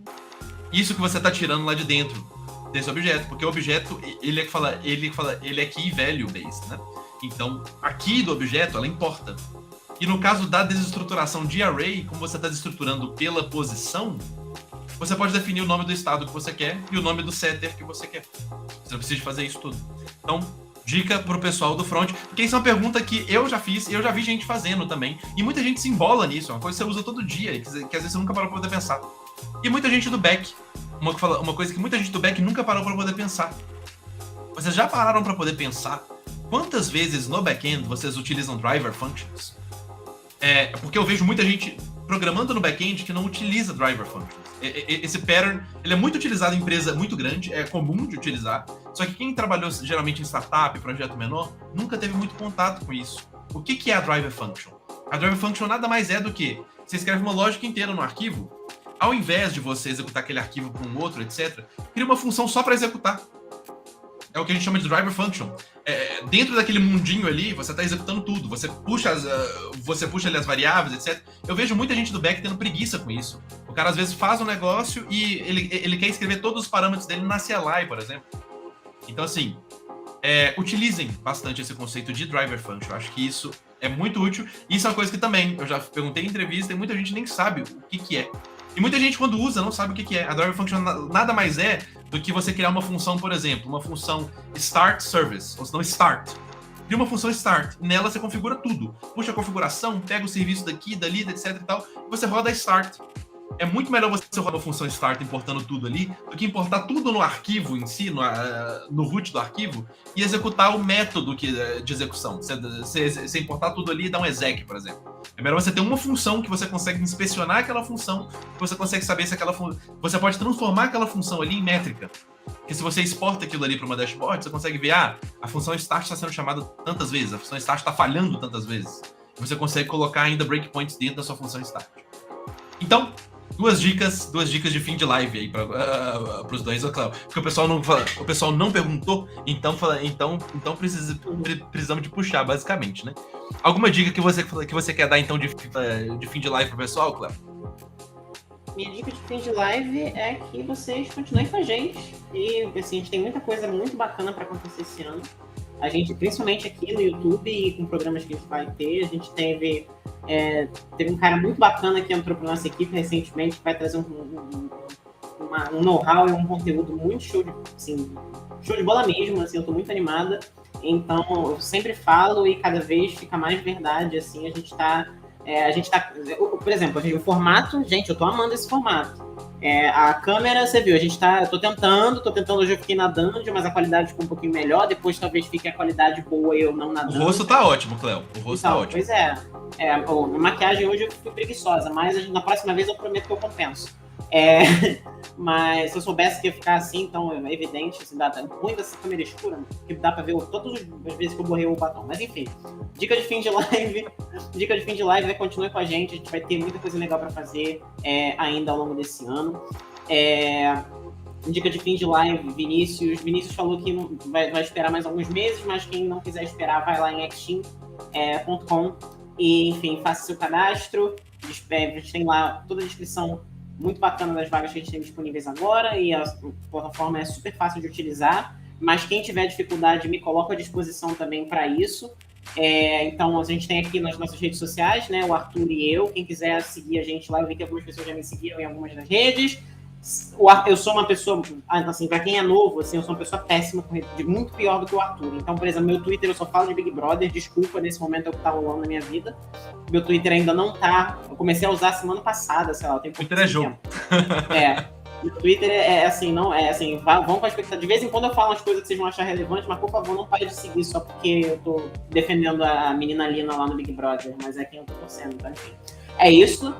isso que você está tirando lá de dentro desse objeto, porque o objeto ele é key value based, né? Então a key do objeto ela importa. E no caso da desestruturação de array, como você está desestruturando pela posição, você pode definir o nome do estado que você quer e o nome do setter que você quer. Você não precisa fazer isso tudo. Então dica pro pessoal do front, porque isso é uma pergunta que eu já fiz e eu já vi gente fazendo também. E muita gente se embola nisso, é uma coisa que você usa todo dia, que às vezes você nunca parou pra poder pensar. E muita gente do back, uma coisa que muita gente do back nunca parou pra poder pensar. Vocês já pararam pra poder pensar quantas vezes no back-end vocês utilizam driver functions? Porque eu vejo muita gente programando no back-end que não utiliza driver functions. Esse pattern, ele é muito utilizado em empresa muito grande, é comum de utilizar, só que quem trabalhou geralmente em startup, projeto menor, nunca teve muito contato com isso. O que é a driver function? A driver function nada mais é do que você escreve uma lógica inteira no arquivo, ao invés de você executar aquele arquivo para um outro, etc., cria uma função só para executar. É o que a gente chama de driver function. Dentro daquele mundinho ali, você está executando tudo. Você puxa ali as variáveis, etc. Eu vejo muita gente do back tendo preguiça com isso. O cara, às vezes, faz um negócio e ele quer escrever todos os parâmetros dele na CLI, por exemplo. Então, assim, utilizem bastante esse conceito de driver function. Eu acho que isso é muito útil. E isso é uma coisa que também, eu já perguntei em entrevista e muita gente nem sabe o que é. E muita gente, quando usa, não sabe o que é. A driver function nada mais é do que você criar uma função, por exemplo, uma função start service, ou se não start. Cria uma função start. Nela você configura tudo. Puxa a configuração, pega o serviço daqui, dali, etc e tal, e você roda a start. É muito melhor você rodar uma função start importando tudo ali do que importar tudo no arquivo em si, no root do arquivo, e executar o método de execução. Você importar tudo ali e dar um exec, por exemplo. É melhor você ter uma função que você consegue inspecionar aquela função, que você consegue saber se aquela você pode transformar aquela função ali em métrica. Porque se você exporta aquilo ali para uma dashboard, você consegue ver, a função start está sendo chamada tantas vezes, a função start está falhando tantas vezes. Você consegue colocar ainda breakpoints dentro da sua função start. Então, duas dicas de fim de live aí para os dois, Cléo. Porque o pessoal não perguntou, então precisamos de puxar, basicamente, né? Alguma dica que você quer dar, então, de fim de live pro pessoal, Cléo? Minha dica de fim de live é que vocês continuem com a gente. E, assim, a gente tem muita coisa muito bacana para acontecer esse ano. A gente, principalmente aqui no YouTube e com programas que a gente vai ter, a gente teve um cara muito bacana que entrou para nossa equipe recentemente, que vai trazer um know-how e um conteúdo muito show de bola mesmo, assim, eu tô muito animada. Então, eu sempre falo e cada vez fica mais verdade, assim, a gente tá, por exemplo, o formato, gente, eu tô amando esse formato. A câmera, você viu, eu tô tentando, hoje eu fiquei na dungeon, mas a qualidade ficou um pouquinho melhor, depois talvez fique a qualidade boa e eu não na dungeon. O rosto tá ótimo, Cléo, tá ótimo. Pois é, a maquiagem hoje eu fui preguiçosa, mas na próxima vez eu prometo que eu compenso. Mas se eu soubesse que ia ficar assim, então é evidente, assim, ruim dessa câmera escura, que dá pra ver todas as vezes que eu borrei o batom. Mas enfim, dica de fim de live, continue com a gente vai ter muita coisa legal pra fazer ainda ao longo desse ano. Dica de fim de live, Vinícius falou que vai esperar mais alguns meses, mas quem não quiser esperar, vai lá em xteam.com e, enfim, faça seu cadastro. A gente tem lá toda a descrição muito bacana das vagas que a gente tem disponíveis agora, e a plataforma é super fácil de utilizar, mas quem tiver dificuldade, me coloco à disposição também para isso. Então, a gente tem aqui nas nossas redes sociais, né, o Arthur e eu, quem quiser seguir a gente lá, eu vi que algumas pessoas já me seguiram em algumas das redes. Eu sou uma pessoa, assim, pra quem é novo, assim, eu sou uma pessoa péssima, muito pior do que o Arthur. Então, por exemplo, meu Twitter eu só falo de Big Brother, desculpa, nesse momento é o que tá rolando na minha vida. Meu Twitter ainda não tá, eu comecei a usar semana passada, sei lá, eu tenho Twitter é jogo. Meu Twitter vão com a expectativa. De vez em quando eu falo umas coisas que vocês vão achar relevantes, mas por favor, não pare de seguir só porque eu tô defendendo a menina Lina lá no Big Brother, mas é quem eu tô torcendo, tá? Enfim. É isso.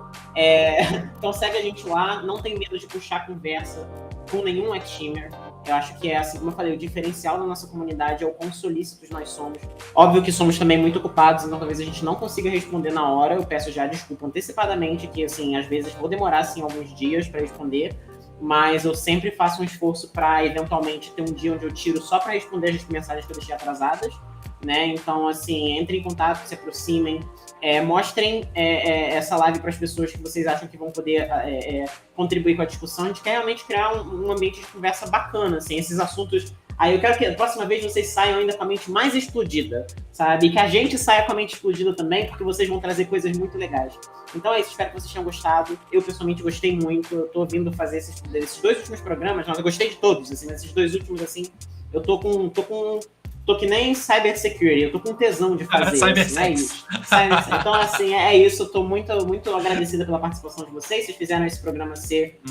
Então segue a gente lá, não tem medo de puxar conversa com nenhum ex-teamer. Eu acho que assim como eu falei, o diferencial da nossa comunidade é o quão solícitos nós somos. Óbvio que somos também muito ocupados, então talvez a gente não consiga responder na hora. Eu peço já desculpa antecipadamente, que assim, às vezes vou demorar assim, alguns dias para responder, mas eu sempre faço um esforço para eventualmente ter um dia onde eu tiro só para responder as mensagens que eu deixei atrasadas. Né? Então, assim, entrem em contato, se aproximem, mostrem essa live para as pessoas que vocês acham que vão poder contribuir com a discussão. A gente quer realmente criar um ambiente de conversa bacana, assim, esses assuntos. Aí eu quero que a próxima vez vocês saiam ainda com a mente mais explodida, sabe? E que a gente saia com a mente explodida também, porque vocês vão trazer coisas muito legais. Então é isso, espero que vocês tenham gostado. Eu, pessoalmente, gostei muito. Eu tô ouvindo fazer esses 2 últimos programas, eu gostei de todos, assim, esses 2 últimos, assim, eu tô que nem cybersecurity, eu tô com tesão de fazer. Assim, é isso. Então, assim, é isso. Eu tô muito, muito agradecida pela participação de vocês. Vocês fizeram esse programa ser,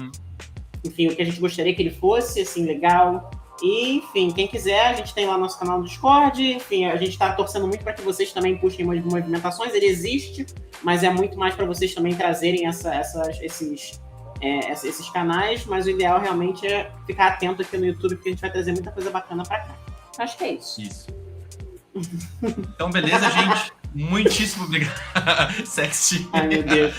enfim, o que a gente gostaria que ele fosse, assim, legal. E, enfim, quem quiser, a gente tem lá nosso canal do Discord. Enfim, a gente tá torcendo muito para que vocês também puxem movimentações. Ele existe, mas é muito mais para vocês também trazerem esses canais. Mas o ideal realmente é ficar atento aqui no YouTube, porque a gente vai trazer muita coisa bacana para cá. Acho que é isso. Então, beleza, gente. Muitíssimo obrigado. Sexy. Ai, meu Deus.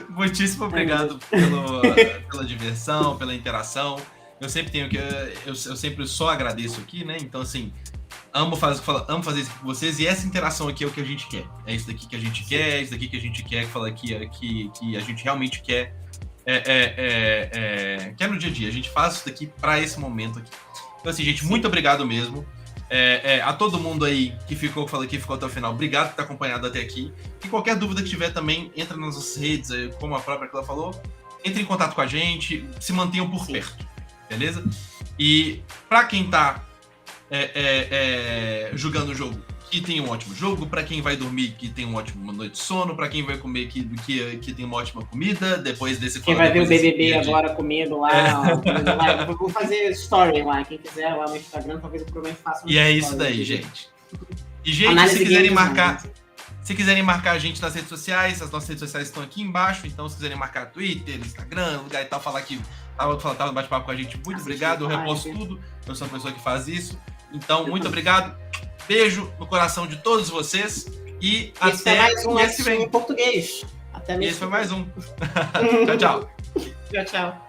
Muitíssimo obrigado pela diversão, pela interação. Eu sempre tenho que. Eu sempre só agradeço aqui, né? Então, assim, amo fazer isso com vocês. E essa interação aqui é o que a gente quer. É isso daqui que a gente quer, é isso daqui que a gente quer, que a gente realmente quer. Quer no dia a dia. A gente faz isso daqui para esse momento aqui. Então, assim, gente, muito obrigado mesmo. A todo mundo aí que ficou até o final, obrigado por ter acompanhado até aqui. E qualquer dúvida que tiver também, entra nas nossas redes, como a própria Clã falou, entre em contato com a gente, se mantenham por perto, beleza? E para quem tá jogando o jogo, que tem um ótimo jogo, para quem vai dormir, que tem uma ótima noite de sono, para quem vai comer, que tem uma ótima comida, depois desse... Quem vai ver o BBB agora comigo lá, eu vou fazer story lá, quem quiser lá no Instagram, talvez eu provavelmente faça um E é isso daí, gente. E, gente, se quiserem marcar a gente nas redes sociais, as nossas redes sociais estão aqui embaixo, então se quiserem marcar Twitter, Instagram, lugar e tal, falar que tava no bate-papo com a gente, muito obrigado, eu reposto tudo, eu sou a pessoa que faz isso. Então, muito obrigado. Beijo no coração de todos vocês e até mais um mês que vem em português. Até mês. Esse foi mais um. Tchau, tchau. Tchau, tchau.